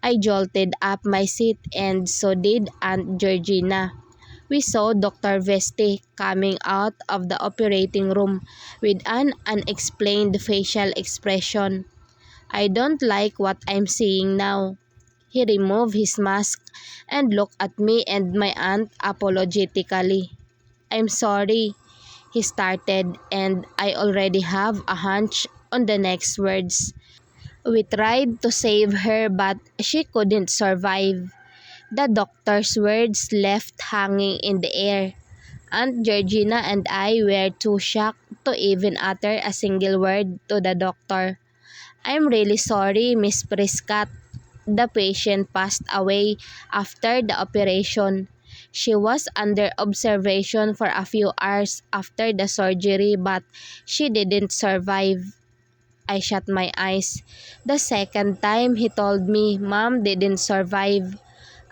I jolted up my seat and so did Aunt Georgina. We saw Dr. Veste coming out of the operating room with an unexplained facial expression. I don't like what I'm seeing now. He removed his mask and looked at me and my aunt apologetically. I'm sorry, he started, and I already have a hunch on the next words. We tried to save her but she couldn't survive. The doctor's words left hanging in the air. Aunt Georgina and I were too shocked to even utter a single word to the doctor. I'm really sorry, Miss Prescott. The patient passed away after the operation. She was under observation for a few hours after the surgery but she didn't survive. I shut my eyes. The second time he told me Mom didn't survive,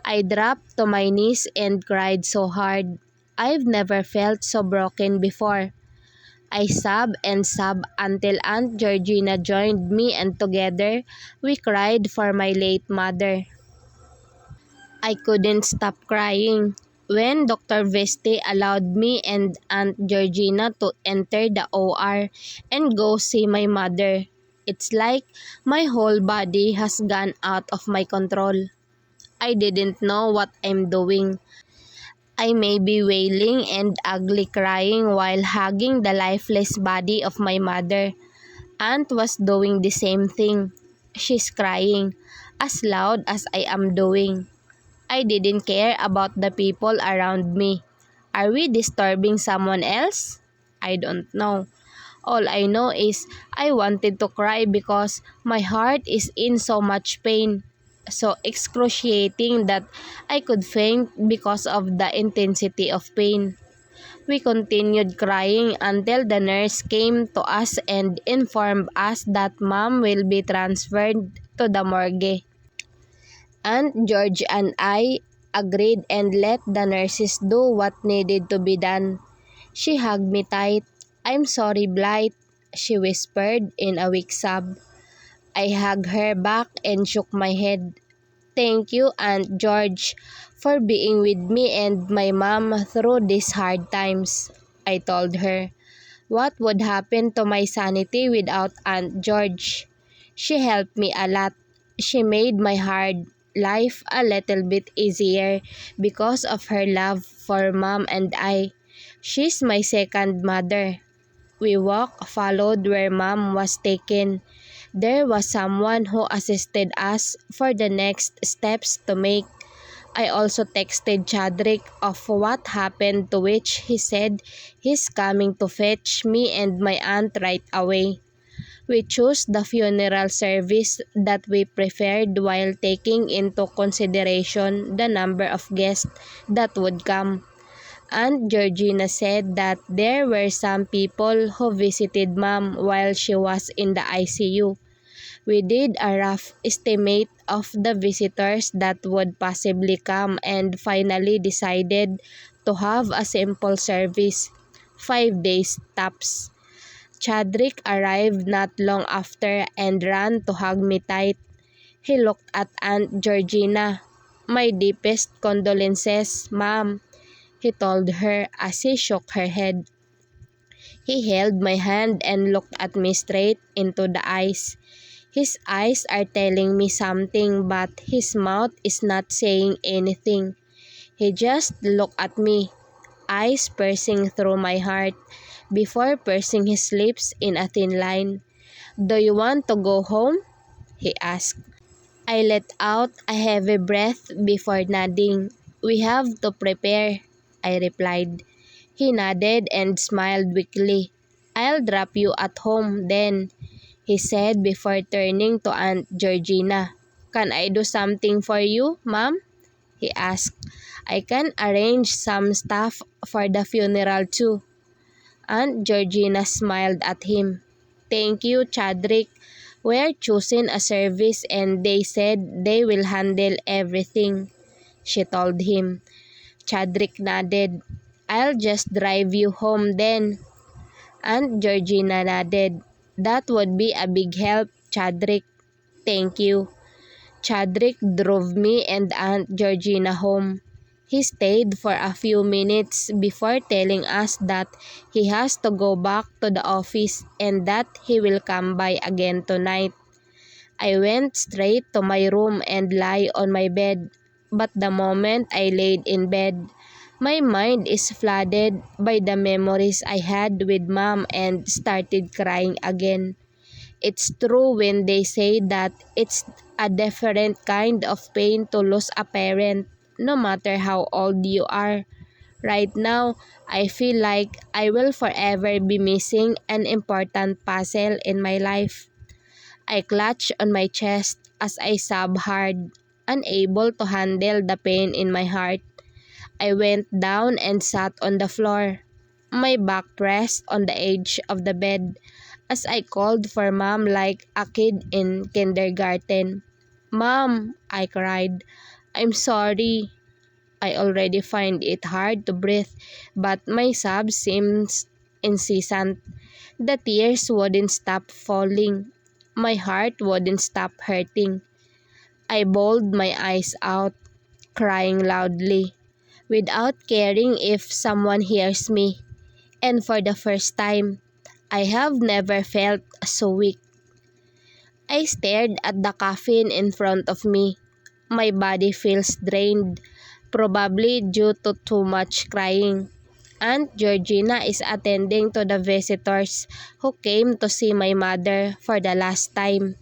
I dropped to my knees and cried so hard. I've never felt so broken before. I sobbed and sobbed until Aunt Georgina joined me and together we cried for my late mother. I couldn't stop crying. When Dr. Veste allowed me and Aunt Georgina to enter the OR and go see my mother, it's like my whole body has gone out of my control. I didn't know what I'm doing. I may be wailing and ugly crying while hugging the lifeless body of my mother. Aunt was doing the same thing. She's crying as loud as I am doing. I didn't care about the people around me. Are we disturbing someone else? I don't know. All I know is I wanted to cry because my heart is in so much pain. So excruciating that I could faint because of the intensity of pain. We continued crying until the nurse came to us and informed us that Mom will be transferred to the morgue. Aunt George and I agreed and let the nurses do what needed to be done. She hugged me tight. I'm sorry, Blight, she whispered in a weak sob. I hugged her back and shook my head. Thank you, Aunt George, for being with me and my mom through these hard times, I told her. What would happen to my sanity without Aunt George? She helped me a lot. She made my hard life a little bit easier because of her love for Mom and I. She's my second mother. We walked, followed where Mom was taken. There was someone who assisted us for the next steps to make. I also texted Chadrick of what happened, to which he said he's coming to fetch me and my aunt right away. We chose the funeral service that we preferred while taking into consideration the number of guests that would come. Aunt Georgina said that there were some people who visited Mom while she was in the ICU. We did a rough estimate of the visitors that would possibly come and finally decided to have a simple service, 5 days tops. Chadrick arrived not long after and ran to hug me tight. He looked at Aunt Georgina. My deepest condolences, Ma'am, he told her as he shook her head. He held my hand and looked at me straight into the eyes. His eyes are telling me something but his mouth is not saying anything. He just looked at me. eyes piercing through my heart before pursing his lips in a thin line. "Do you want to go home?" he asked. I let out a heavy breath before nodding. "We have to prepare," I replied. He nodded and smiled weakly. "I'll drop you at home then," he said before turning to Aunt Georgina. "Can I do something for you, Mom?" he asked. "I can arrange some stuff for the funeral too." Aunt Georgina smiled at him. "Thank you, Chadrick. We're choosing a service and they said they will handle everything," she told him. Chadrick nodded. "I'll just drive you home then." Aunt Georgina nodded. "That would be a big help, Chadrick." "Thank you." Chadrick drove me and Aunt Georgina home. He stayed for a few minutes before telling us that he has to go back to the office and that he will come by again tonight. I went straight to my room and lay on my bed, but the moment I laid in bed, my mind is flooded by the memories I had with Mom and started crying again. It's true when they say that it's a different kind of pain to lose a parent, no matter how old you are. Right now, I feel like I will forever be missing an important puzzle in my life. I clutched on my chest as I sobbed hard, unable to handle the pain in my heart. I went down and sat on the floor, my back pressed on the edge of the bed, as I called for Mom like a kid in kindergarten. "Mom," I cried, "I'm sorry." I already find it hard to breathe, but my sobs seemed incessant. The tears wouldn't stop falling. My heart wouldn't stop hurting. I bawled my eyes out, crying loudly, without caring if someone hears me. And for the first time, I have never felt so weak. I stared at the coffin in front of me. My body feels drained, probably due to too much crying. Aunt Georgina is attending to the visitors who came to see my mother for the last time.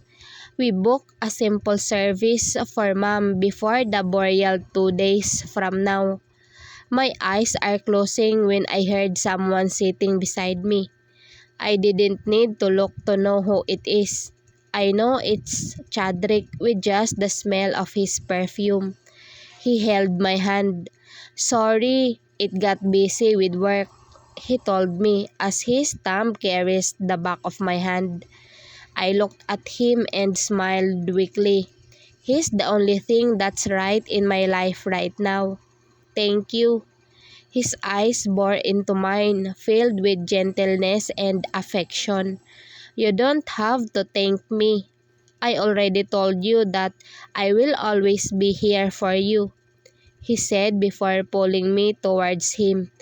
We booked a simple service for Mom before the burial 2 days from now. My eyes are closing when I heard someone sitting beside me. I didn't need to look to know who it is. I know it's Chadrick with just the smell of his perfume. He held my hand. "Sorry, it got busy with work," he told me as his thumb caressed the back of my hand. I looked at him and smiled weakly. He's the only thing that's right in my life right now. "Thank you." His eyes bore into mine, filled with gentleness and affection. "You don't have to thank me. I already told you that I will always be here for you," he said before pulling me towards him.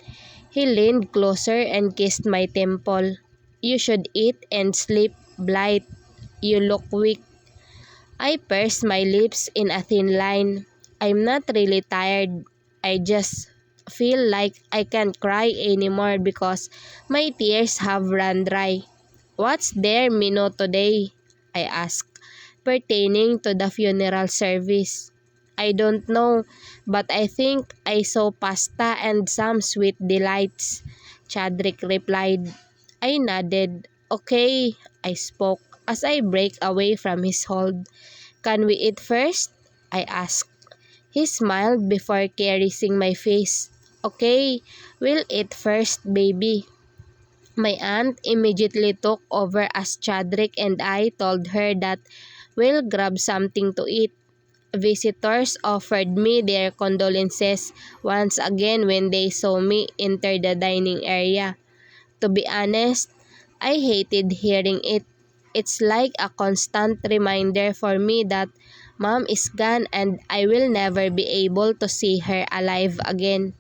He leaned closer and kissed my temple. "You should eat and sleep, Blight. You look weak." I pursed my lips in a thin line. "I'm not really tired. I just feel like I can't cry anymore because my tears have run dry." "What's their menu today?" I asked, pertaining to the funeral service. "I don't know, but I think I saw pasta and some sweet delights," Chadrick replied. I nodded. "Okay," I spoke as I break away from his hold. "Can we eat first?" I asked. He smiled before caressing my face. "Okay, we'll eat first, baby." My aunt immediately took over as Chadrick and I told her that we'll grab something to eat. Visitors offered me their condolences once again when they saw me enter the dining area. To be honest, I hated hearing it. It's like a constant reminder for me that Mom is gone and I will never be able to see her alive again.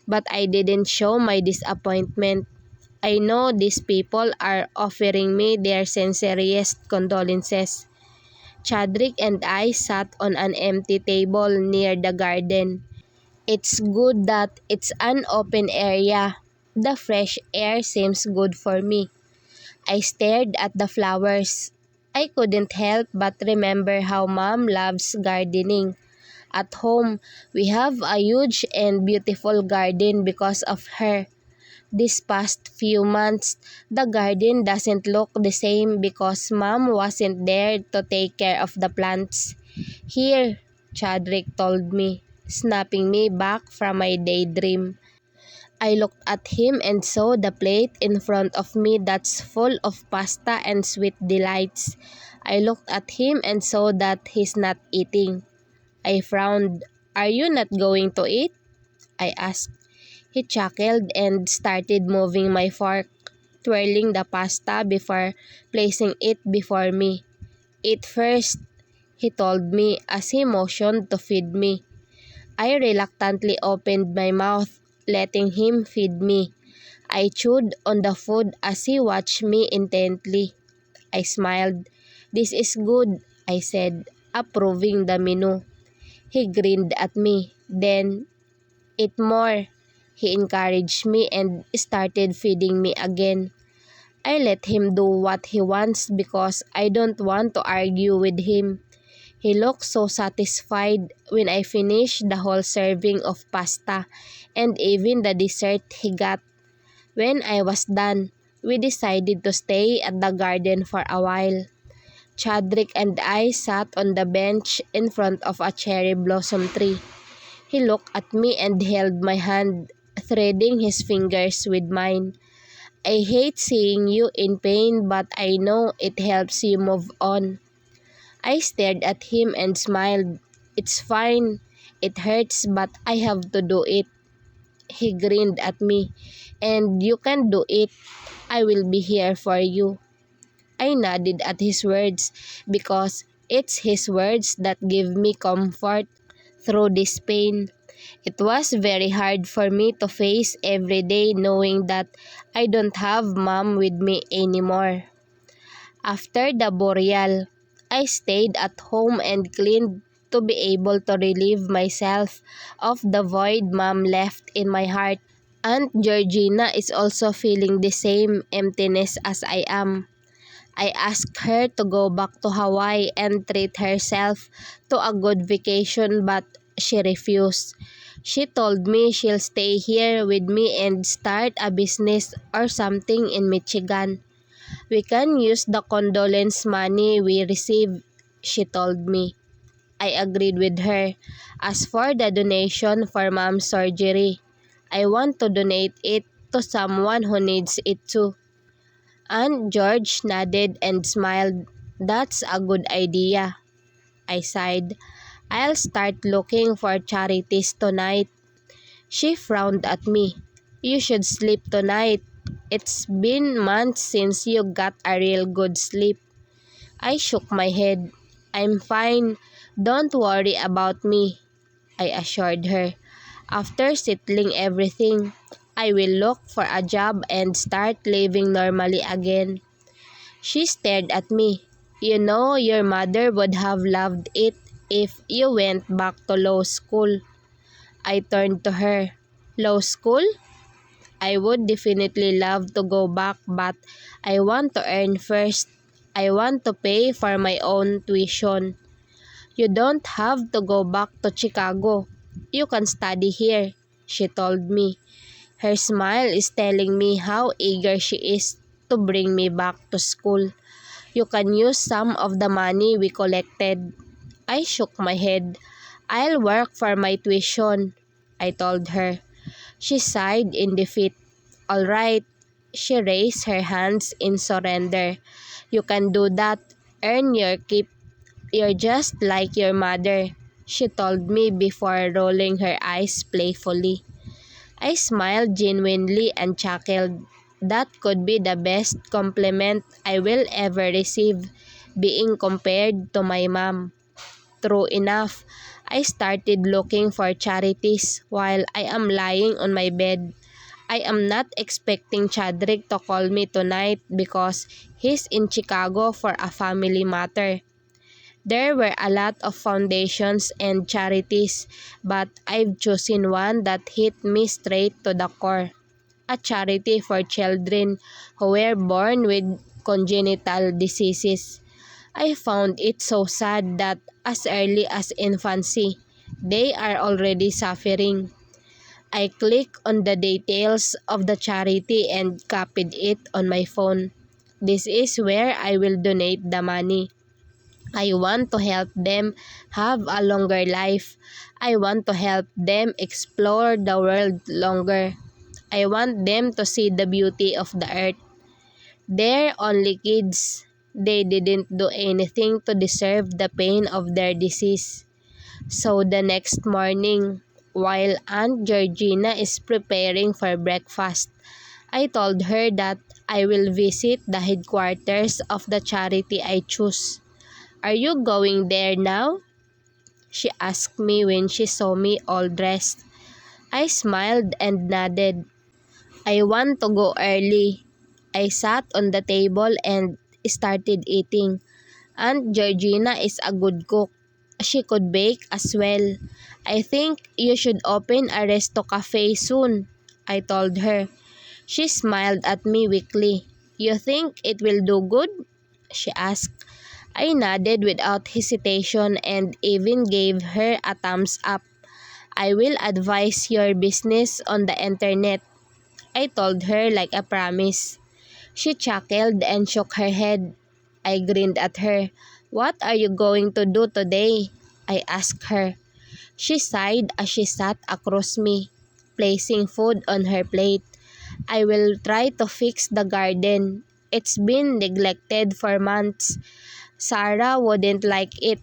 But I didn't show my disappointment. I know these people are offering me their sincerest condolences. Chadrick and I sat on an empty table near the garden. It's good that it's an open area. The fresh air seems good for me. I stared at the flowers. I couldn't help but remember how Mom loves gardening. At home, we have a huge and beautiful garden because of her. This past few months, the garden doesn't look the same because Mom wasn't there to take care of the plants. Here, Chadrick told me, snapping me back from my daydream. I looked at him and saw the plate in front of me that's full of pasta and sweet delights. I looked at him and saw that he's not eating. I frowned. Are you not going to eat? I asked. He chuckled and started moving my fork, twirling the pasta before placing it before me. Eat first, he told me as he motioned to feed me. I reluctantly opened my mouth, letting him feed me. I chewed on the food as he watched me intently. I smiled. This is good, I said, approving the menu. He grinned at me. Then, eat more. He encouraged me and started feeding me again. I let him do what he wants because I don't want to argue with him. He looked so satisfied when I finished the whole serving of pasta and even the dessert he got. When I was done, we decided to stay at the garden for a while. Chadrick and I sat on the bench in front of a cherry blossom tree. He looked at me and held my hand, threading his fingers with mine. I hate seeing you in pain, but I know it helps you move on. I stared at him and smiled. It's fine. It hurts, but I have to do it. He grinned at me. And you can do it. I will be here for you. I nodded at his words because it's his words that give me comfort through this pain. It was very hard for me to face every day knowing that I don't have Mom with me anymore. After the burial, I stayed at home and cleaned to be able to relieve myself of the void Mom left in my heart. Aunt Georgina is also feeling the same emptiness as I am. I asked her to go back to Hawaii and treat herself to a good vacation, but she refused. She told me she'll stay here with me and start a business or something in Michigan. We can use the condolence money we receive, she told me. I agreed with her. As for the donation for Mom's surgery, I want to donate it to someone who needs it too. Aunt George nodded and smiled. That's a good idea. I sighed. I'll start looking for charities tonight. She frowned at me. You should sleep tonight. It's been months since you got a real good sleep. I shook my head. I'm fine. Don't worry about me, I assured her. After settling everything, I will look for a job and start living normally again. She stared at me. You know, your mother would have loved it if you went back to law school. I turned to her. Law school? I would definitely love to go back, but I want to earn first. I want to pay for my own tuition. You don't have to go back to Chicago. You can study here, she told me. Her smile is telling me how eager she is to bring me back to school. You can use some of the money we collected. I shook my head. I'll work for my tuition, I told her. She sighed in defeat. All right. She raised her hands in surrender. You can do that. Earn your keep. You're just like your mother, she told me before rolling her eyes playfully. I smiled genuinely and chuckled. That could be the best compliment I will ever receive, being compared to my mom. True enough, I started looking for charities while I am lying on my bed. I am not expecting Chadrick to call me tonight because he's in Chicago for a family matter. There were a lot of foundations and charities, but I've chosen one that hit me straight to the core. A charity for children who were born with congenital diseases. I found it so sad that as early as infancy, they are already suffering. I clicked on the details of the charity and copied it on my phone. This is where I will donate the money. I want to help them have a longer life. I want to help them explore the world longer. I want them to see the beauty of the earth. They're only kids. They didn't do anything to deserve the pain of their disease. So the next morning, while Aunt Georgina is preparing for breakfast, I told her that I will visit the headquarters of the charity I choose. Are you going there now? She asked me when she saw me all dressed. I smiled and nodded. I want to go early. I sat on the table and started eating. Aunt Georgina is a good cook. She could bake as well. I think you should open a resto cafe soon, I told her. She smiled at me weakly. You think it will do good? She asked. I nodded without hesitation and even gave her a thumbs up. I will advise your business on the internet, I told her like a promise. She chuckled and shook her head. I grinned at her. What are you going to do today? I asked her. She sighed as she sat across me, placing food on her plate. I will try to fix the garden. It's been neglected for months. Sarah wouldn't like it.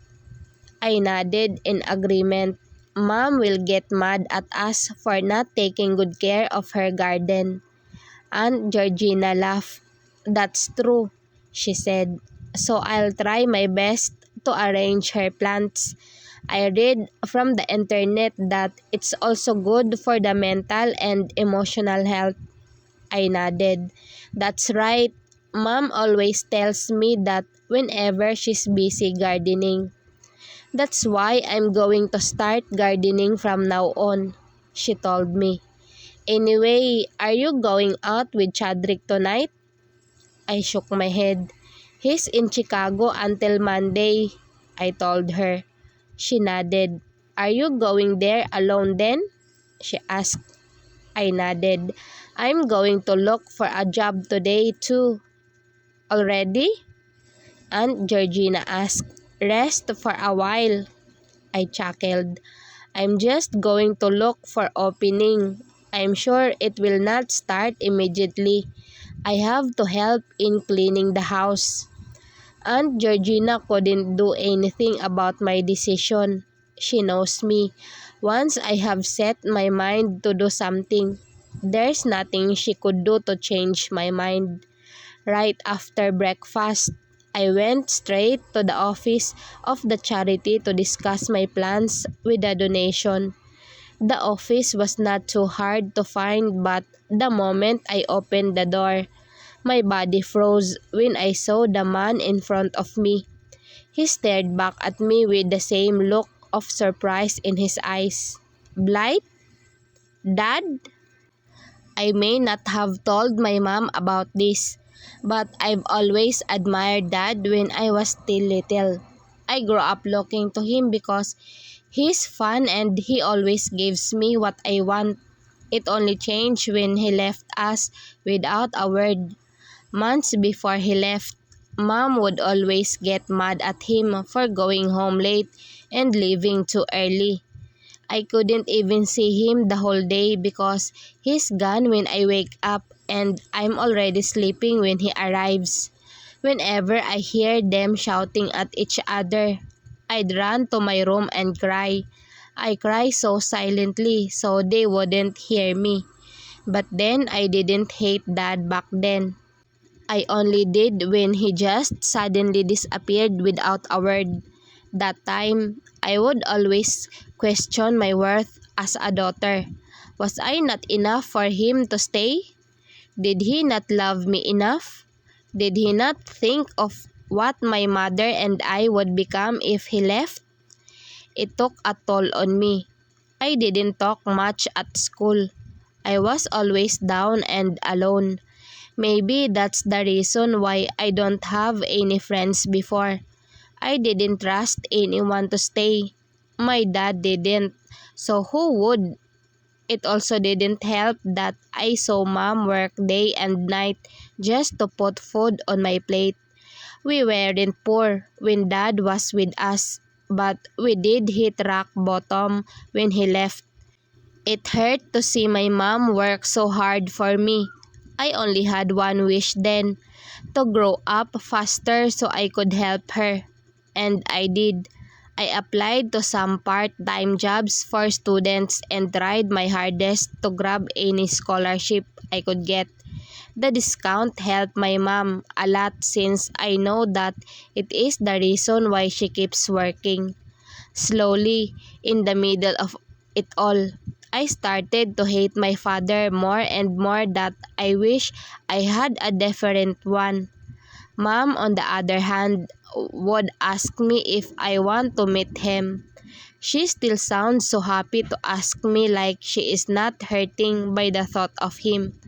I nodded in agreement. Mom will get mad at us for not taking good care of her garden. Aunt Georgina laughed. That's true, she said. So I'll try my best to arrange her plants. I read from the internet that it's also good for the mental and emotional health. I nodded. That's right. Mom always tells me that whenever she's busy gardening. That's why I'm going to start gardening from now on, she told me. Anyway, are you going out with Chadrick tonight? I shook my head. He's in Chicago until Monday, I told her. She nodded. Are you going there alone then? She asked. I nodded. I'm going to look for a job today too. Already? Aunt Georgina asked. Rest for a while. I chuckled. I'm just going to look for opening. I'm sure it will not start immediately. I have to help in cleaning the house. Aunt Georgina couldn't do anything about my decision. She knows me. Once I have set my mind to do something, there's nothing she could do to change my mind. Right after breakfast, I went straight to the office of the charity to discuss my plans with the donation. The office was not too hard to find, but the moment I opened the door, my body froze when I saw the man in front of me. He stared back at me with the same look of surprise in his eyes. Blight? Dad? I may not have told my mom about this, but I've always admired Dad when I was still little. I grew up looking to him because he's fun and he always gives me what I want. It only changed when he left us without a word. Months before he left, Mom would always get mad at him for going home late and leaving too early. I couldn't even see him the whole day because he's gone when I wake up and I'm already sleeping when he arrives. Whenever I hear them shouting at each other, I'd run to my room and cry. I cry so silently so they wouldn't hear me. But then I didn't hate Dad back then. I only did when he just suddenly disappeared without a word. That time, I would always question my worth as a daughter. Was I not enough for him to stay? Did he not love me enough? Did he not think of what my mother and I would become if he left? It took a toll on me. I didn't talk much at school. I was always down and alone. Maybe that's the reason why I don't have any friends before. I didn't trust anyone to stay. My dad didn't. So who would? It also didn't help that I saw mom work day and night just to put food on my plate. We weren't poor when dad was with us, but we did hit rock bottom when he left. It hurt to see my mom work so hard for me. I only had one wish then, to grow up faster so I could help her. And I did. I applied to some part-time jobs for students and tried my hardest to grab any scholarship I could get. The discount helped my mom a lot since I know that it is the reason why she keeps working. Slowly, in the middle of it all, I started to hate my father more and more that I wish I had a different one. Mom, on the other hand, would ask me if I want to meet him. She still sounds so happy to ask me like she is not hurting by the thought of him.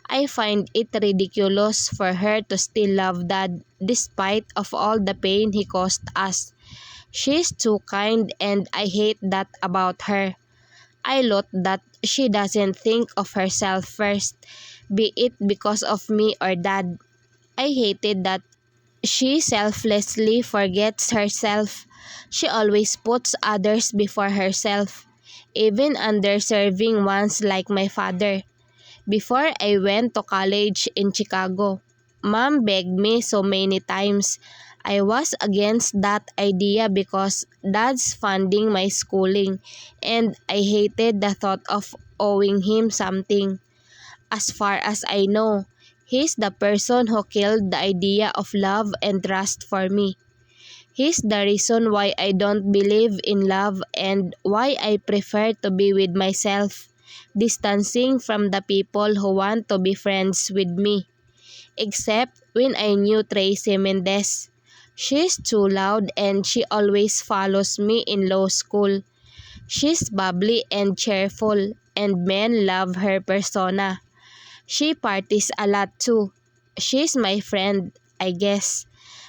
I find it ridiculous for her to still love Dad despite of all the pain he caused us. She's too kind and I hate that about her. I loathe that she doesn't think of herself first, be it because of me or Dad. I hated that she selflessly forgets herself. She always puts others before herself, even underserving ones like my father. Before I went to college in Chicago, Mom begged me so many times. I was against that idea because Dad's funding my schooling and I hated the thought of owing him something. As far as I know, he's the person who killed the idea of love and trust for me. He's the reason why I don't believe in love and why I prefer to be with myself, distancing from the people who want to be friends with me. Except when I knew Tracy Mendez. She's too loud and she always follows me in law school. She's bubbly and cheerful and men love her persona. She parties a lot too. She's my friend, I guess.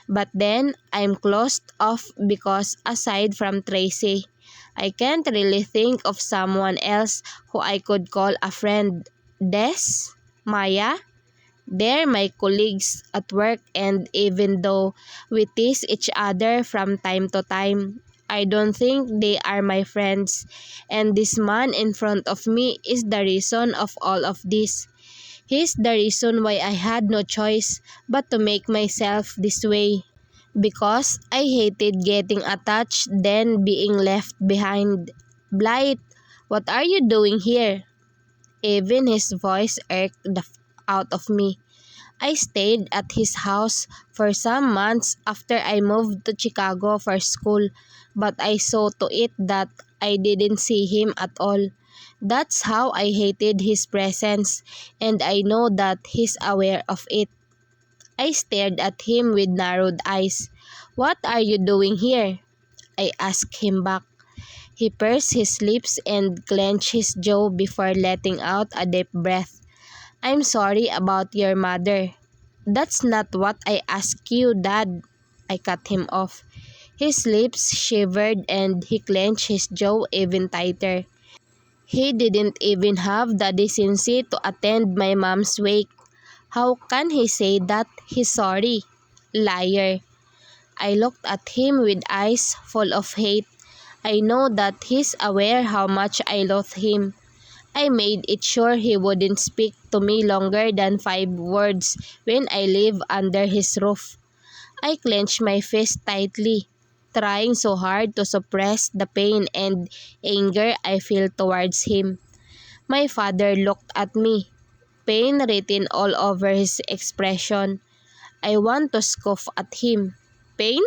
But then, I'm closed off because aside from Tracy, I can't really think of someone else who I could call a friend. Des? Maya? They're my colleagues at work and even though we tease each other from time to time, I don't think they are my friends. And this man in front of me is the reason of all of this. He's the reason why I had no choice but to make myself this way. Because I hated getting attached then being left behind. Blight, what are you doing here? Even his voice irked the out of me. I stayed at his house for some months after I moved to Chicago for school, but I saw to it that I didn't see him at all. That's how I hated his presence, and I know that he's aware of it. I stared at him with narrowed eyes. What are you doing here? I asked him back. He pursed his lips and clenched his jaw before letting out a deep breath. I'm sorry about your mother. That's not what I asked you, Dad. I cut him off. His lips shivered and he clenched his jaw even tighter. He didn't even have the decency to attend my mom's wake. How can he say that he's sorry? Liar. I looked at him with eyes full of hate. I know that he's aware how much I loathe him. I made it sure he wouldn't speak to me longer than 5 words when I live under his roof. I clenched my fist tightly, trying so hard to suppress the pain and anger I feel towards him. My father looked at me, pain written all over his expression. I want to scoff at him. Pain?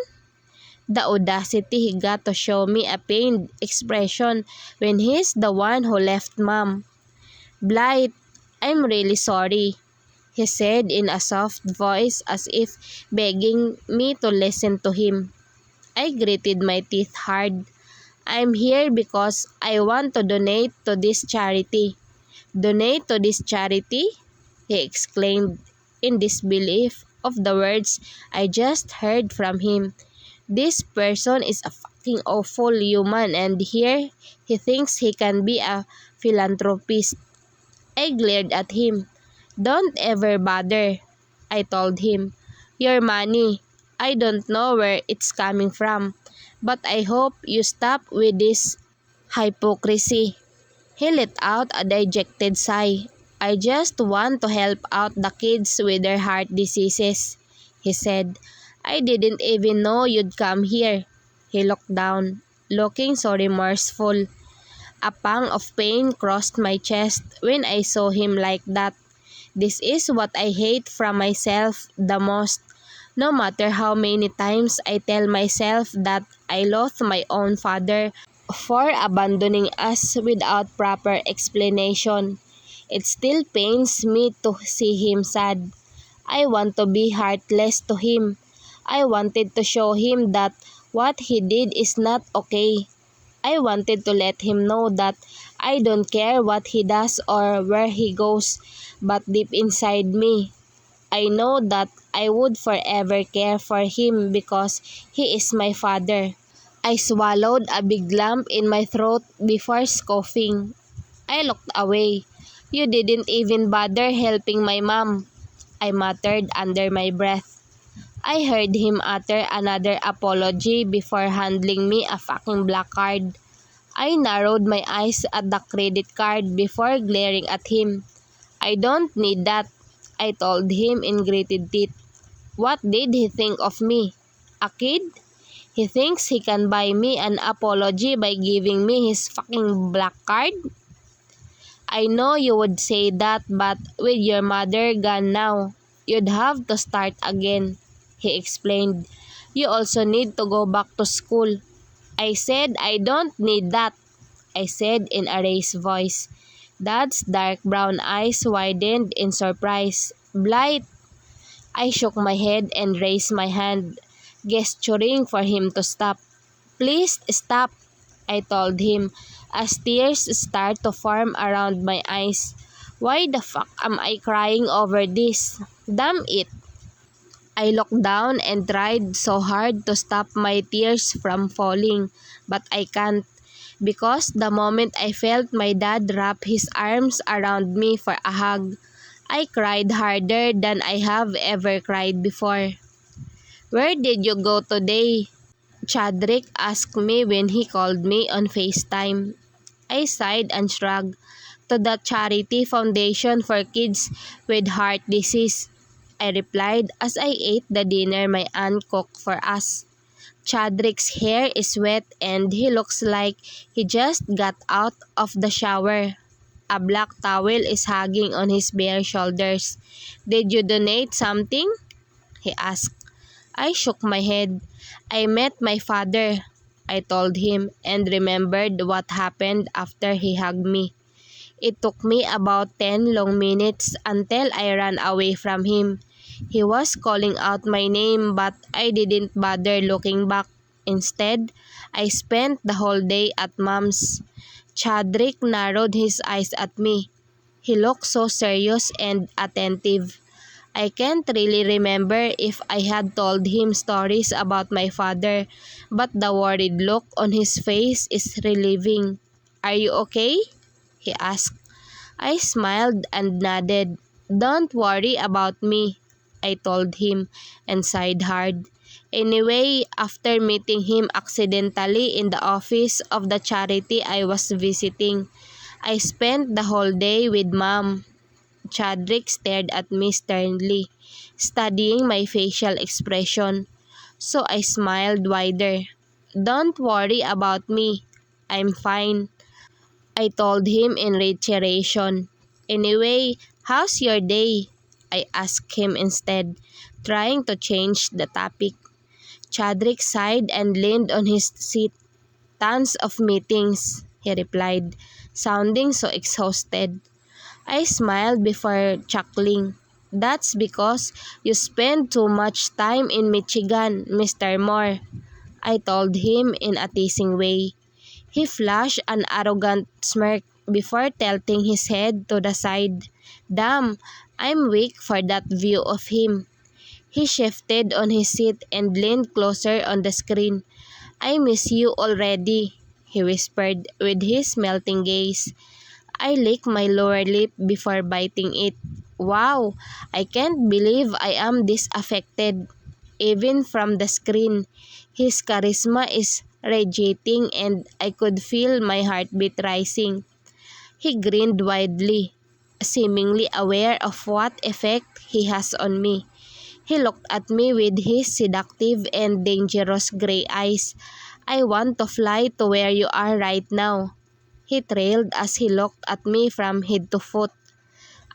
The audacity he got to show me a pained expression when he's the one who left Mom. Blight, I'm really sorry. he said in a soft voice as if begging me to listen to him. I gritted my teeth hard. I'm here because I want to donate to this charity. Donate to this charity? He exclaimed in disbelief of the words I just heard from him. This person is a fucking awful human and here he thinks he can be a philanthropist. I glared at him. Don't ever bother, I told him. Your money, I don't know where it's coming from, but I hope you stop with this hypocrisy. He let out a dejected sigh. I just want to help out the kids with their heart diseases, he said. I didn't even know you'd come here. He looked down, looking so remorseful. A pang of pain crossed my chest when I saw him like that. This is what I hate from myself the most. No matter how many times I tell myself that I loathe my own father for abandoning us without proper explanation, it still pains me to see him sad. I want to be heartless to him. I wanted to show him that what he did is not okay. I wanted to let him know that I don't care what he does or where he goes, but deep inside me, I know that I would forever care for him because he is my father. I swallowed a big lump in my throat before coughing. I looked away. You didn't even bother helping my mom, I muttered under my breath. I heard him utter another apology before handing me a fucking black card. I narrowed my eyes at the credit card before glaring at him. I don't need that, I told him in gritted teeth. What did he think of me? A kid? He thinks he can buy me an apology by giving me his fucking black card? I know you would say that, but with your mother gone now, you'd have to start again, he explained. You also need to go back to school. I said I don't need that, I said in a raised voice. Dad's dark brown eyes widened in surprise. Blight! I shook my head and raised my hand, gesturing for him to stop. Please stop, I told him, as tears start to form around my eyes. Why the fuck am I crying over this? Damn it! I looked down and tried so hard to stop my tears from falling, but I can't. Because the moment I felt my dad wrap his arms around me for a hug, I cried harder than I have ever cried before. Where did you go today? Chadrick asked me when he called me on FaceTime. I sighed and shrugged. To the charity foundation for kids with heart disease, I replied as I ate the dinner my aunt cooked for us. Chadrick's hair is wet and he looks like he just got out of the shower. A black towel is hanging on his bare shoulders. Did you donate something? He asked. I shook my head. I met my father, I told him, and remembered what happened after he hugged me. It took me about 10 long minutes until I ran away from him. He was calling out my name but I didn't bother looking back. Instead, I spent the whole day at Mom's. Chadrick narrowed his eyes at me. He looked so serious and attentive. I can't really remember if I had told him stories about my father, but the worried look on his face is relieving. Are you okay? He asked. I smiled and nodded. Don't worry about me, I told him and sighed hard. Anyway, after meeting him accidentally in the office of the charity I was visiting, I spent the whole day with Mom. Chadrick stared at me sternly, studying my facial expression. So I smiled wider. Don't worry about me. I'm fine, I told him in reiteration. Anyway, how's your day? I asked him instead, trying to change the topic. Chadrick sighed and leaned on his seat. Tons of meetings, he replied, sounding so exhausted. I smiled before chuckling. "That's because you spend too much time in Michigan, Mr. Moore," I told him in a teasing way. He flashed an arrogant smirk before tilting his head to the side. Damn, I'm weak for that view of him. He shifted on his seat and leaned closer on the screen. "I miss you already," he whispered with his melting gaze. I licked my lower lip before biting it. Wow, I can't believe I am this affected. Even from the screen, his charisma is radiating and I could feel my heartbeat rising. He grinned widely, seemingly aware of what effect he has on me. He looked at me with his seductive and dangerous gray eyes. "I want to fly to where you are right now," he trailed as he looked at me from head to foot.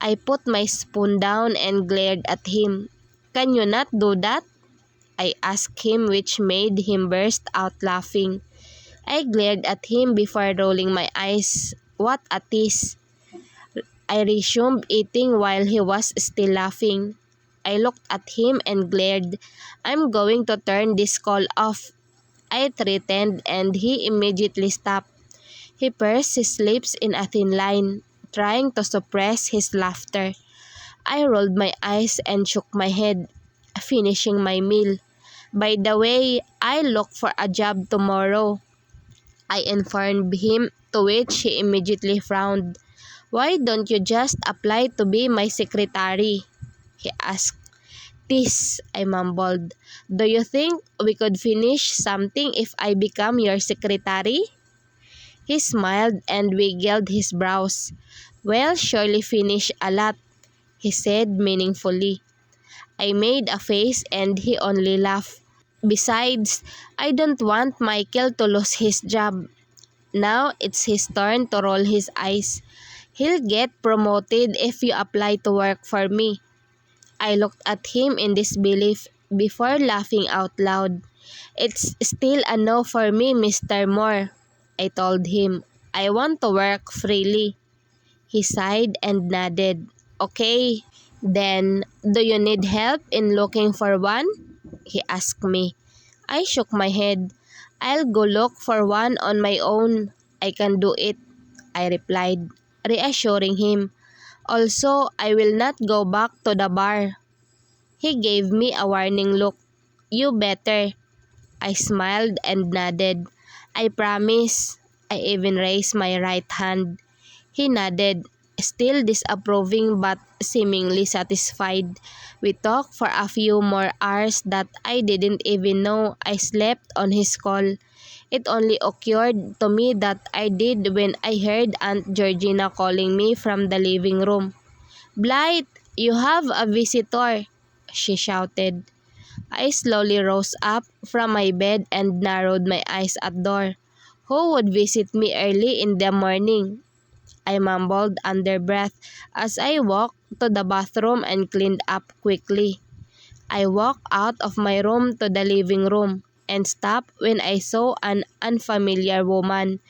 I put my spoon down and glared at him. "Can you not do that?" I asked him, which made him burst out laughing. I glared at him before rolling my eyes. What a tease. I resumed eating while he was still laughing. I looked at him and glared. "I'm going to turn this call off," I threatened, and he immediately stopped. He pursed his lips in a thin line, trying to suppress his laughter. I rolled my eyes and shook my head, finishing my meal. "By the way, I look for a job tomorrow," I informed him, to which he immediately frowned. "Why don't you just apply to be my secretary?" he asked. "This," I mumbled. "Do you think we could finish something if I become your secretary?" He smiled and wiggled his brows. "Well, surely finish a lot," he said meaningfully. I made a face and he only laughed. "Besides, I don't want Michael to lose his job." Now it's his turn to roll his eyes. "He'll get promoted if you apply to work for me." I looked at him in disbelief before laughing out loud. "It's still a no for me, Mr. Moore," I told him. "I want to work freely." He sighed and nodded. "Okay, then do you need help in looking for one?" he asked me. I shook my head. "I'll go look for one on my own. I can do it," I replied, reassuring him. "Also, I will not go back to the bar." He gave me a warning look. "You better." I smiled and nodded. "I promise." I even raised my right hand. He nodded, still disapproving but seemingly satisfied. We talked for a few more hours that I didn't even know I slept on his call. It only occurred to me that I did when I heard Aunt Georgina calling me from the living room. "Blythe, you have a visitor," she shouted. I slowly rose up from my bed and narrowed my eyes at door. Who would visit me early in the morning? I mumbled under breath as I walked to the bathroom and cleaned up quickly. I walked out of my room to the living room and stopped when I saw an unfamiliar woman.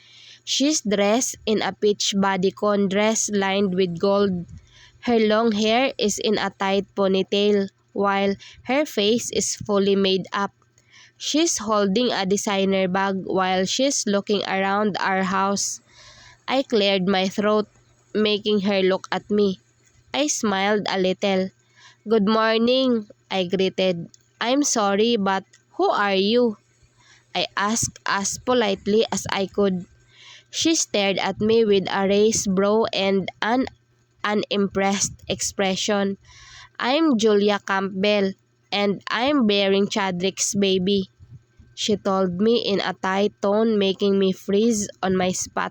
She's dressed in a peach bodycon dress lined with gold. Her long hair is in a tight ponytail, while her face is fully made up. She's holding a designer bag while she's looking around our house. I cleared my throat, making her look at me. I smiled a little. "Good morning," I greeted. "I'm sorry, but who are you?" I asked as politely as I could. She stared at me with a raised brow and an unimpressed expression. "I'm Julia Campbell, and I'm bearing Chadrick's baby," she told me in a tight tone, making me freeze on my spot.